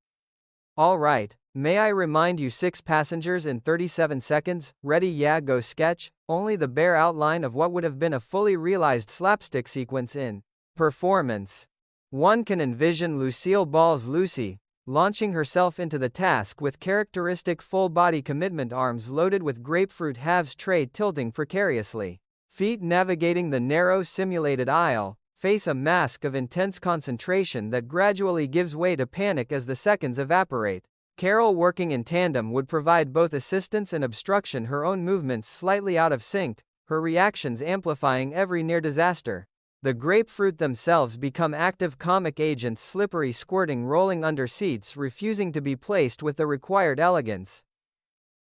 S20: All right, may I remind you 6 passengers in 37 seconds, ready, yeah, go sketch, only the bare outline of what would have been a fully realized slapstick sequence in performance. One can envision Lucille Ball's Lucy launching herself into the task with characteristic full-body commitment, arms loaded with grapefruit halves, tray tilting precariously, feet navigating the narrow simulated aisle, face a mask of intense concentration that gradually gives way to panic as the seconds evaporate. Carol working in tandem would provide both assistance and obstruction, her own movements slightly out of sync, her reactions amplifying every near disaster. The grapefruit themselves become active comic agents, slippery, squirting, rolling under seats, refusing to be placed with the required elegance.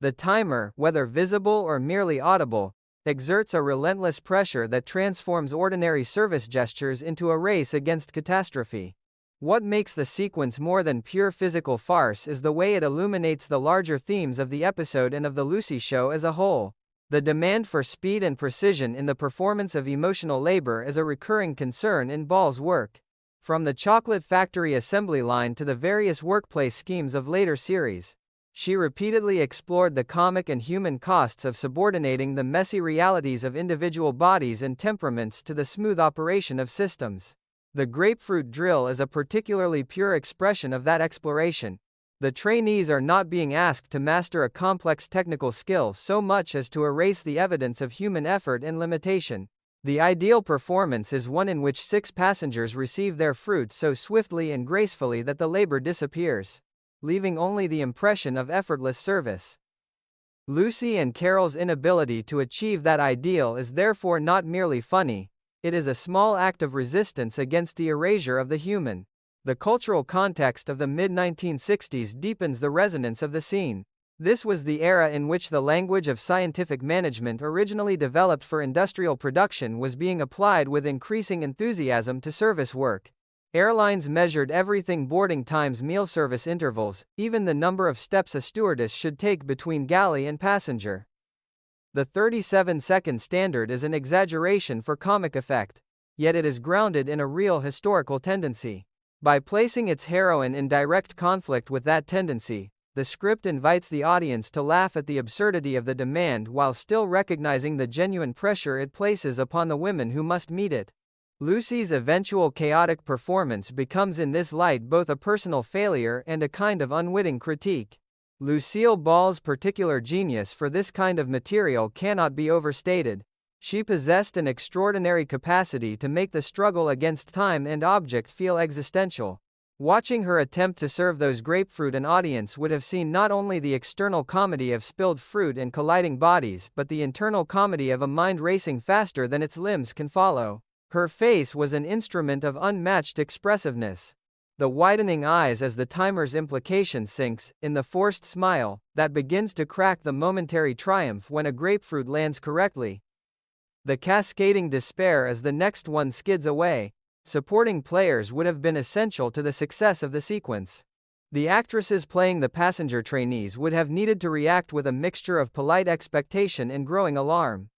S20: The timer, whether visible or merely audible, exerts a relentless pressure that transforms ordinary service gestures into a race against catastrophe. What makes the sequence more than pure physical farce is the way it illuminates the larger themes of the episode and of the Lucy Show as a whole. The demand for speed and precision in the performance of emotional labor is a recurring concern in Ball's work. From the chocolate factory assembly line to the various workplace schemes of later series, she repeatedly explored the comic and human costs of subordinating the messy realities of individual bodies and temperaments to the smooth operation of systems. The grapefruit drill is a particularly pure expression of that exploration. The trainees are not being asked to master a complex technical skill so much as to erase the evidence of human effort and limitation. The ideal performance is one in which 6 passengers receive their fruit so swiftly and gracefully that the labor disappears, leaving only the impression of effortless service. Lucy and Carol's inability to achieve that ideal is therefore not merely funny, it is a small act of resistance against the erasure of the human. The cultural context of the mid-1960s deepens the resonance of the scene. This was the era in which the language of scientific management, originally developed for industrial production, was being applied with increasing enthusiasm to service work. Airlines measured everything: boarding times, meal service intervals, even the number of steps a stewardess should take between galley and passenger. The 37-second standard is an exaggeration for comic effect, yet it is grounded in a real historical tendency. By placing its heroine in direct conflict with that tendency, the script invites the audience to laugh at the absurdity of the demand while still recognizing the genuine pressure it places upon the women who must meet it. Lucy's eventual chaotic performance becomes in this light both a personal failure and a kind of unwitting critique. Lucille Ball's particular genius for this kind of material cannot be overstated. She possessed an extraordinary capacity to make the struggle against time and object feel existential. Watching her attempt to serve those grapefruit, an audience would have seen not only the external comedy of spilled fruit and colliding bodies, but the internal comedy of a mind racing faster than its limbs can follow. Her face was an instrument of unmatched expressiveness. The widening eyes as the timer's implication sinks, in the forced smile that begins to crack the momentary triumph when a grapefruit lands correctly. The cascading despair as the next one skids away. Supporting players would have been essential to the success of the sequence. The actresses playing the passenger trainees would have needed to react with a mixture of polite expectation and growing alarm.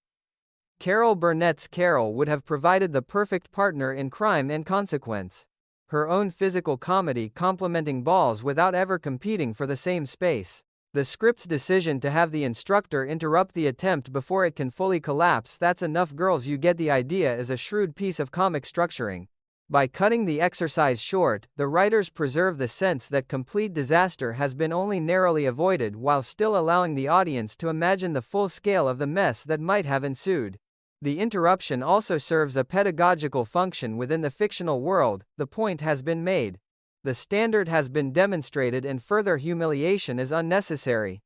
S20: Carol Burnett's Carol would have provided the perfect partner in Crime and Consequence. Her own physical comedy complementing Ball's without ever competing for the same space. The script's decision to have the instructor interrupt the attempt before it can fully collapse, "That's enough, girls, you get the idea," is a shrewd piece of comic structuring. By cutting the exercise short, the writers preserve the sense that complete disaster has been only narrowly avoided while still allowing the audience to imagine the full scale of the mess that might have ensued. The interruption also serves a pedagogical function within the fictional world. The point has been made. The standard has been demonstrated and further humiliation is unnecessary.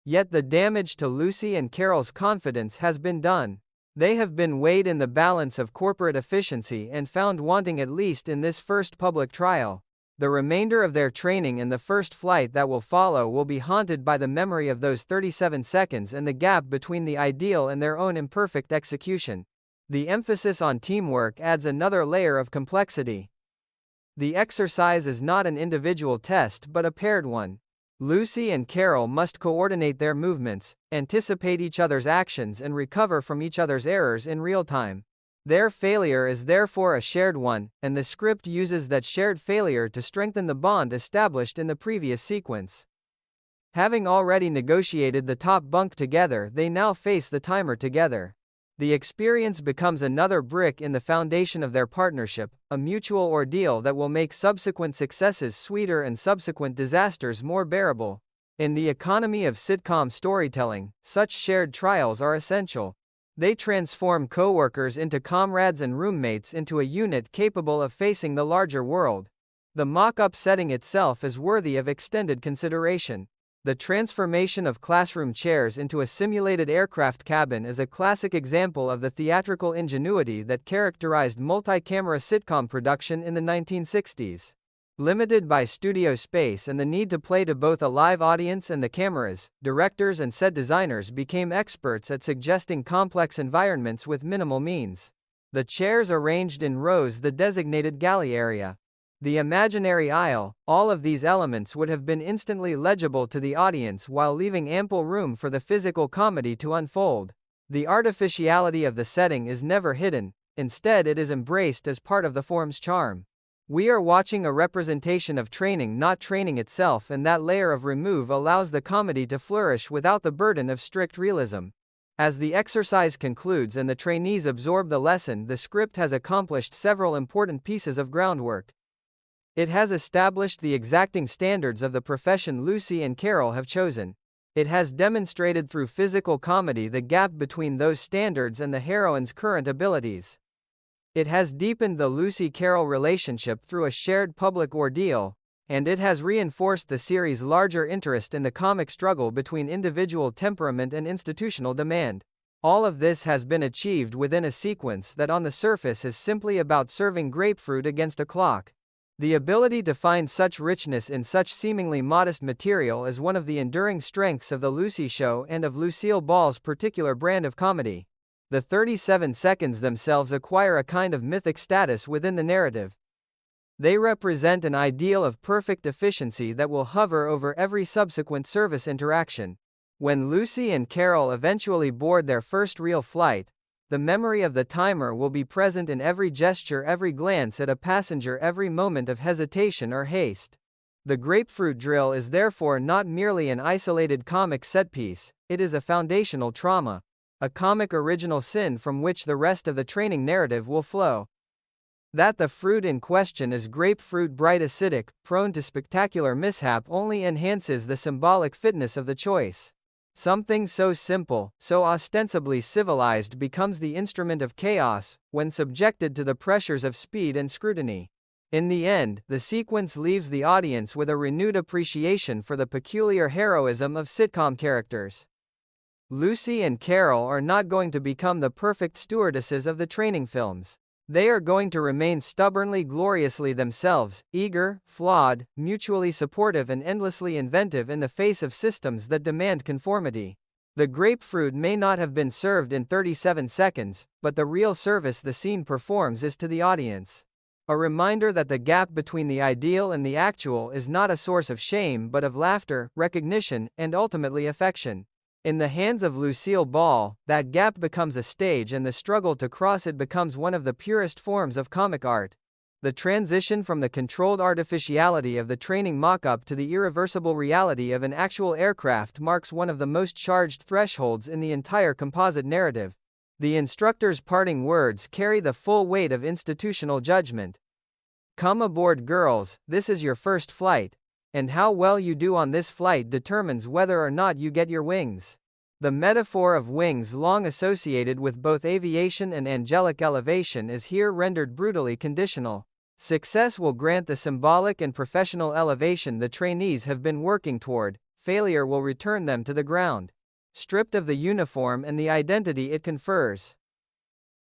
S20: Yet the damage to Lucy and Carol's confidence has been done. They have been weighed in the balance of corporate efficiency and found wanting at least in this first public trial. The remainder of their training and the first flight that will follow will be haunted by the memory of those 37 seconds and the gap between the ideal and their own imperfect execution. The emphasis on teamwork adds another layer of complexity. The exercise is not an individual test but a paired one. Lucy and Carol must coordinate their movements, anticipate each other's actions and recover from each other's errors in real time. Their failure is therefore a shared one, and the script uses that shared failure to strengthen the bond established in the previous sequence. Having already negotiated the top bunk together, they now face the timer together. The experience becomes another brick in the foundation of their partnership, a mutual ordeal that will make subsequent successes sweeter and subsequent disasters more bearable. In the economy of sitcom storytelling, such shared trials are essential. They transform co-workers into comrades and roommates into a unit capable of facing the larger world. The mock-up setting itself is worthy of extended consideration. The transformation of classroom chairs into a simulated aircraft cabin is a classic example of the theatrical ingenuity that characterized multi-camera sitcom production in the 1960s. Limited by studio space and the need to play to both a live audience and the cameras, directors and set designers became experts at suggesting complex environments with minimal means. The chairs arranged in rows, the designated galley area, the imaginary aisle, all of these elements would have been instantly legible to the audience while leaving ample room for the physical comedy to unfold. The artificiality of the setting is never hidden, instead it is embraced as part of the form's charm. We are watching a representation of training, not training itself, and that layer of remove allows the comedy to flourish without the burden of strict realism. As the exercise concludes and the trainees absorb the lesson, the script has accomplished several important pieces of groundwork. It has established the exacting standards of the profession Lucy and Carol have chosen. It has demonstrated through physical comedy the gap between those standards and the heroine's current abilities. It has deepened the Lucy-Carol relationship through a shared public ordeal, and it has reinforced the series' larger interest in the comic struggle between individual temperament and institutional demand. All of this has been achieved within a sequence that on the surface is simply about serving grapefruit against a clock. The ability to find such richness in such seemingly modest material is one of the enduring strengths of The Lucy Show and of Lucille Ball's particular brand of comedy. The 37 seconds themselves acquire a kind of mythic status within the narrative. They represent an ideal of perfect efficiency that will hover over every subsequent service interaction. When Lucy and Carol eventually board their first real flight, the memory of the timer will be present in every gesture, every glance at a passenger, every moment of hesitation or haste. The grapefruit drill is therefore not merely an isolated comic set piece, it is a foundational trauma. A comic original sin from which the rest of the training narrative will flow. That the fruit in question is grapefruit, bright, acidic, prone to spectacular mishap, only enhances the symbolic fitness of the choice. Something so simple, so ostensibly civilized becomes the instrument of chaos, when subjected to the pressures of speed and scrutiny. In the end, the sequence leaves the audience with a renewed appreciation for the peculiar heroism of sitcom characters. Lucy and Carol are not going to become the perfect stewardesses of the training films. They are going to remain stubbornly, gloriously themselves, eager, flawed, mutually supportive and endlessly inventive in the face of systems that demand conformity. The grapefruit may not have been served in 37 seconds, but the real service the scene performs is to the audience. A reminder that the gap between the ideal and the actual is not a source of shame but of laughter, recognition, and ultimately affection. In the hands of Lucille Ball, that gap becomes a stage and the struggle to cross it becomes one of the purest forms of comic art. The transition from the controlled artificiality of the training mock-up to the irreversible reality of an actual aircraft marks one of the most charged thresholds in the entire composite narrative. The instructor's parting words carry the full weight of institutional judgment. "Come aboard, girls, this is your first flight. And how well you do on this flight determines whether or not you get your wings." The metaphor of wings, long associated with both aviation and angelic elevation, is here rendered brutally conditional. Success will grant the symbolic and professional elevation the trainees have been working toward. failure will return them to the ground, stripped of the uniform and the identity it confers.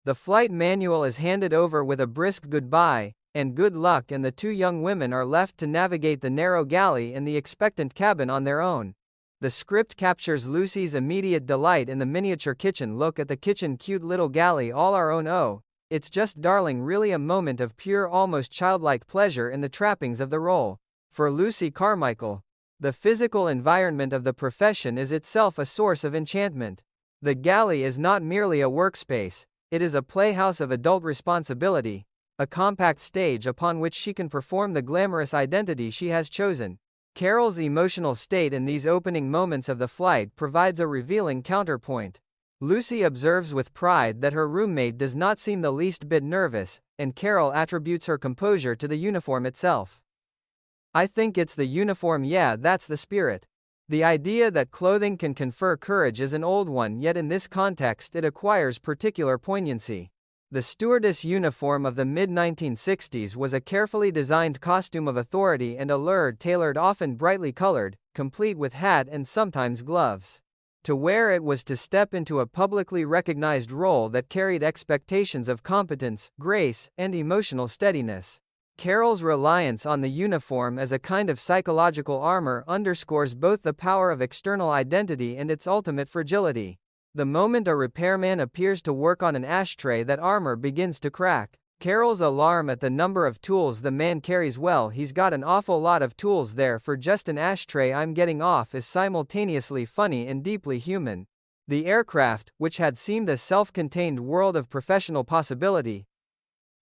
S20: The flight manual is handed over with a brisk goodbye and good luck, and the two young women are left to navigate the narrow galley and the expectant cabin on their own. The script captures Lucy's immediate delight in the miniature kitchen. Look at the kitchen, cute little galley, all our own. Oh, it's just darling, really a moment of pure, almost childlike pleasure in the trappings of the role. For Lucy Carmichael, the physical environment of the profession is itself a source of enchantment. The galley is not merely a workspace, it is a playhouse of adult responsibility, a compact stage upon which she can perform the glamorous identity she has chosen. Carol's emotional state in these opening moments of the flight provides a revealing counterpoint. Lucy observes with pride that her roommate does not seem the least bit nervous, and Carol attributes her composure to the uniform itself. I think it's the uniform, yeah, that's the spirit. The idea that clothing can confer courage is an old one, yet in this context it acquires particular poignancy. The stewardess uniform of the mid-1960s was a carefully designed costume of authority and allure, tailored, often brightly colored, complete with hat and sometimes gloves. To wear it was to step into a publicly recognized role that carried expectations of competence, grace, and emotional steadiness. Carol's reliance on the uniform as a kind of psychological armor underscores both the power of external identity and its ultimate fragility. The moment a repairman appears to work on an ashtray, that armor begins to crack. Carol's alarm at the number of tools the man carries, well, he's got an awful lot of tools there for just an ashtray I'm getting off, is simultaneously funny and deeply human. The aircraft, which had seemed a self-contained world of professional possibility,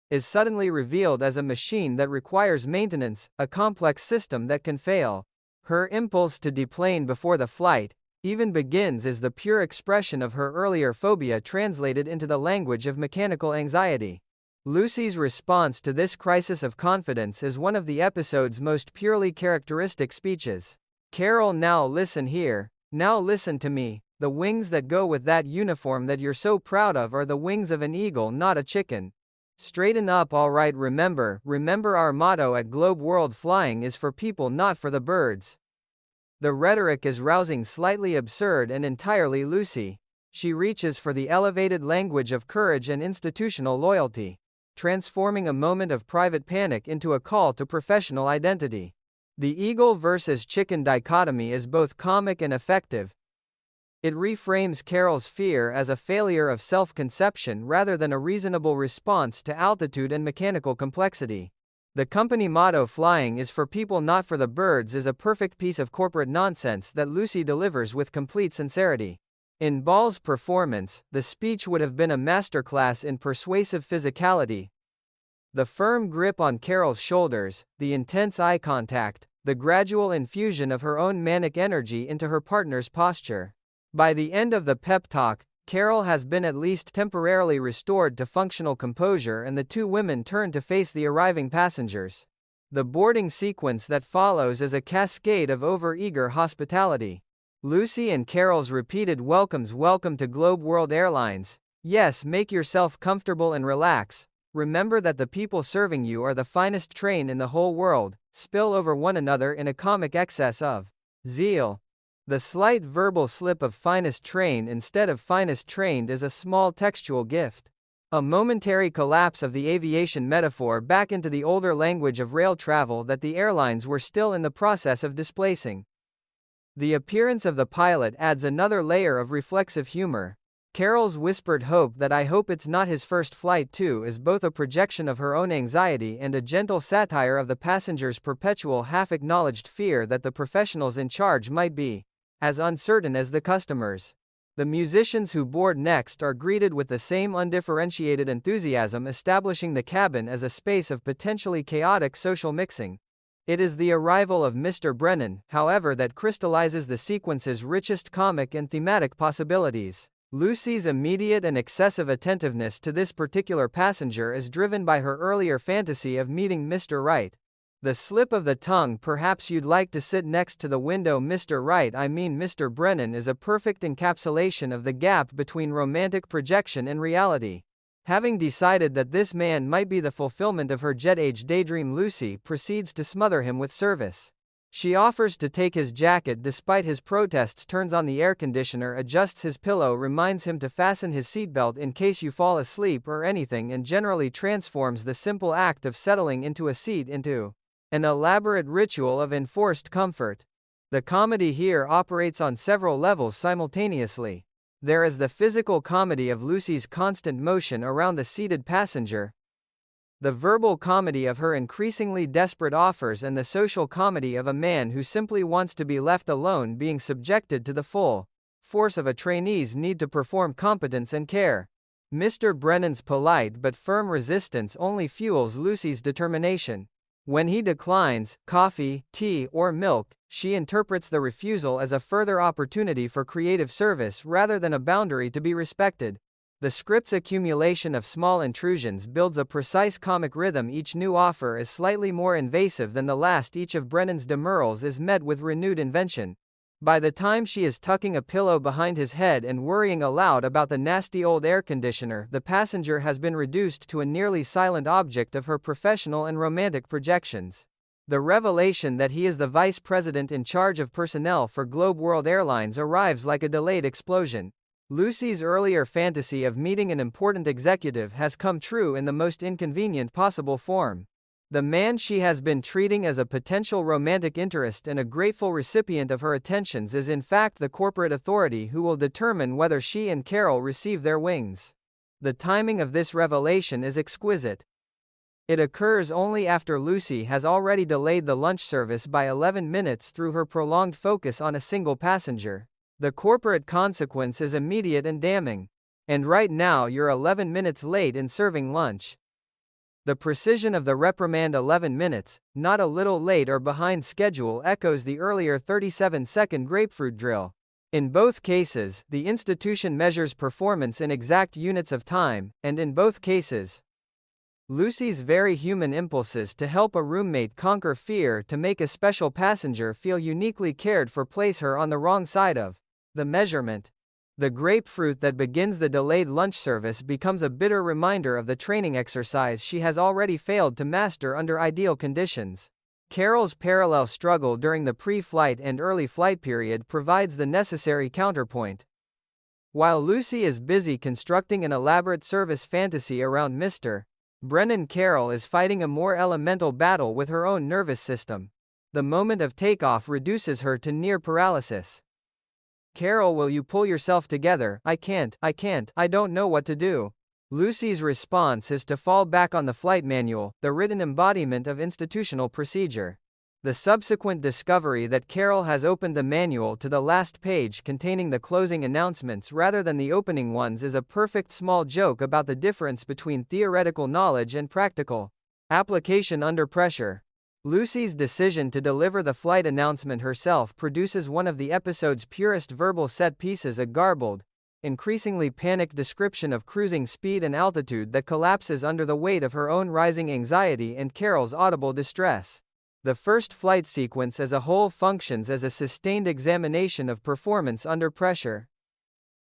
S20: is suddenly revealed as a machine that requires maintenance, a complex system that can fail. Her impulse to deplane before the flight even begins is the pure expression of her earlier phobia translated into the language of mechanical anxiety. Lucy's response to this crisis of confidence is one of the episode's most purely characteristic speeches. Carol, now listen here, now listen to me, the wings that go with that uniform that you're so proud of are the wings of an eagle, not a chicken. Straighten up, all right, remember our motto at Globe World Flying is for people, not for the birds. The rhetoric is rousing, slightly absurd, and entirely Lucy. She reaches for the elevated language of courage and institutional loyalty, transforming a moment of private panic into a call to professional identity. The eagle versus chicken dichotomy is both comic and effective. It reframes Carol's fear as a failure of self-conception rather than a reasonable response to altitude and mechanical complexity. The company motto, flying is for people, not for the birds, is a perfect piece of corporate nonsense that Lucy delivers with complete sincerity. In Ball's performance, the speech would have been a masterclass in persuasive physicality. The firm grip on Carol's shoulders, the intense eye contact, the gradual infusion of her own manic energy into her partner's posture. By the end of the pep talk, Carol has been at least temporarily restored to functional composure, and the two women turn to face the arriving passengers. The boarding sequence that follows is a cascade of over-eager hospitality. Lucy and Carol's repeated welcomes: welcome to Globe World Airlines. Yes, make yourself comfortable and relax. Remember that the people serving you are the finest train in the whole world, spill over one another in a comic excess of zeal. The slight verbal slip of finest train instead of finest trained is a small textual gift. A momentary collapse of the aviation metaphor back into the older language of rail travel that the airlines were still in the process of displacing. The appearance of the pilot adds another layer of reflexive humor. Carol's whispered hope that "I hope it's not his first flight too" is both a projection of her own anxiety and a gentle satire of the passengers' perpetual half-acknowledged fear that the professionals in charge might be as uncertain as the customers. The musicians who board next are greeted with the same undifferentiated enthusiasm, establishing the cabin as a space of potentially chaotic social mixing. It is the arrival of Mr. Brennan, however, that crystallizes the sequence's richest comic and thematic possibilities. Lucy's immediate and excessive attentiveness to this particular passenger is driven by her earlier fantasy of meeting Mr. Right. The slip of the tongue, "Perhaps you'd like to sit next to the window, Mr. Right, I mean Mr. Brennan," is a perfect encapsulation of the gap between romantic projection and reality. Having decided that this man might be the fulfillment of her jet-age daydream, Lucy proceeds to smother him with service. She offers to take his jacket despite his protests, turns on the air conditioner, adjusts his pillow, reminds him to fasten his seatbelt in case you fall asleep or anything, and generally transforms the simple act of settling into a seat into an elaborate ritual of enforced comfort. The comedy here operates on several levels simultaneously. There is the physical comedy of Lucy's constant motion around the seated passenger, the verbal comedy of her increasingly desperate offers, and the social comedy of a man who simply wants to be left alone, being subjected to the full force of a trainee's need to perform competence and care. Mr. Brennan's polite but firm resistance only fuels Lucy's determination. When he declines coffee, tea, or milk, she interprets the refusal as a further opportunity for creative service rather than a boundary to be respected. The script's accumulation of small intrusions builds a precise comic rhythm. Each new offer is slightly more invasive than the last. Each of Brennan's demurrals is met with renewed invention. By the time she is tucking a pillow behind his head and worrying aloud about the nasty old air conditioner, the passenger has been reduced to a nearly silent object of her professional and romantic projections. The revelation that he is the vice president in charge of personnel for Globe World Airlines arrives like a delayed explosion. Lucy's earlier fantasy of meeting an important executive has come true in the most inconvenient possible form. The man she has been treating as a potential romantic interest and a grateful recipient of her attentions is in fact the corporate authority who will determine whether she and Carol receive their wings. The timing of this revelation is exquisite. It occurs only after Lucy has already delayed the lunch service by 11 minutes through her prolonged focus on a single passenger. The corporate consequence is immediate and damning. And right now you're 11 minutes late in serving lunch. The precision of the reprimand, 11 minutes, not a little late or behind schedule, echoes the earlier 37-second grapefruit drill. In both cases, the institution measures performance in exact units of time, and in both cases, Lucy's very human impulses to help a roommate conquer fear, to make a special passenger feel uniquely cared for, place her on the wrong side of the measurement. The grapefruit that begins the delayed lunch service becomes a bitter reminder of the training exercise she has already failed to master under ideal conditions. Carol's parallel struggle during the pre-flight and early flight period provides the necessary counterpoint. While Lucy is busy constructing an elaborate service fantasy around Mr. Brennan, Carol is fighting a more elemental battle with her own nervous system. The moment of takeoff reduces her to near paralysis. Carol, will you pull yourself together? I can't, I don't know what to do. Lucy's response is to fall back on the flight manual, the written embodiment of institutional procedure. The subsequent discovery that Carol has opened the manual to the last page containing the closing announcements rather than the opening ones is a perfect small joke about the difference between theoretical knowledge and practical application under pressure. Lucy's decision to deliver the flight announcement herself produces one of the episode's purest verbal set pieces, a garbled, increasingly panicked description of cruising speed and altitude that collapses under the weight of her own rising anxiety and Carol's audible distress. The first flight sequence as a whole functions as a sustained examination of performance under pressure.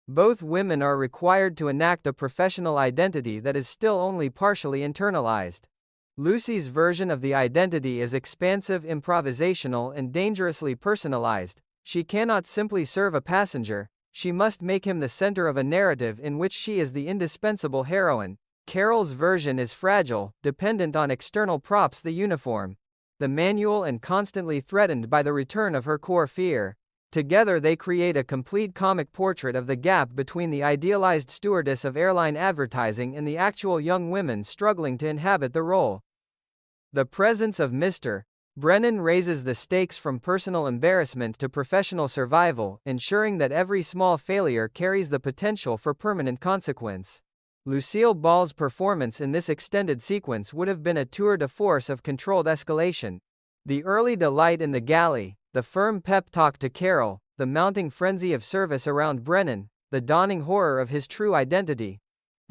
S20: Both women are required to enact a professional identity that is still only partially internalized. Lucy's version of the identity is expansive, improvisational, and dangerously personalized. She cannot simply serve a passenger, she must make him the center of a narrative in which she is the indispensable heroine. Carol's version is fragile, dependent on external props, the uniform, the manual, and constantly threatened by the return of her core fear. Together they create a complete comic portrait of the gap between the idealized stewardess of airline advertising and the actual young women struggling to inhabit the role. The presence of Mr. Brennan raises the stakes from personal embarrassment to professional survival, ensuring that every small failure carries the potential for permanent consequence. Lucille Ball's performance in this extended sequence would have been a tour de force of controlled escalation. The early delight in the galley, the firm pep talk to Carol, the mounting frenzy of service around Brennan, the dawning horror of his true identity,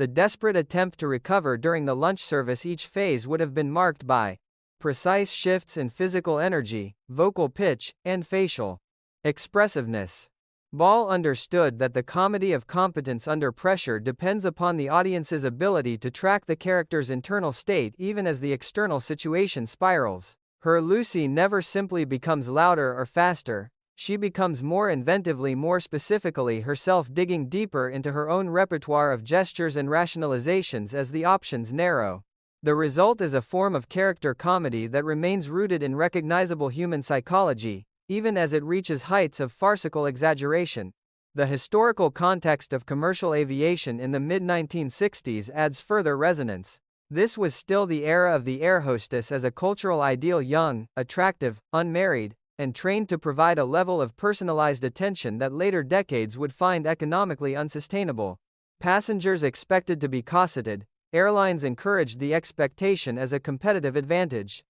S20: the desperate attempt to recover during the lunch service, each phase would have been marked by precise shifts in physical energy, vocal pitch, and facial expressiveness. Ball understood that the comedy of competence under pressure depends upon the audience's ability to track the character's internal state even as the external situation spirals. Her Lucy never simply becomes louder or faster, she becomes more inventively, more specifically herself, digging deeper into her own repertoire of gestures and rationalizations as the options narrow. The result is a form of character comedy that remains rooted in recognizable human psychology, even as it reaches heights of farcical exaggeration. The historical context of commercial aviation in the mid-1960s adds further resonance. This was still the era of the air hostess as a cultural ideal, young, attractive, unmarried, and trained to provide a level of personalized attention that later decades would find economically unsustainable. Passengers expected to be cosseted. Airlines encouraged the expectation as a competitive advantage.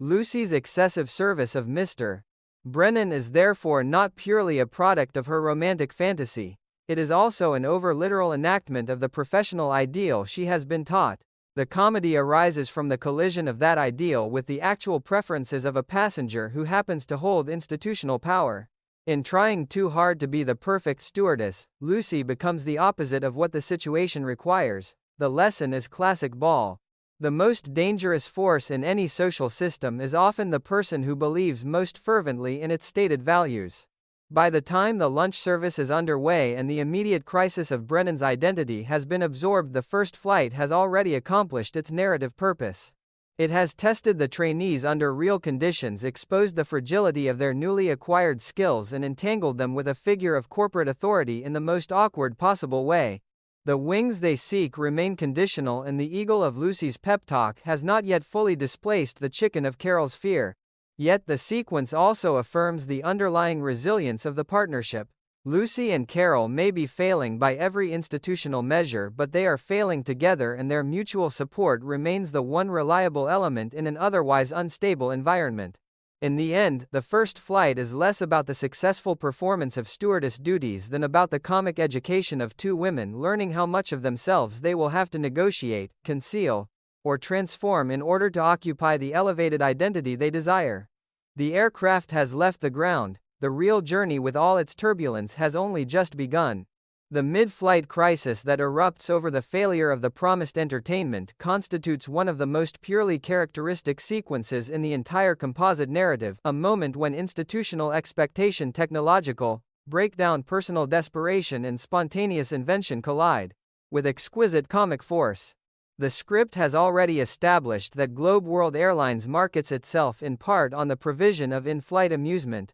S20: Lucy's excessive service of Mr. Brennan is therefore not purely a product of her romantic fantasy. It is also an over-literal enactment of the professional ideal she has been taught. The comedy arises from the collision of that ideal with the actual preferences of a passenger who happens to hold institutional power. In trying too hard to be the perfect stewardess, Lucy becomes the opposite of what the situation requires. The lesson is classic ball. The most dangerous force in any social system is often the person who believes most fervently in its stated values. By the time the lunch service is underway and the immediate crisis of Brennan's identity has been absorbed, the first flight has already accomplished its narrative purpose. It has tested the trainees under real conditions, exposed the fragility of their newly acquired skills, and entangled them with a figure of corporate authority in the most awkward possible way. The wings they seek remain conditional, and the eagle of Lucy's pep talk has not yet fully displaced the chicken of Carol's fear. Yet the sequence also affirms the underlying resilience of the partnership. Lucy and Carol may be failing by every institutional measure, but they are failing together, and their mutual support remains the one reliable element in an otherwise unstable environment. In the end, the first flight is less about the successful performance of stewardess duties than about the comic education of two women learning how much of themselves they will have to negotiate, conceal, or transform in order to occupy the elevated identity they desire. The aircraft has left the ground. The real journey with all its turbulence has only just begun. The mid-flight crisis that erupts over the failure of the promised entertainment constitutes one of the most purely characteristic sequences in the entire composite narrative, a moment when institutional expectation, technological breakdown, personal desperation, and spontaneous invention collide with exquisite comic force. The script has already established that Globe World Airlines markets itself in part on the provision of in-flight amusement.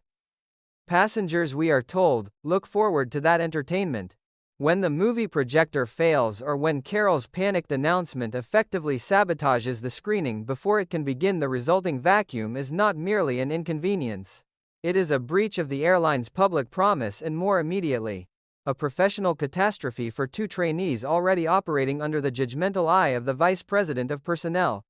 S20: Passengers, we are told, look forward to that entertainment. When the movie projector fails, or when Carol's panicked announcement effectively sabotages the screening before it can begin, the resulting vacuum is not merely an inconvenience. It is a breach of the airline's public promise, and more immediately, a professional catastrophe for two trainees already operating under the judgmental eye of the Vice President of Personnel.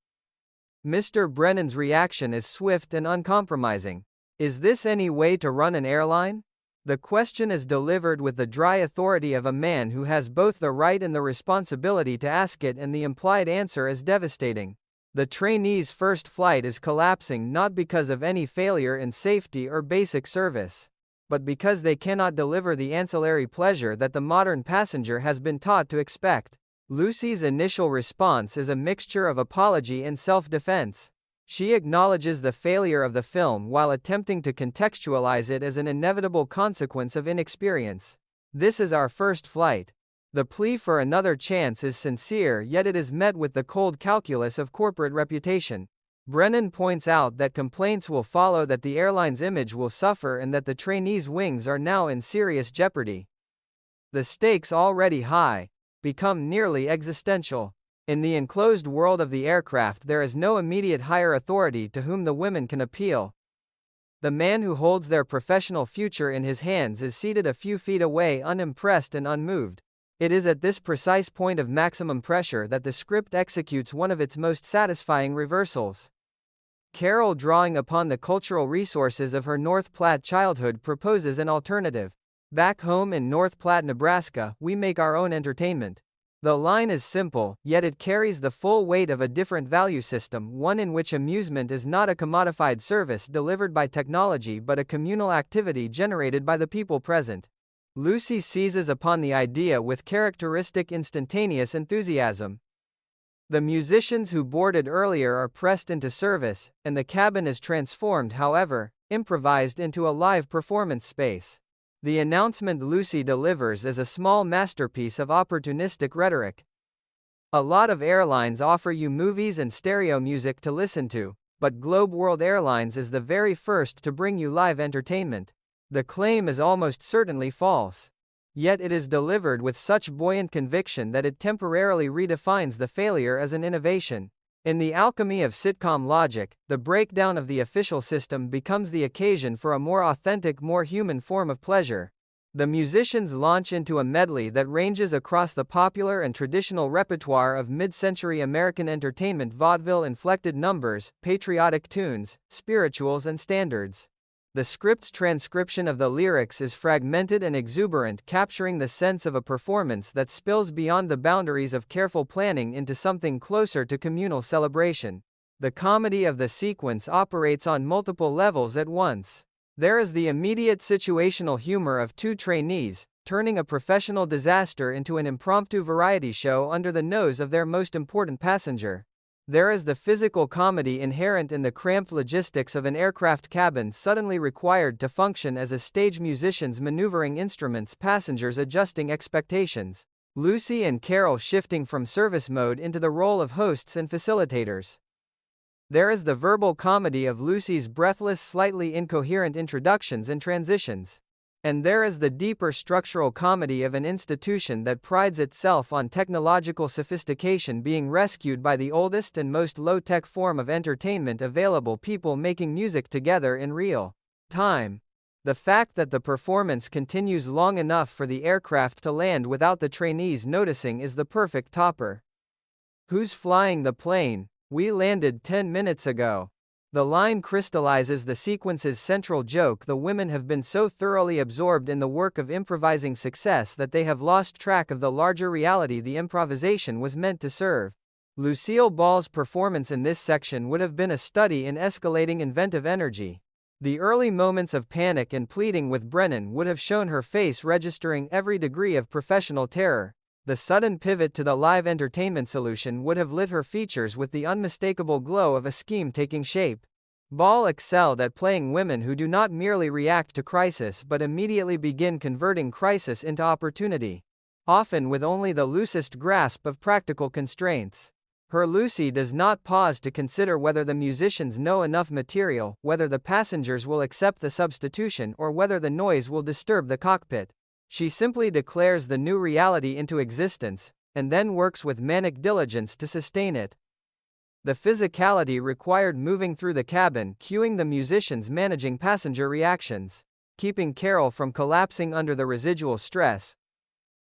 S20: Mr. Brennan's reaction is swift and uncompromising. Is this any way to run an airline? The question is delivered with the dry authority of a man who has both the right and the responsibility to ask it, and the implied answer is devastating. The trainees' first flight is collapsing not because of any failure in safety or basic service, but because they cannot deliver the ancillary pleasure that the modern passenger has been taught to expect. Lucy's initial response is a mixture of apology and self-defense. She acknowledges the failure of the film while attempting to contextualize it as an inevitable consequence of inexperience. This is our first flight. The plea for another chance is sincere, yet it is met with the cold calculus of corporate reputation. Brennan points out that complaints will follow, that the airline's image will suffer, and that the trainees' wings are now in serious jeopardy. The stakes, already high, become nearly existential. In the enclosed world of the aircraft, there is no immediate higher authority to whom the women can appeal. The man who holds their professional future in his hands is seated a few feet away, unimpressed and unmoved. It is at this precise point of maximum pressure that the script executes one of its most satisfying reversals. Carol, drawing upon the cultural resources of her North Platte childhood, proposes an alternative. Back home in North Platte, Nebraska, we make our own entertainment. The line is simple, yet it carries the full weight of a different value system, one in which amusement is not a commodified service delivered by technology but a communal activity generated by the people present. Lucy seizes upon the idea with characteristic instantaneous enthusiasm. The musicians who boarded earlier are pressed into service, and the cabin is transformed, however, improvised into a live performance space. The announcement Lucy delivers is a small masterpiece of opportunistic rhetoric. A lot of airlines offer you movies and stereo music to listen to, but Globe World Airlines is the very first to bring you live entertainment. The claim is almost certainly false. Yet it is delivered with such buoyant conviction that it temporarily redefines the failure as an innovation. In the alchemy of sitcom logic, the breakdown of the official system becomes the occasion for a more authentic, more human form of pleasure. The musicians launch into a medley that ranges across the popular and traditional repertoire of mid-century American entertainment: vaudeville-inflected numbers, patriotic tunes, spirituals and standards. The script's transcription of the lyrics is fragmented and exuberant, capturing the sense of a performance that spills beyond the boundaries of careful planning into something closer to communal celebration. The comedy of the sequence operates on multiple levels at once. There is the immediate situational humor of two trainees, turning a professional disaster into an impromptu variety show under the nose of their most important passenger. There is the physical comedy inherent in the cramped logistics of an aircraft cabin suddenly required to function as a stage, musicians maneuvering instruments, passengers adjusting expectations, Lucy and Carol shifting from service mode into the role of hosts and facilitators. There is the verbal comedy of Lucy's breathless, slightly incoherent introductions and transitions. And there is the deeper structural comedy of an institution that prides itself on technological sophistication being rescued by the oldest and most low-tech form of entertainment available: people making music together in real time. The fact that the performance continues long enough for the aircraft to land without the trainees noticing is the perfect topper. "Who's flying the plane? We landed 10 minutes ago." The line crystallizes the sequence's central joke: the women have been so thoroughly absorbed in the work of improvising success that they have lost track of the larger reality the improvisation was meant to serve. Lucille Ball's performance in this section would have been a study in escalating inventive energy. The early moments of panic and pleading with Brennan would have shown her face registering every degree of professional terror. The sudden pivot to the live entertainment solution would have lit her features with the unmistakable glow of a scheme taking shape. Ball excelled at playing women who do not merely react to crisis but immediately begin converting crisis into opportunity, often with only the loosest grasp of practical constraints. Her Lucy does not pause to consider whether the musicians know enough material, whether the passengers will accept the substitution, or whether the noise will disturb the cockpit. She simply declares the new reality into existence, and then works with manic diligence to sustain it. The physicality required moving through the cabin, cueing the musicians, managing passenger reactions, keeping Carol from collapsing under the residual stress,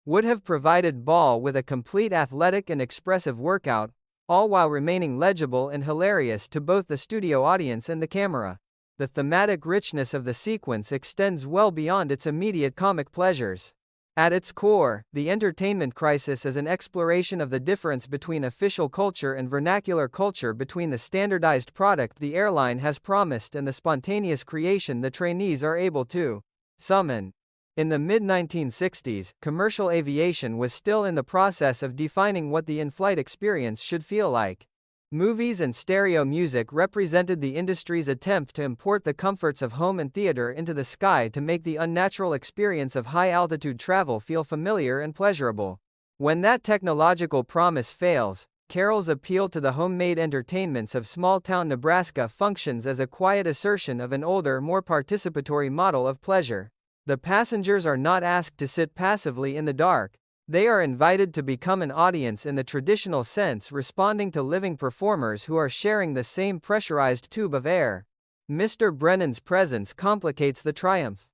S20: would have provided Ball with a complete athletic and expressive workout, all while remaining legible and hilarious to both the studio audience and the camera. The thematic richness of the sequence extends well beyond its immediate comic pleasures. At its core, the entertainment crisis is an exploration of the difference between official culture and vernacular culture, between the standardized product the airline has promised and the spontaneous creation the trainees are able to summon. In the mid-1960s, commercial aviation was still in the process of defining what the in-flight experience should feel like. Movies and stereo music represented the industry's attempt to import the comforts of home and theater into the sky to make the unnatural experience of high-altitude travel feel familiar and pleasurable. When that technological promise fails, Carol's appeal to the homemade entertainments of small-town Nebraska functions as a quiet assertion of an older, more participatory model of pleasure. The passengers are not asked to sit passively in the dark. They are invited to become an audience in the traditional sense, responding to living performers who are sharing the same pressurized tube of air. Mr. Brennan's presence complicates the triumph.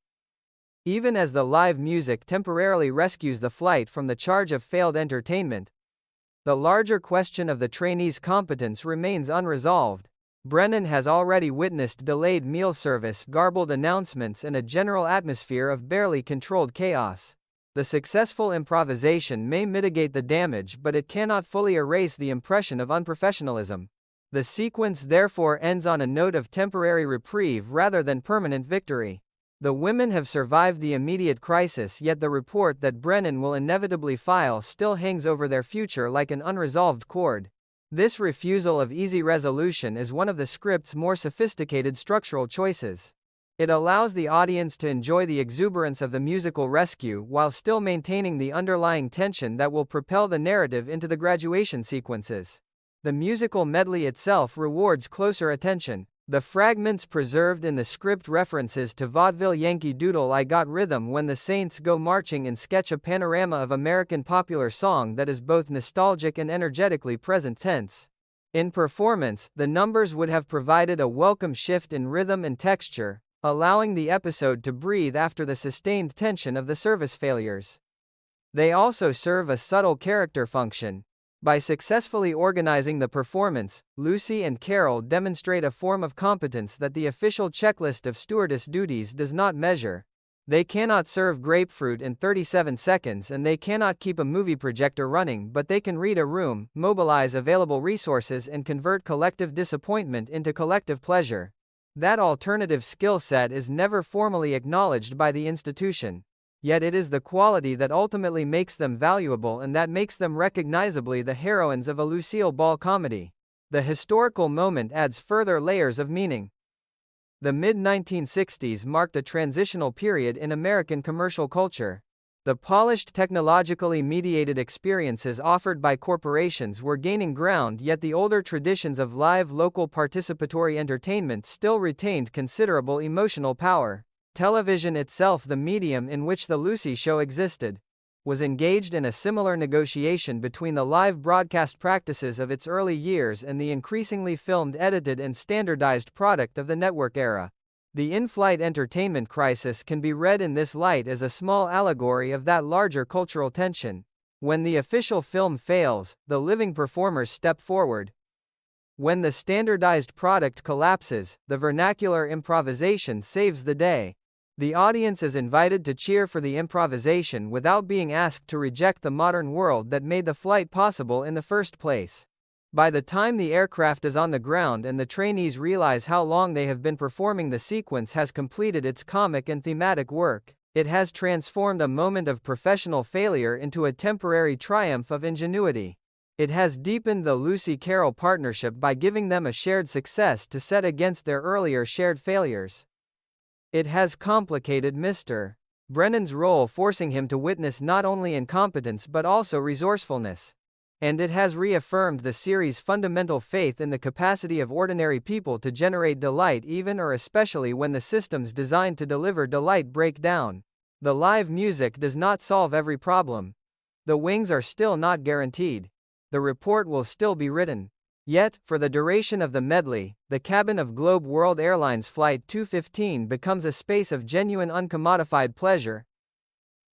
S20: Even as the live music temporarily rescues the flight from the charge of failed entertainment, the larger question of the trainees' competence remains unresolved. Brennan has already witnessed delayed meal service, garbled announcements, and a general atmosphere of barely controlled chaos. The successful improvisation may mitigate the damage, but it cannot fully erase the impression of unprofessionalism. The sequence therefore ends on a note of temporary reprieve rather than permanent victory. The women have survived the immediate crisis, yet the report that Brennan will inevitably file still hangs over their future like an unresolved chord. This refusal of easy resolution is one of the script's more sophisticated structural choices. It allows the audience to enjoy the exuberance of the musical rescue while still maintaining the underlying tension that will propel the narrative into the graduation sequences. The musical medley itself rewards closer attention. The fragments preserved in the script references to vaudeville Yankee Doodle I Got Rhythm When the Saints Go Marching and sketch a panorama of American popular song that is both nostalgic and energetically present tense. In performance, the numbers would have provided a welcome shift in rhythm and texture, allowing the episode to breathe after the sustained tension of the service failures. They also serve a subtle character function. By successfully organizing the performance, Lucy and Carol demonstrate a form of competence that the official checklist of stewardess duties does not measure. They cannot serve grapefruit in 37 seconds and they cannot keep a movie projector running, but they can read a room, mobilize available resources and convert collective disappointment into collective pleasure. That alternative skill set is never formally acknowledged by the institution. Yet it is the quality that ultimately makes them valuable and that makes them recognizably the heroines of a Lucille Ball comedy. The historical moment adds further layers of meaning. The mid-1960s marked a transitional period in American commercial culture. The polished technologically mediated experiences offered by corporations were gaining ground, yet the older traditions of live local participatory entertainment still retained considerable emotional power. Television itself, the medium in which The Lucy Show existed, was engaged in a similar negotiation between the live broadcast practices of its early years and the increasingly filmed, edited and standardized product of the network era. The in-flight entertainment crisis can be read in this light as a small allegory of that larger cultural tension. When the official film fails, the living performers step forward. When the standardized product collapses, the vernacular improvisation saves the day. The audience is invited to cheer for the improvisation without being asked to reject the modern world that made the flight possible in the first place. By the time the aircraft is on the ground and the trainees realize how long they have been performing, the sequence has completed its comic and thematic work. It has transformed a moment of professional failure into a temporary triumph of ingenuity. It has deepened the Lucy-Carol partnership by giving them a shared success to set against their earlier shared failures. It has complicated Mr. Brennan's role, forcing him to witness not only incompetence but also resourcefulness. And it has reaffirmed the series' fundamental faith in the capacity of ordinary people to generate delight, even or especially when the systems designed to deliver delight break down. The live music does not solve every problem. The wings are still not guaranteed. The report will still be written. Yet, for the duration of the medley, the cabin of Globe World Airlines Flight 215 becomes a space of genuine uncommodified pleasure.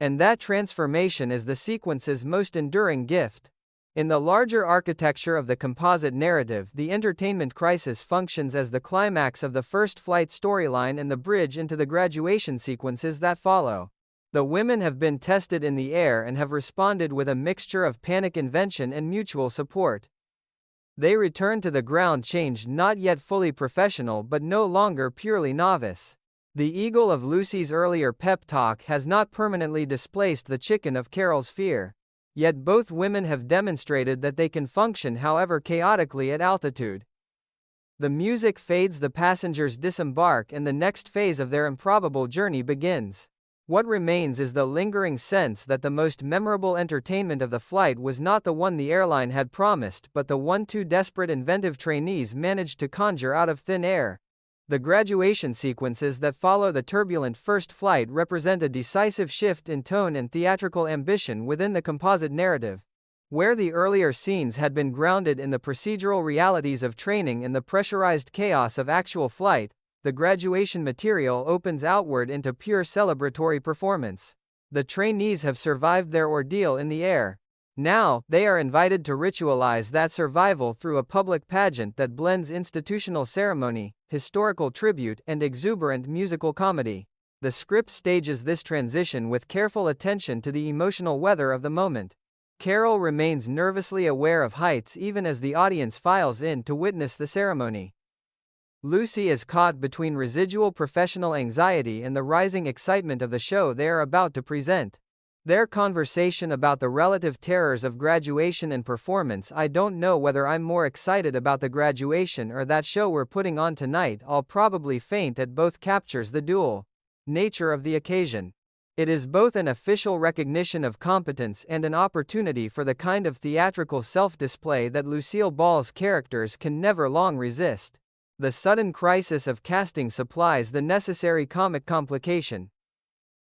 S20: And that transformation is the sequence's most enduring gift. In the larger architecture of the composite narrative, the entertainment crisis functions as the climax of the first flight storyline and the bridge into the graduation sequences that follow. The women have been tested in the air and have responded with a mixture of panic invention and mutual support. They return to the ground changed, not yet fully professional but no longer purely novice. The eagle of Lucy's earlier pep talk has not permanently displaced the chicken of Carol's fear. Yet both women have demonstrated that they can function however chaotically at altitude. The music fades, the passengers disembark, and the next phase of their improbable journey begins. What remains is the lingering sense that the most memorable entertainment of the flight was not the one the airline had promised, but the one two desperate inventive trainees managed to conjure out of thin air. The graduation sequences that follow the turbulent first flight represent a decisive shift in tone and theatrical ambition within the composite narrative. Where the earlier scenes had been grounded in the procedural realities of training and the pressurized chaos of actual flight, the graduation material opens outward into pure celebratory performance. The trainees have survived their ordeal in the air. Now, they are invited to ritualize that survival through a public pageant that blends institutional ceremony, historical tribute, and exuberant musical comedy. The script stages this transition with careful attention to the emotional weather of the moment. Carol remains nervously aware of heights even as the audience files in to witness the ceremony. Lucy is caught between residual professional anxiety and the rising excitement of the show they are about to present. Their conversation about the relative terrors of graduation and performance. I don't know whether I'm more excited about the graduation or that show we're putting on tonight. I'll probably faint at both. Captures the dual nature of the occasion. It is both an official recognition of competence and an opportunity for the kind of theatrical self-display that Lucille Ball's characters can never long resist. The sudden crisis of casting supplies the necessary comic complication.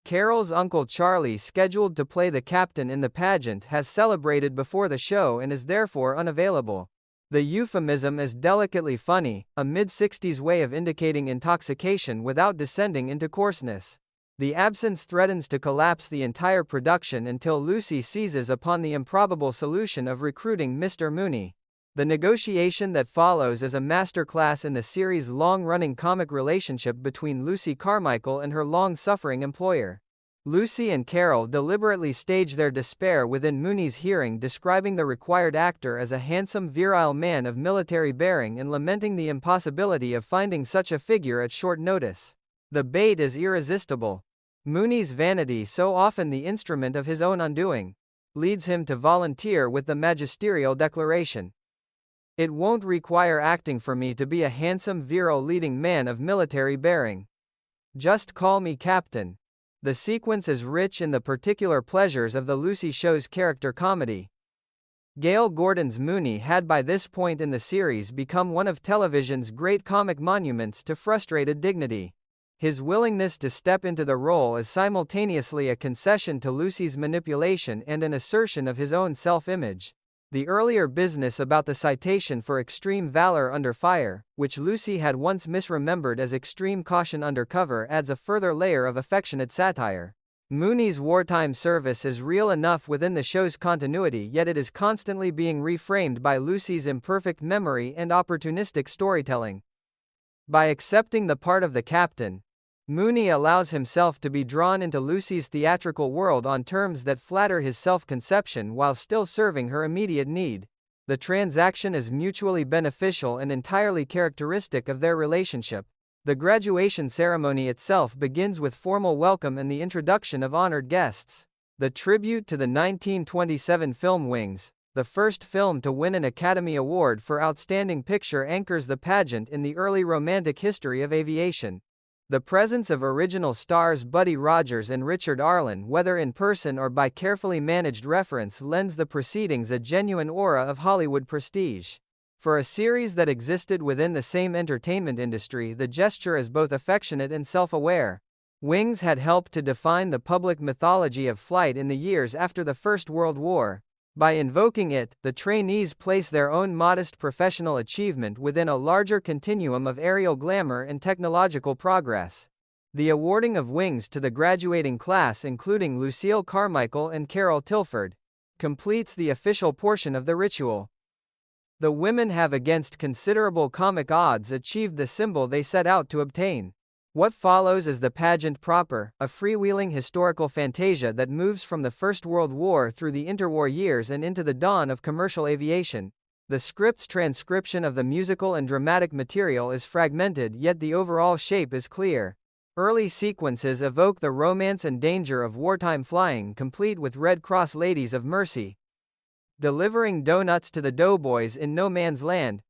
S20: Carol's uncle Charlie, scheduled to play the captain in the pageant, has celebrated before the show and is therefore unavailable. The euphemism is delicately funny, a mid-60s way of indicating intoxication without descending into coarseness. The absence threatens to collapse the entire production until Lucy seizes upon the improbable solution of recruiting Mr. Mooney. The negotiation that follows is a masterclass in the series' long-running comic relationship between Lucy Carmichael and her long-suffering employer. Lucy and Carol deliberately stage their despair within Mooney's hearing, describing the required actor as a handsome, virile man of military bearing and lamenting the impossibility of finding such a figure at short notice. The bait is irresistible. Mooney's vanity, so often the instrument of his own undoing, leads him to volunteer with the magisterial declaration. It won't require acting for me to be a handsome, virile leading man of military bearing. Just call me captain. The sequence is rich in the particular pleasures of the Lucy show's character comedy. Gale Gordon's Mooney had by this point in the series become one of television's great comic monuments to frustrated dignity. His willingness to step into the role is simultaneously a concession to Lucy's manipulation and an assertion of his own self-image. The earlier business about the citation for extreme valor under fire, which Lucy had once misremembered as extreme caution under cover, adds a further layer of affectionate satire. Mooney's wartime service is real enough within the show's continuity, yet it is constantly being reframed by Lucy's imperfect memory and opportunistic storytelling. By accepting the part of the captain, Mooney allows himself to be drawn into Lucy's theatrical world on terms that flatter his self-conception while still serving her immediate need. The transaction is mutually beneficial and entirely characteristic of their relationship. The graduation ceremony itself begins with formal welcome and the introduction of honored guests. The tribute to the 1927 film Wings, the first film to win an Academy Award for Outstanding Picture, anchors the pageant in the early romantic history of aviation. The presence of original stars Buddy Rogers and Richard Arlen, whether in person or by carefully managed reference, lends the proceedings a genuine aura of Hollywood prestige. For a series that existed within the same entertainment industry, the gesture is both affectionate and self-aware. Wings had helped to define the public mythology of flight in the years after the First World War. By invoking it, the trainees place their own modest professional achievement within a larger continuum of aerial glamour and technological progress. The awarding of wings to the graduating class, including Lucille Carmichael and Carol Tilford, completes the official portion of the ritual. The women have, against considerable comic odds, achieved the symbol they set out to obtain. What follows is the pageant proper, a freewheeling historical fantasia that moves from the First World War through the interwar years and into the dawn of commercial aviation. The script's transcription of the musical and dramatic material is fragmented, yet the overall shape is clear. Early sequences evoke the romance and danger of wartime flying, complete with Red Cross Ladies of Mercy delivering donuts to the doughboys in no man's land.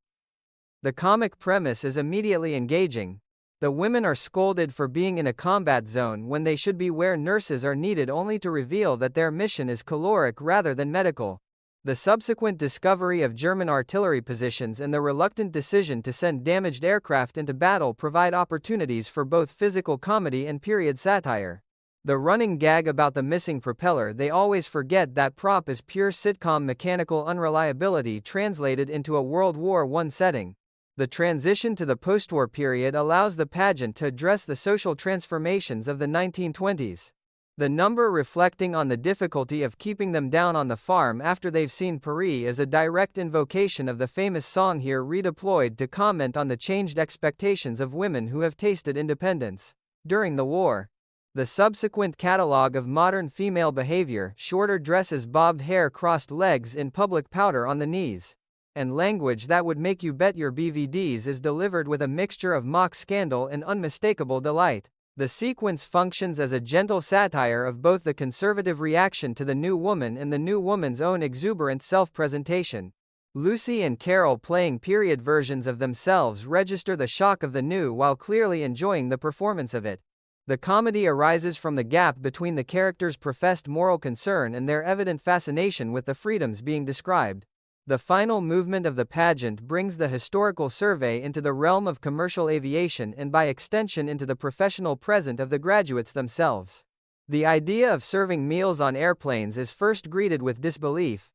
S20: The comic premise is immediately engaging. The women are scolded for being in a combat zone when they should be where nurses are needed, only to reveal that their mission is caloric rather than medical. The subsequent discovery of German artillery positions and the reluctant decision to send damaged aircraft into battle provide opportunities for both physical comedy and period satire. The running gag about the missing propeller they always forget that prop is pure sitcom mechanical unreliability translated into a World War I setting. The transition to the post-war period allows the pageant to address the social transformations of the 1920s. The number reflecting on the difficulty of keeping them down on the farm after they've seen Paris is a direct invocation of the famous song here, redeployed to comment on the changed expectations of women who have tasted independence during the war. The subsequent catalogue of modern female behavior, shorter dresses, bobbed hair, crossed legs in public, powder on the knees, and language that would make you bet your BVDs, is delivered with a mixture of mock scandal and unmistakable delight. The sequence functions as a gentle satire of both the conservative reaction to the new woman and the new woman's own exuberant self-presentation. Lucy and Carol playing period versions of themselves register the shock of the new while clearly enjoying the performance of it. The comedy arises from the gap between the characters' professed moral concern and their evident fascination with the freedoms being described. The final movement of the pageant brings the historical survey into the realm of commercial aviation and by extension into the professional present of the graduates themselves. The idea of serving meals on airplanes is first greeted with disbelief.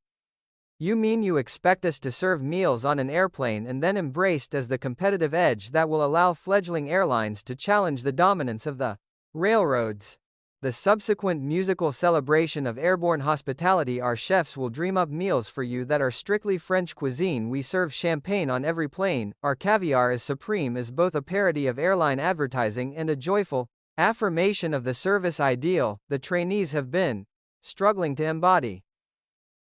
S20: You mean you expect us to serve meals on an airplane and then embraced as the competitive edge that will allow fledgling airlines to challenge the dominance of the railroads? The subsequent musical celebration of airborne hospitality. Our chefs will dream up meals for you that are strictly French cuisine. We serve champagne on every plane. Our caviar is supreme is both a parody of airline advertising and a joyful affirmation of the service ideal the trainees have been struggling to embody.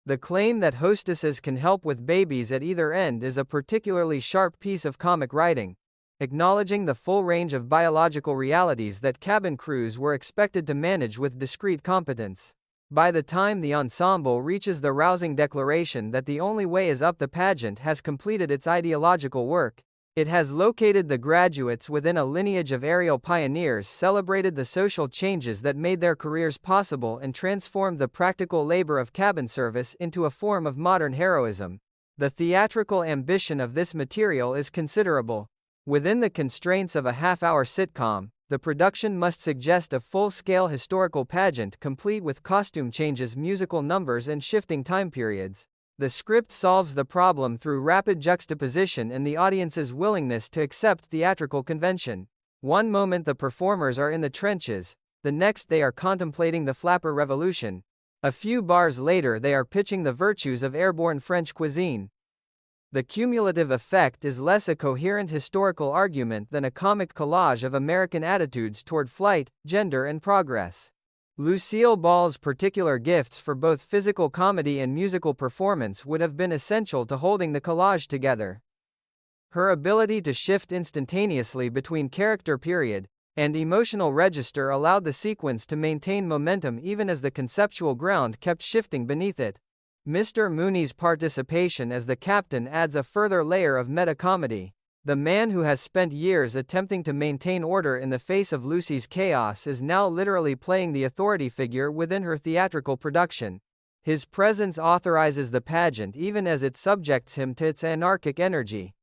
S20: The claim that hostesses can help with babies at either end is a particularly sharp piece of comic writing, acknowledging the full range of biological realities that cabin crews were expected to manage with discreet competence. By the time the ensemble reaches the rousing declaration that the only way is up, the pageant has completed its ideological work. It has located the graduates within a lineage of aerial pioneers, celebrated the social changes that made their careers possible, and transformed the practical labor of cabin service into a form of modern heroism. The theatrical ambition of this material is considerable. Within the constraints of a half-hour sitcom, the production must suggest a full-scale historical pageant complete with costume changes, musical numbers, and shifting time periods. The script solves the problem through rapid juxtaposition and the audience's willingness to accept theatrical convention. One moment the performers are in the trenches, the next they are contemplating the flapper revolution. A few bars later they are pitching the virtues of airborne French cuisine. The cumulative effect is less a coherent historical argument than a comic collage of American attitudes toward flight, gender, and progress. Lucille Ball's particular gifts for both physical comedy and musical performance would have been essential to holding the collage together. Her ability to shift instantaneously between character period and emotional register allowed the sequence to maintain momentum even as the conceptual ground kept shifting beneath it. Mr. Mooney's participation as the captain adds a further layer of meta-comedy. The man who has spent years attempting to maintain order in the face of Lucy's chaos is now literally playing the authority figure within her theatrical production. His presence authorizes the pageant even as it subjects him to its anarchic energy.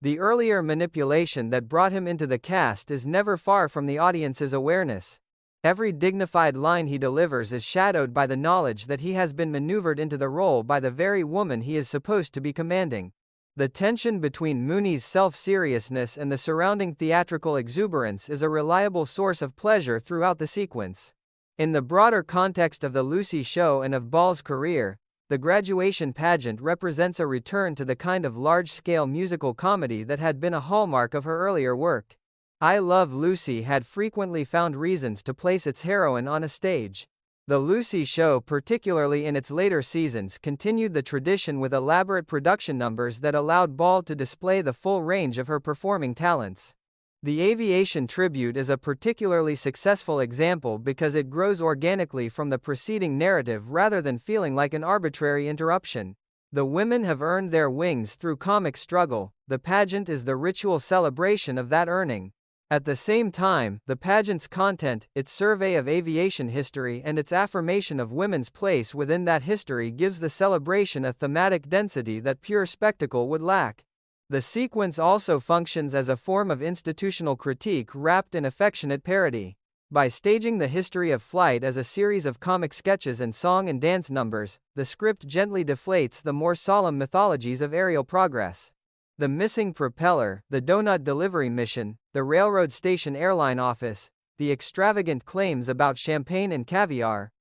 S20: The earlier manipulation that brought him into the cast is never far from the audience's awareness. Every dignified line he delivers is shadowed by the knowledge that he has been maneuvered into the role by the very woman he is supposed to be commanding. The tension between Mooney's self-seriousness and the surrounding theatrical exuberance is a reliable source of pleasure throughout the sequence. In the broader context of the Lucy show and of Ball's career, the graduation pageant represents a return to the kind of large-scale musical comedy that had been a hallmark of her earlier work. I Love Lucy had frequently found reasons to place its heroine on a stage. The Lucy show, particularly in its later seasons, continued the tradition with elaborate production numbers that allowed Ball to display the full range of her performing talents. The Aviation Tribute is a particularly successful example because it grows organically from the preceding narrative rather than feeling like an arbitrary interruption. The women have earned their wings through comic struggle. The pageant is the ritual celebration of that earning. At the same time, the pageant's content, its survey of aviation history and its affirmation of women's place within that history gives the celebration a thematic density that pure spectacle would lack. The sequence also functions as a form of institutional critique wrapped in affectionate parody. By staging the history of flight as a series of comic sketches and song and dance numbers, the script gently deflates the more solemn mythologies of aerial progress. The missing propeller, the donut delivery mission, the railroad station airline office, the extravagant claims about champagne and caviar.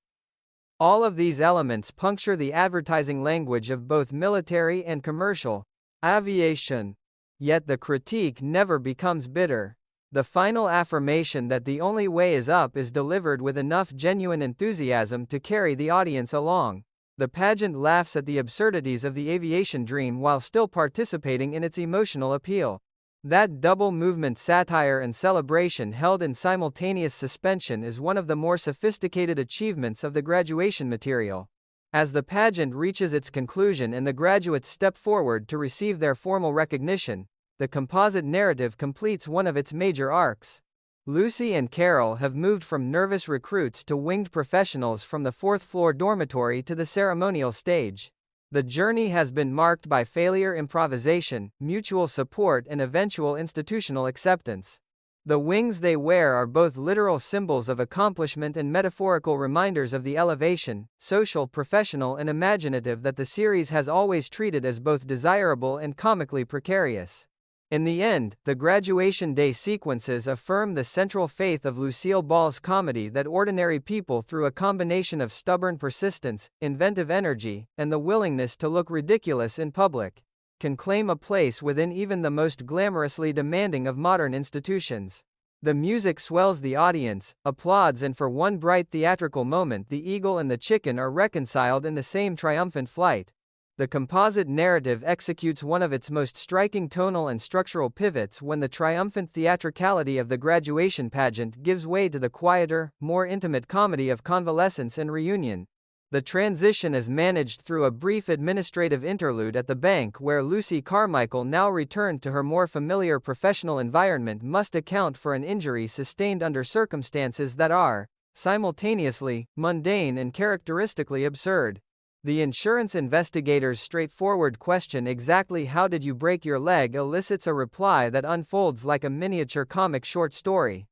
S20: All of these elements puncture the advertising language of both military and commercial aviation. Yet the critique never becomes bitter. The final affirmation that the only way is up is delivered with enough genuine enthusiasm to carry the audience along. The pageant laughs at the absurdities of the aviation dream while still participating in its emotional appeal. That double movement satire and celebration held in simultaneous suspension is one of the more sophisticated achievements of the graduation material. As the pageant reaches its conclusion and the graduates step forward to receive their formal recognition, the composite narrative completes one of its major arcs. Lucy and Carol have moved from nervous recruits to winged professionals, from the fourth-floor dormitory to the ceremonial stage. The journey has been marked by failure, improvisation, mutual support, and eventual institutional acceptance. The wings they wear are both literal symbols of accomplishment and metaphorical reminders of the elevation, social, professional, and imaginative that the series has always treated as both desirable and comically precarious. In the end, the graduation day sequences affirm the central faith of Lucille Ball's comedy that ordinary people, through a combination of stubborn persistence, inventive energy, and the willingness to look ridiculous in public, can claim a place within even the most glamorously demanding of modern institutions. The music swells the audience, applauds, and for one bright theatrical moment the eagle and the chicken are reconciled in the same triumphant flight. The composite narrative executes one of its most striking tonal and structural pivots when the triumphant theatricality of the graduation pageant gives way to the quieter, more intimate comedy of convalescence and reunion. The transition is managed through a brief administrative interlude at the bank where Lucy Carmichael, now returned to her more familiar professional environment, must account for an injury sustained under circumstances that are, simultaneously, mundane and characteristically absurd. The insurance investigator's straightforward question, "Exactly how did you break your leg?" elicits a reply that unfolds like a miniature comic short story.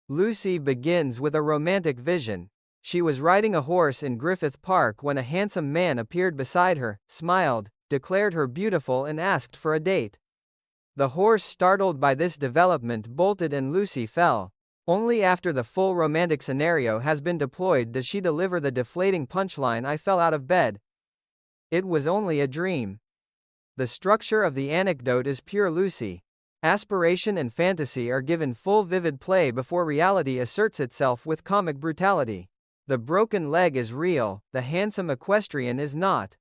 S20: Lucy begins with a romantic vision. She was riding a horse in Griffith Park when a handsome man appeared beside her, smiled, declared her beautiful, and asked for a date. The horse, startled by this development, bolted and Lucy fell. Only after the full romantic scenario has been deployed does she deliver the deflating punchline, "I fell out of bed. It was only a dream." The structure of the anecdote is pure Lucy. Aspiration and fantasy are given full vivid play before reality asserts itself with comic brutality. The broken leg is real, the handsome equestrian is not.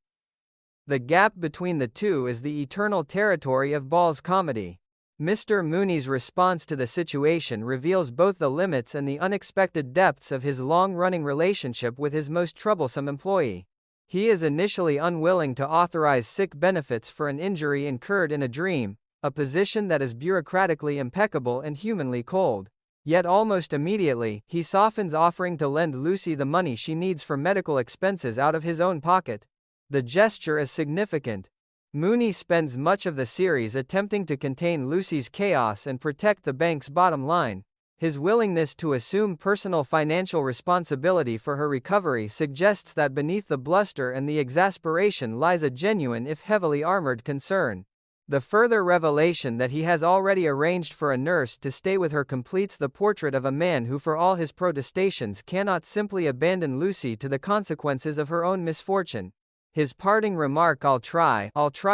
S20: The gap between the two is the eternal territory of Ball's comedy. Mr. Mooney's response to the situation reveals both the limits and the unexpected depths of his long-running relationship with his most troublesome employee. He is initially unwilling to authorize sick benefits for an injury incurred in a dream, a position that is bureaucratically impeccable and humanly cold. Yet almost immediately, he softens, offering to lend Lucy the money she needs for medical expenses out of his own pocket. The gesture is significant. Mooney spends much of the series attempting to contain Lucy's chaos and protect the bank's bottom line. His willingness to assume personal financial responsibility for her recovery suggests that beneath the bluster and the exasperation lies a genuine, if heavily armored, concern. The further revelation that he has already arranged for a nurse to stay with her completes the portrait of a man who, for all his protestations, cannot simply abandon Lucy to the consequences of her own misfortune. His parting remark, I'll try,"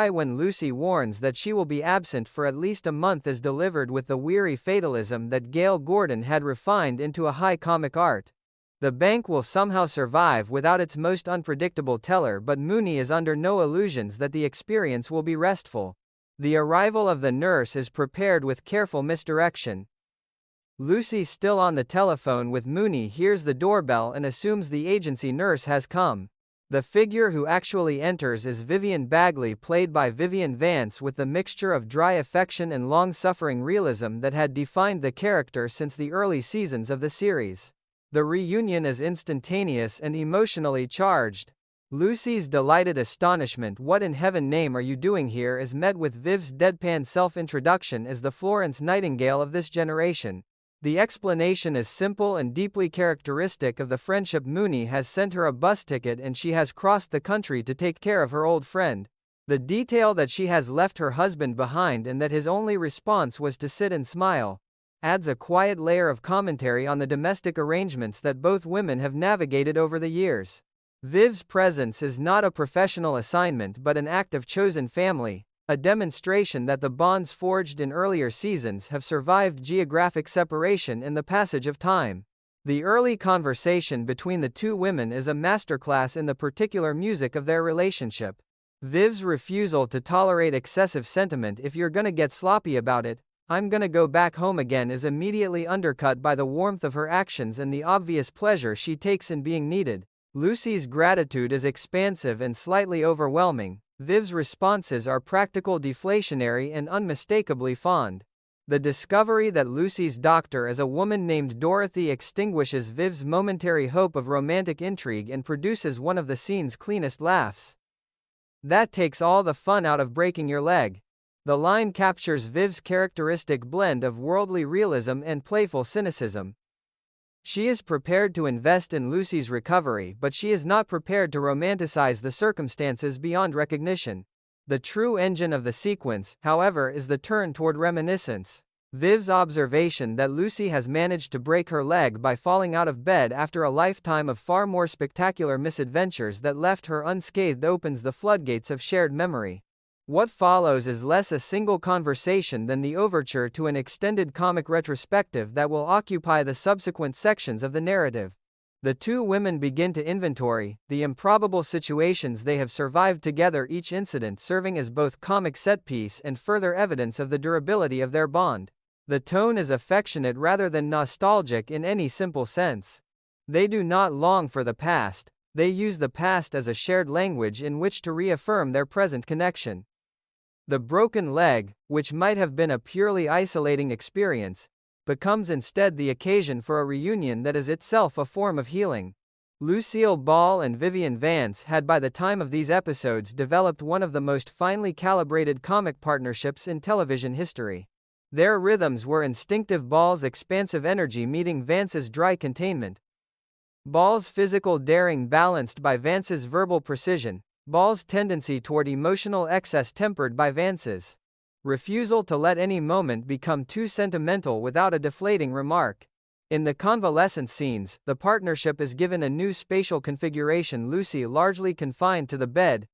S20: when Lucy warns that she will be absent for at least a month, is delivered with the weary fatalism that Gail Gordon had refined into a high comic art. The bank will somehow survive without its most unpredictable teller, but Mooney is under no illusions that the experience will be restful. The arrival of the nurse is prepared with careful misdirection. Lucy, still on the telephone with Mooney, hears the doorbell and assumes the agency nurse has come. The figure who actually enters is Vivian Bagley, played by Vivian Vance, with the mixture of dry affection and long-suffering realism that had defined the character since the early seasons of the series. The reunion is instantaneous and emotionally charged. Lucy's delighted astonishment, "What in heaven's name are you doing here?" is met with Viv's deadpan self-introduction as the Florence Nightingale of this generation. The explanation is simple and deeply characteristic of the friendship. Mooney has sent her a bus ticket and she has crossed the country to take care of her old friend. The detail that she has left her husband behind and that his only response was to sit and smile adds a quiet layer of commentary on the domestic arrangements that both women have navigated over the years. Viv's presence is not a professional assignment but an act of chosen family, a demonstration that the bonds forged in earlier seasons have survived geographic separation in the passage of time. The early conversation between the two women is a masterclass in the particular music of their relationship. Viv's refusal to tolerate excessive sentiment. If you're gonna get sloppy about it, I'm gonna go back home again, is immediately undercut by the warmth of her actions and the obvious pleasure she takes in being needed. Lucy's gratitude is expansive and slightly overwhelming. Viv's responses are practical, deflationary, and unmistakably fond. The discovery that Lucy's doctor is a woman named Dorothy extinguishes Viv's momentary hope of romantic intrigue and produces one of the scene's cleanest laughs. "That takes all the fun out of breaking your leg." The line captures Viv's characteristic blend of worldly realism and playful cynicism. She is prepared to invest in Lucy's recovery, but she is not prepared to romanticize the circumstances beyond recognition. The true engine of the sequence, however, is the turn toward reminiscence. Viv's observation that Lucy has managed to break her leg by falling out of bed after a lifetime of far more spectacular misadventures that left her unscathed opens the floodgates of shared memory. What follows is less a single conversation than the overture to an extended comic retrospective that will occupy the subsequent sections of the narrative. The two women begin to inventory the improbable situations they have survived together, each incident serving as both comic set piece and further evidence of the durability of their bond. The tone is affectionate rather than nostalgic in any simple sense. They do not long for the past, they use the past as a shared language in which to reaffirm their present connection. The broken leg, which might have been a purely isolating experience, becomes instead the occasion for a reunion that is itself a form of healing. Lucille Ball and Vivian Vance had by the time of these episodes developed one of the most finely calibrated comic partnerships in television history. Their rhythms were instinctive, Ball's expansive energy meeting Vance's dry containment. Ball's physical daring balanced by Vance's verbal precision. Ball's tendency toward emotional excess tempered by Vance's refusal to let any moment become too sentimental without a deflating remark. In the convalescence scenes, the partnership is given a new spatial configuration, Lucy largely confined to the bed,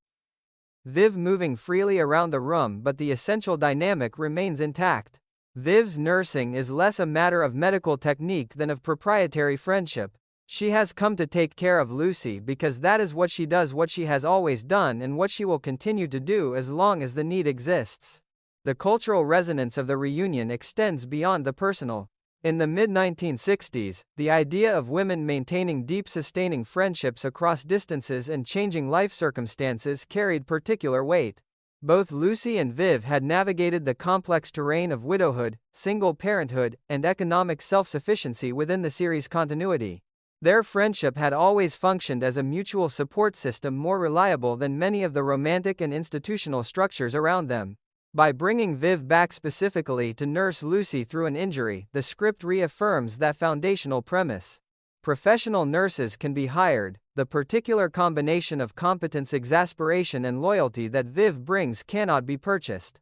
S20: Viv moving freely around the room, but the essential dynamic remains intact. Viv's nursing is less a matter of medical technique than of proprietary friendship. She has come to take care of Lucy because that is what she does, what she has always done, and what she will continue to do as long as the need exists. The cultural resonance of the reunion extends beyond the personal. In the mid-1960s, the idea of women maintaining deep, sustaining friendships across distances and changing life circumstances carried particular weight. Both Lucy and Viv had navigated the complex terrain of widowhood, single parenthood, and economic self-sufficiency within the series' continuity. Their friendship had always functioned as a mutual support system more reliable than many of the romantic and institutional structures around them. By bringing Viv back specifically to nurse Lucy through an injury, the script reaffirms that foundational premise. Professional nurses can be hired. The particular combination of competence, exasperation, and loyalty that Viv brings cannot be purchased.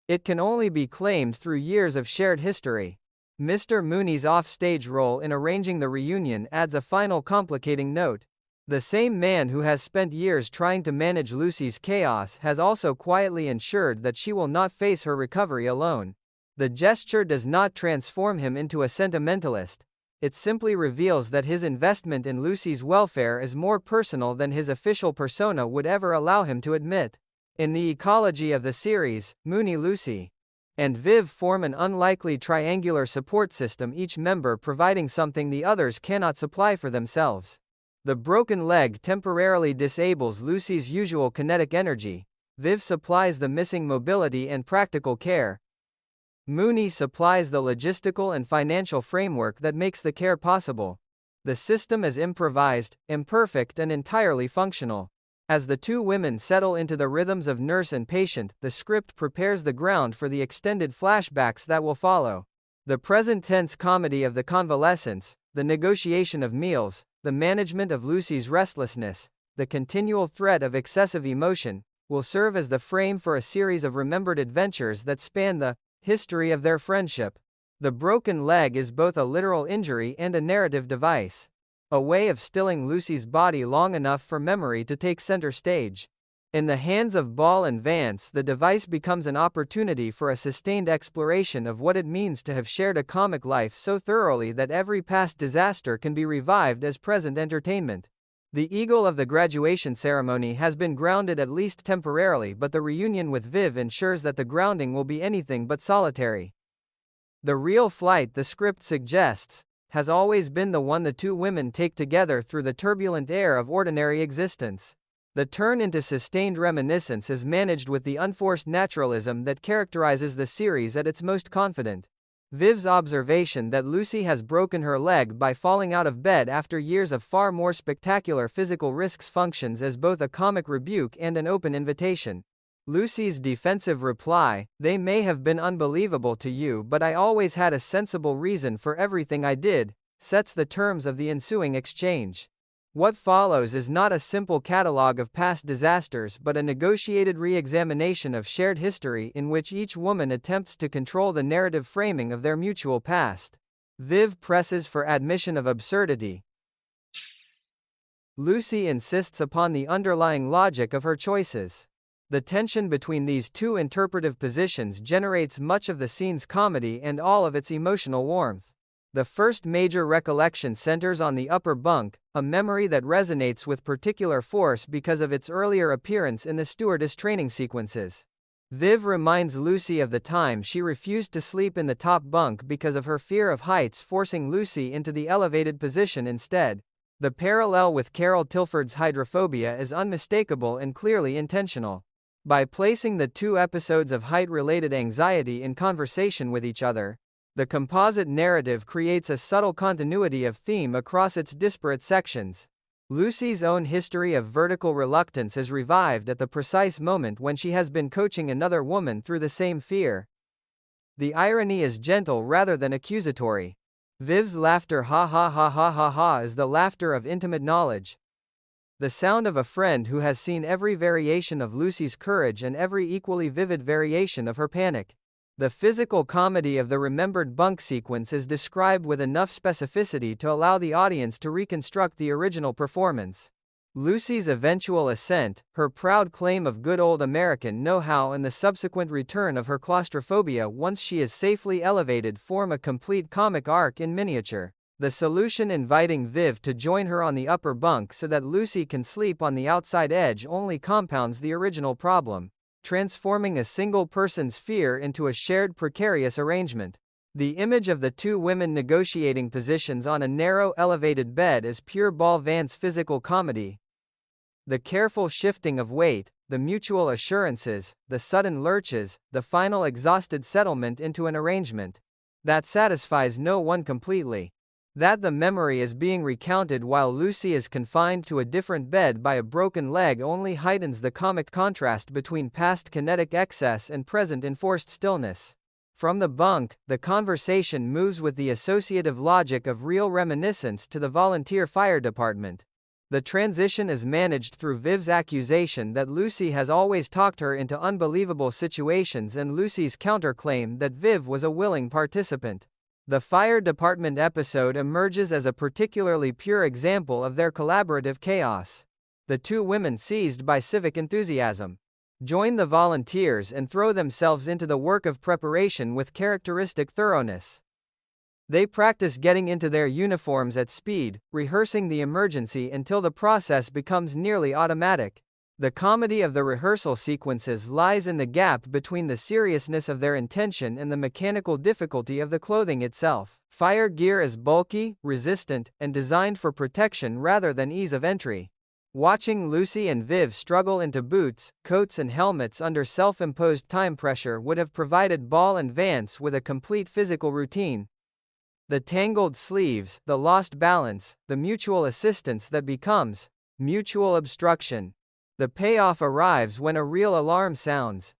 S20: It can only be claimed through years of shared history. Mr. Mooney's off-stage role in arranging the reunion adds a final complicating note. The same man who has spent years trying to manage Lucy's chaos has also quietly ensured that she will not face her recovery alone. The gesture does not transform him into a sentimentalist. It simply reveals that his investment in Lucy's welfare is more personal than his official persona would ever allow him to admit. In the ecology of the series, Mooney, Lucy, and Viv form an unlikely triangular support system, each member providing something the others cannot supply for themselves. The broken leg temporarily disables Lucy's usual kinetic energy. Viv supplies the missing mobility and practical care. Mooney supplies the logistical and financial framework that makes the care possible. The system is improvised, imperfect, and entirely functional. As the two women settle into the rhythms of nurse and patient, the script prepares the ground for the extended flashbacks that will follow. The present tense comedy of the convalescence, the negotiation of meals, the management of Lucy's restlessness, the continual threat of excessive emotion, will serve as the frame for a series of remembered adventures that span the history of their friendship. The broken leg is both a literal injury and a narrative device. A way of stilling Lucy's body long enough for memory to take center stage. In the hands of Ball and Vance, the device becomes an opportunity for a sustained exploration of what it means to have shared a comic life so thoroughly that every past disaster can be revived as present entertainment. The eagle of the graduation ceremony has been grounded at least temporarily, but the reunion with Viv ensures that the grounding will be anything but solitary. The real flight, the script suggests, has always been the one the two women take together through the turbulent air of ordinary existence. The turn into sustained reminiscence is managed with the unforced naturalism that characterizes the series at its most confident. Viv's observation that Lucy has broken her leg by falling out of bed after years of far more spectacular physical risks functions as both a comic rebuke and an open invitation. Lucy's defensive reply, "They may have been unbelievable to you, but I always had a sensible reason for everything I did," sets the terms of the ensuing exchange. What follows is not a simple catalogue of past disasters but a negotiated re-examination of shared history in which each woman attempts to control the narrative framing of their mutual past. Viv presses for admission of absurdity. Lucy insists upon the underlying logic of her choices. The tension between these two interpretive positions generates much of the scene's comedy and all of its emotional warmth. The first major recollection centers on the upper bunk, a memory that resonates with particular force because of its earlier appearance in the stewardess training sequences. Viv reminds Lucy of the time she refused to sleep in the top bunk because of her fear of heights, forcing Lucy into the elevated position instead. The parallel with Carol Tilford's hydrophobia is unmistakable and clearly intentional. By placing the two episodes of height-related anxiety in conversation with each other, the composite narrative creates a subtle continuity of theme across its disparate sections. Lucy's own history of vertical reluctance is revived at the precise moment when she has been coaching another woman through the same fear. The irony is gentle rather than accusatory. Viv's laughter, ha ha ha ha ha ha, is the laughter of intimate knowledge. The sound of a friend who has seen every variation of Lucy's courage and every equally vivid variation of her panic. The physical comedy of the remembered bunk sequence is described with enough specificity to allow the audience to reconstruct the original performance. Lucy's eventual ascent, her proud claim of good old American know-how, and the subsequent return of her claustrophobia once she is safely elevated form a complete comic arc in miniature. The solution, inviting Viv to join her on the upper bunk so that Lucy can sleep on the outside edge, only compounds the original problem, transforming a single person's fear into a shared precarious arrangement. The image of the two women negotiating positions on a narrow elevated bed is pure Ball Vance physical comedy. The careful shifting of weight, the mutual assurances, the sudden lurches, the final exhausted settlement into an arrangement that satisfies no one completely. That the memory is being recounted while Lucy is confined to a different bed by a broken leg only heightens the comic contrast between past kinetic excess and present enforced stillness. From the bunk, the conversation moves with the associative logic of real reminiscence to the volunteer fire department. The transition is managed through Viv's accusation that Lucy has always talked her into unbelievable situations and Lucy's counterclaim that Viv was a willing participant. The fire department episode emerges as a particularly pure example of their collaborative chaos. The two women, seized by civic enthusiasm, join the volunteers and throw themselves into the work of preparation with characteristic thoroughness. They practice getting into their uniforms at speed, rehearsing the emergency until the process becomes nearly automatic. The comedy of the rehearsal sequences lies in the gap between the seriousness of their intention and the mechanical difficulty of the clothing itself. Fire gear is bulky, resistant, and designed for protection rather than ease of entry. Watching Lucy and Viv struggle into boots, coats and helmets under self-imposed time pressure would have provided Ball and Vance with a complete physical routine. The tangled sleeves, the lost balance, the mutual assistance that becomes mutual obstruction. The payoff arrives when a real alarm sounds.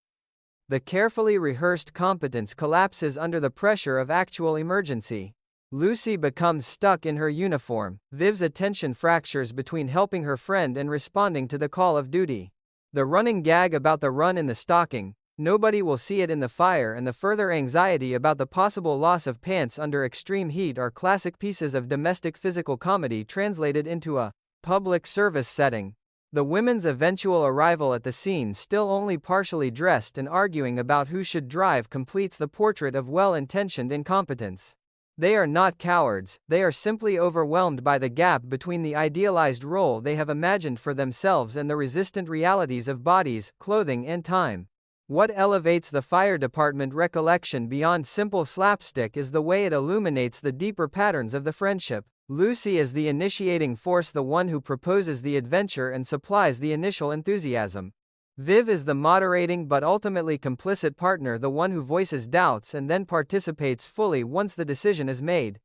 S20: The carefully rehearsed competence collapses under the pressure of actual emergency. Lucy becomes stuck in her uniform. Viv's attention fractures between helping her friend and responding to the call of duty. The running gag about the run in the stocking, nobody will see it in the fire, and the further anxiety about the possible loss of pants under extreme heat are classic pieces of domestic physical comedy translated into a public service setting. The women's eventual arrival at the scene, still only partially dressed and arguing about who should drive, completes the portrait of well-intentioned incompetence. They are not cowards, they are simply overwhelmed by the gap between the idealized role they have imagined for themselves and the resistant realities of bodies, clothing and time. What elevates the fire department recollection beyond simple slapstick is the way it illuminates the deeper patterns of the friendship. Lucy is the initiating force, the one who proposes the adventure and supplies the initial enthusiasm. Viv is the moderating but ultimately complicit partner, the one who voices doubts and then participates fully once the decision is made.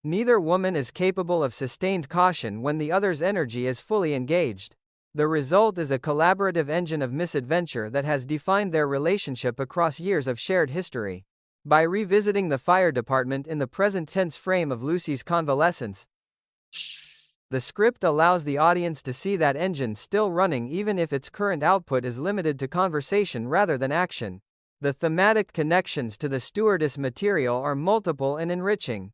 S20: Neither woman is capable of sustained caution when the other's energy is fully engaged. The result is a collaborative engine of misadventure that has defined their relationship across years of shared history. By revisiting the fire department in the present tense frame of Lucy's convalescence, the script allows the audience to see that engine still running even if its current output is limited to conversation rather than action. The thematic connections to the stewardess material are multiple and enriching.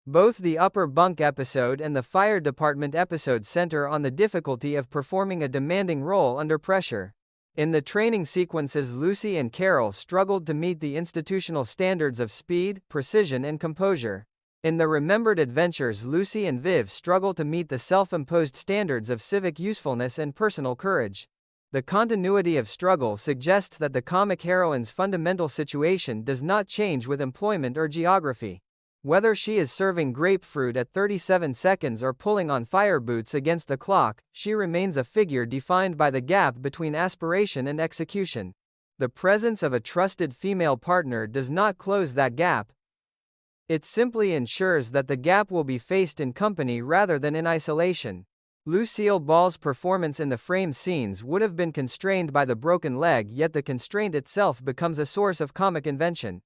S20: Both the upper bunk episode and the fire department episode center on the difficulty of performing a demanding role under pressure. In the training sequences, Lucy and Carol struggled to meet the institutional standards of speed, precision and composure. In the remembered adventures, Lucy and Viv struggle to meet the self-imposed standards of civic usefulness and personal courage. The continuity of struggle suggests that the comic heroine's fundamental situation does not change with employment or geography. Whether she is serving grapefruit at 37 seconds or pulling on fire boots against the clock, she remains a figure defined by the gap between aspiration and execution. The presence of a trusted female partner does not close that gap. It simply ensures that the gap will be faced in company rather than in isolation. Lucille Ball's performance in the frame scenes would have been constrained by the broken leg, yet the constraint itself becomes a source of comic invention.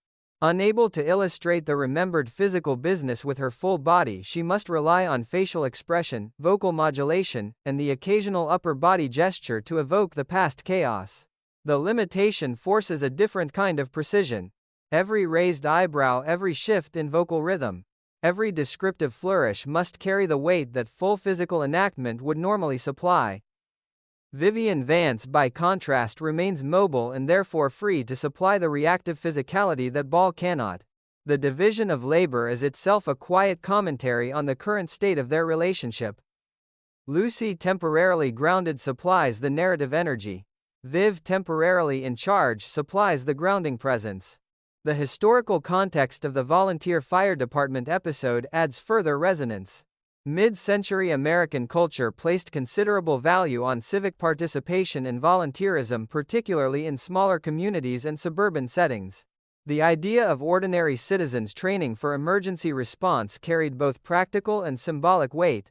S20: Unable to illustrate the remembered physical business with her full body, she must rely on facial expression, vocal modulation, and the occasional upper body gesture to evoke the past chaos. The limitation forces a different kind of precision. Every raised eyebrow, every shift in vocal rhythm, every descriptive flourish must carry the weight that full physical enactment would normally supply. Vivian Vance, by contrast, remains mobile and therefore free to supply the reactive physicality that Ball cannot. The division of labor is itself a quiet commentary on the current state of their relationship. Lucy, temporarily grounded, supplies the narrative energy. Viv, temporarily in charge, supplies the grounding presence. The historical context of the volunteer fire department episode adds further resonance. Mid-century American culture placed considerable value on civic participation and volunteerism, particularly in smaller communities and suburban settings. The idea of ordinary citizens training for emergency response carried both practical and symbolic weight.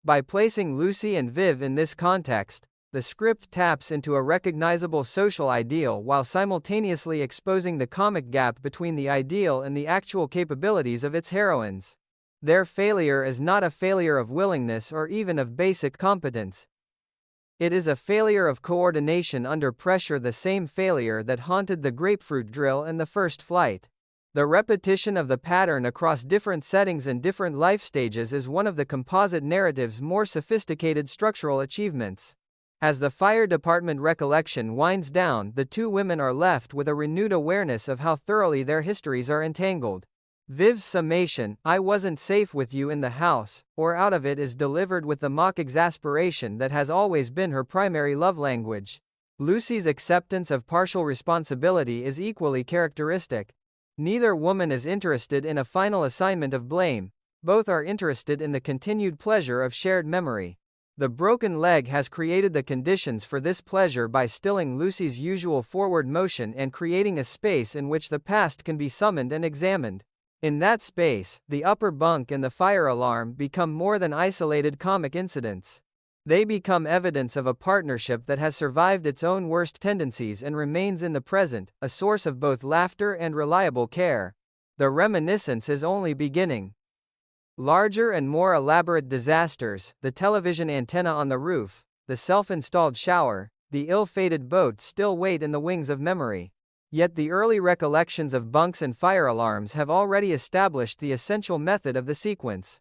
S20: By placing Lucy and Viv in this context, the script taps into a recognizable social ideal while simultaneously exposing the comic gap between the ideal and the actual capabilities of its heroines. Their failure is not a failure of willingness or even of basic competence. It is a failure of coordination under pressure, the same failure that haunted the grapefruit drill in the first flight. The repetition of the pattern across different settings and different life stages is one of the composite narrative's more sophisticated structural achievements. As the fire department recollection winds down, the two women are left with a renewed awareness of how thoroughly their histories are entangled. Viv's summation, "I wasn't safe with you in the house, or out of it," is delivered with the mock exasperation that has always been her primary love language. Lucy's acceptance of partial responsibility is equally characteristic. Neither woman is interested in a final assignment of blame. Both are interested in the continued pleasure of shared memory. The broken leg has created the conditions for this pleasure by stilling Lucy's usual forward motion and creating a space in which the past can be summoned and examined. In that space, the upper bunk and the fire alarm become more than isolated comic incidents. They become evidence of a partnership that has survived its own worst tendencies and remains in the present, a source of both laughter and reliable care. The reminiscence is only beginning. Larger and more elaborate disasters, the television antenna on the roof, the self-installed shower, the ill-fated boat still wait in the wings of memory. Yet the early recollections of bunks and fire alarms have already established the essential method of the sequence.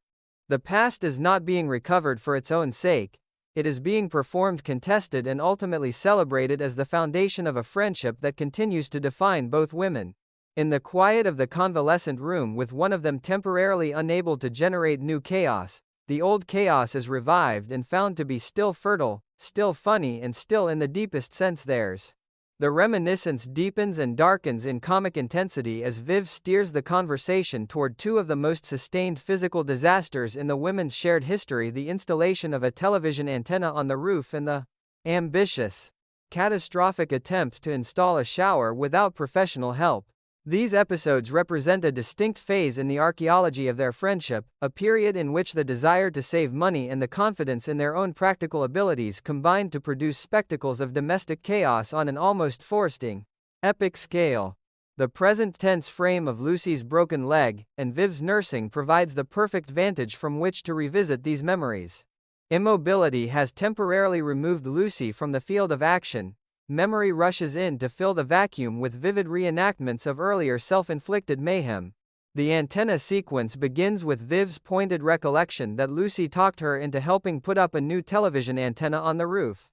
S20: The past is not being recovered for its own sake. It is being performed, contested, and ultimately celebrated as the foundation of a friendship that continues to define both women. In the quiet of the convalescent room, with one of them temporarily unable to generate new chaos, the old chaos is revived and found to be still fertile, still funny, and still in the deepest sense theirs. The reminiscence deepens and darkens in comic intensity as Viv steers the conversation toward two of the most sustained physical disasters in the women's shared history: the installation of a television antenna on the roof and the ambitious, catastrophic attempt to install a shower without professional help. These episodes represent a distinct phase in the archaeology of their friendship, a period in which the desire to save money and the confidence in their own practical abilities combined to produce spectacles of domestic chaos on an almost foresting, epic scale. The present tense frame of Lucy's broken leg, and Viv's nursing provides the perfect vantage from which to revisit these memories. Immobility has temporarily removed Lucy from the field of action. Memory rushes in to fill the vacuum with vivid reenactments of earlier self-inflicted mayhem. The antenna sequence begins with Viv's pointed recollection that Lucy talked her into helping put up a new television antenna on the roof.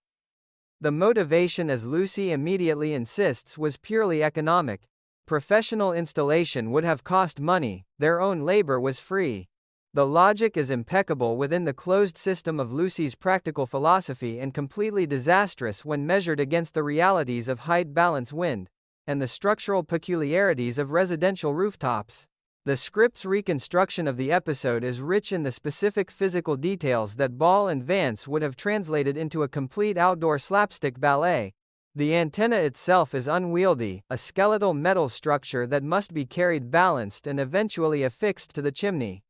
S20: The motivation, as Lucy immediately insists, was purely economic. Professional installation would have cost money, their own labor was free. The logic is impeccable within the closed system of Lucy's practical philosophy and completely disastrous when measured against the realities of height, balance, wind, and the structural peculiarities of residential rooftops. The script's reconstruction of the episode is rich in the specific physical details that Ball and Vance would have translated into a complete outdoor slapstick ballet. The antenna itself is unwieldy, a skeletal metal structure that must be carried balanced and eventually affixed to the chimney.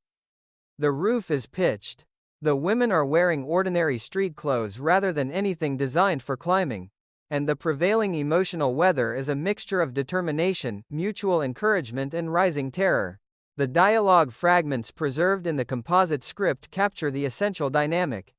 S20: The roof is pitched. The women are wearing ordinary street clothes rather than anything designed for climbing. And the prevailing emotional weather is a mixture of determination, mutual encouragement, and rising terror. The dialogue fragments preserved in the composite script capture the essential dynamic.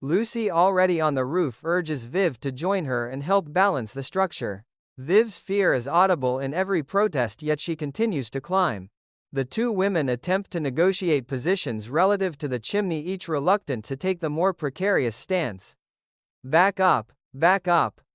S20: Lucy, already on the roof, urges Viv to join her and help balance the structure. Viv's fear is audible in every protest, yet she continues to climb. The two women attempt to negotiate positions relative to the chimney, each reluctant to take the more precarious stance. Back up,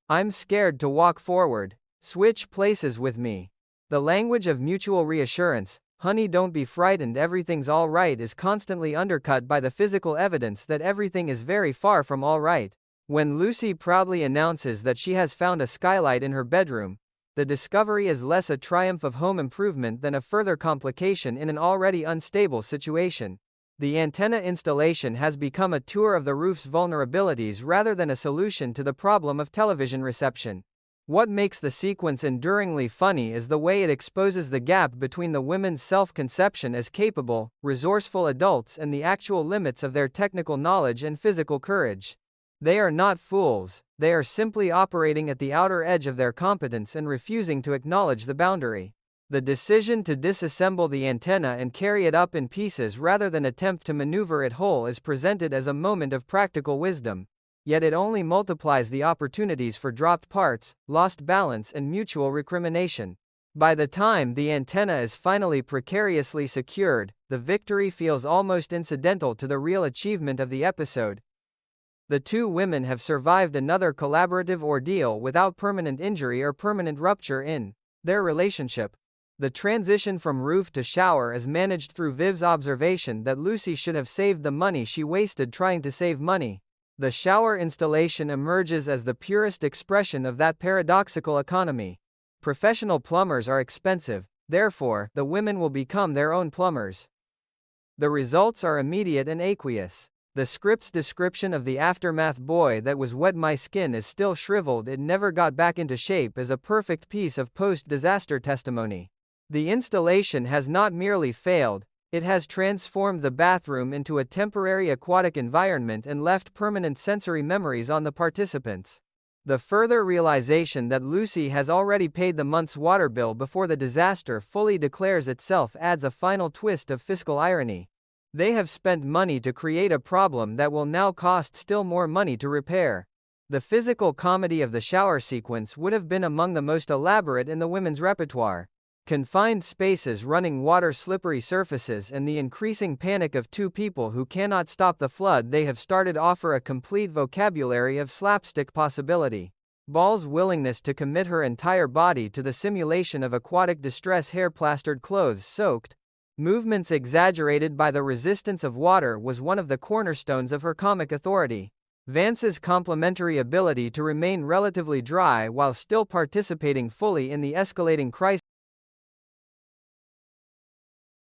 S20: I'm scared to walk forward. Switch places with me. The language of mutual reassurance, honey, don't be frightened, everything's all right, is constantly undercut by the physical evidence that everything is very far from all right. When Lucy proudly announces that she has found a skylight in her bedroom, the discovery is less a triumph of home improvement than a further complication in an already unstable situation. The antenna installation has become a tour of the roof's vulnerabilities rather than a solution to the problem of television reception. What makes the sequence enduringly funny is the way it exposes the gap between the women's self-conception as capable, resourceful adults and the actual limits of their technical knowledge and physical courage. They are not fools, they are simply operating at the outer edge of their competence and refusing to acknowledge the boundary. The decision to disassemble the antenna and carry it up in pieces rather than attempt to maneuver it whole is presented as a moment of practical wisdom. Yet it only multiplies the opportunities for dropped parts, lost balance, and mutual recrimination. By the time the antenna is finally precariously secured, the victory feels almost incidental to the real achievement of the episode. The two women have survived another collaborative ordeal without permanent injury or permanent rupture in their relationship. The transition from roof to shower is managed through Viv's observation that Lucy should have saved the money she wasted trying to save money. The shower installation emerges as the purest expression of that paradoxical economy. Professional plumbers are expensive, therefore, the women will become their own plumbers. The results are immediate and aqueous. The script's description of the aftermath, boy that was wet, my skin is still shriveled, it never got back into shape, is a perfect piece of post-disaster testimony. The installation has not merely failed, it has transformed the bathroom into a temporary aquatic environment and left permanent sensory memories on the participants. The further realization that Lucy has already paid the month's water bill before the disaster fully declares itself adds a final twist of fiscal irony. They have spent money to create a problem that will now cost still more money to repair. The physical comedy of the shower sequence would have been among the most elaborate in the women's repertoire. Confined spaces, running water, slippery surfaces, and the increasing panic of two people who cannot stop the flood they have started offer a complete vocabulary of slapstick possibility. Ball's willingness to commit her entire body to the simulation of aquatic distress, hair-plastered clothes soaked, movements exaggerated by the resistance of water, was one of the cornerstones of her comic authority. Vance's complementary ability to remain relatively dry while still participating fully in the escalating crisis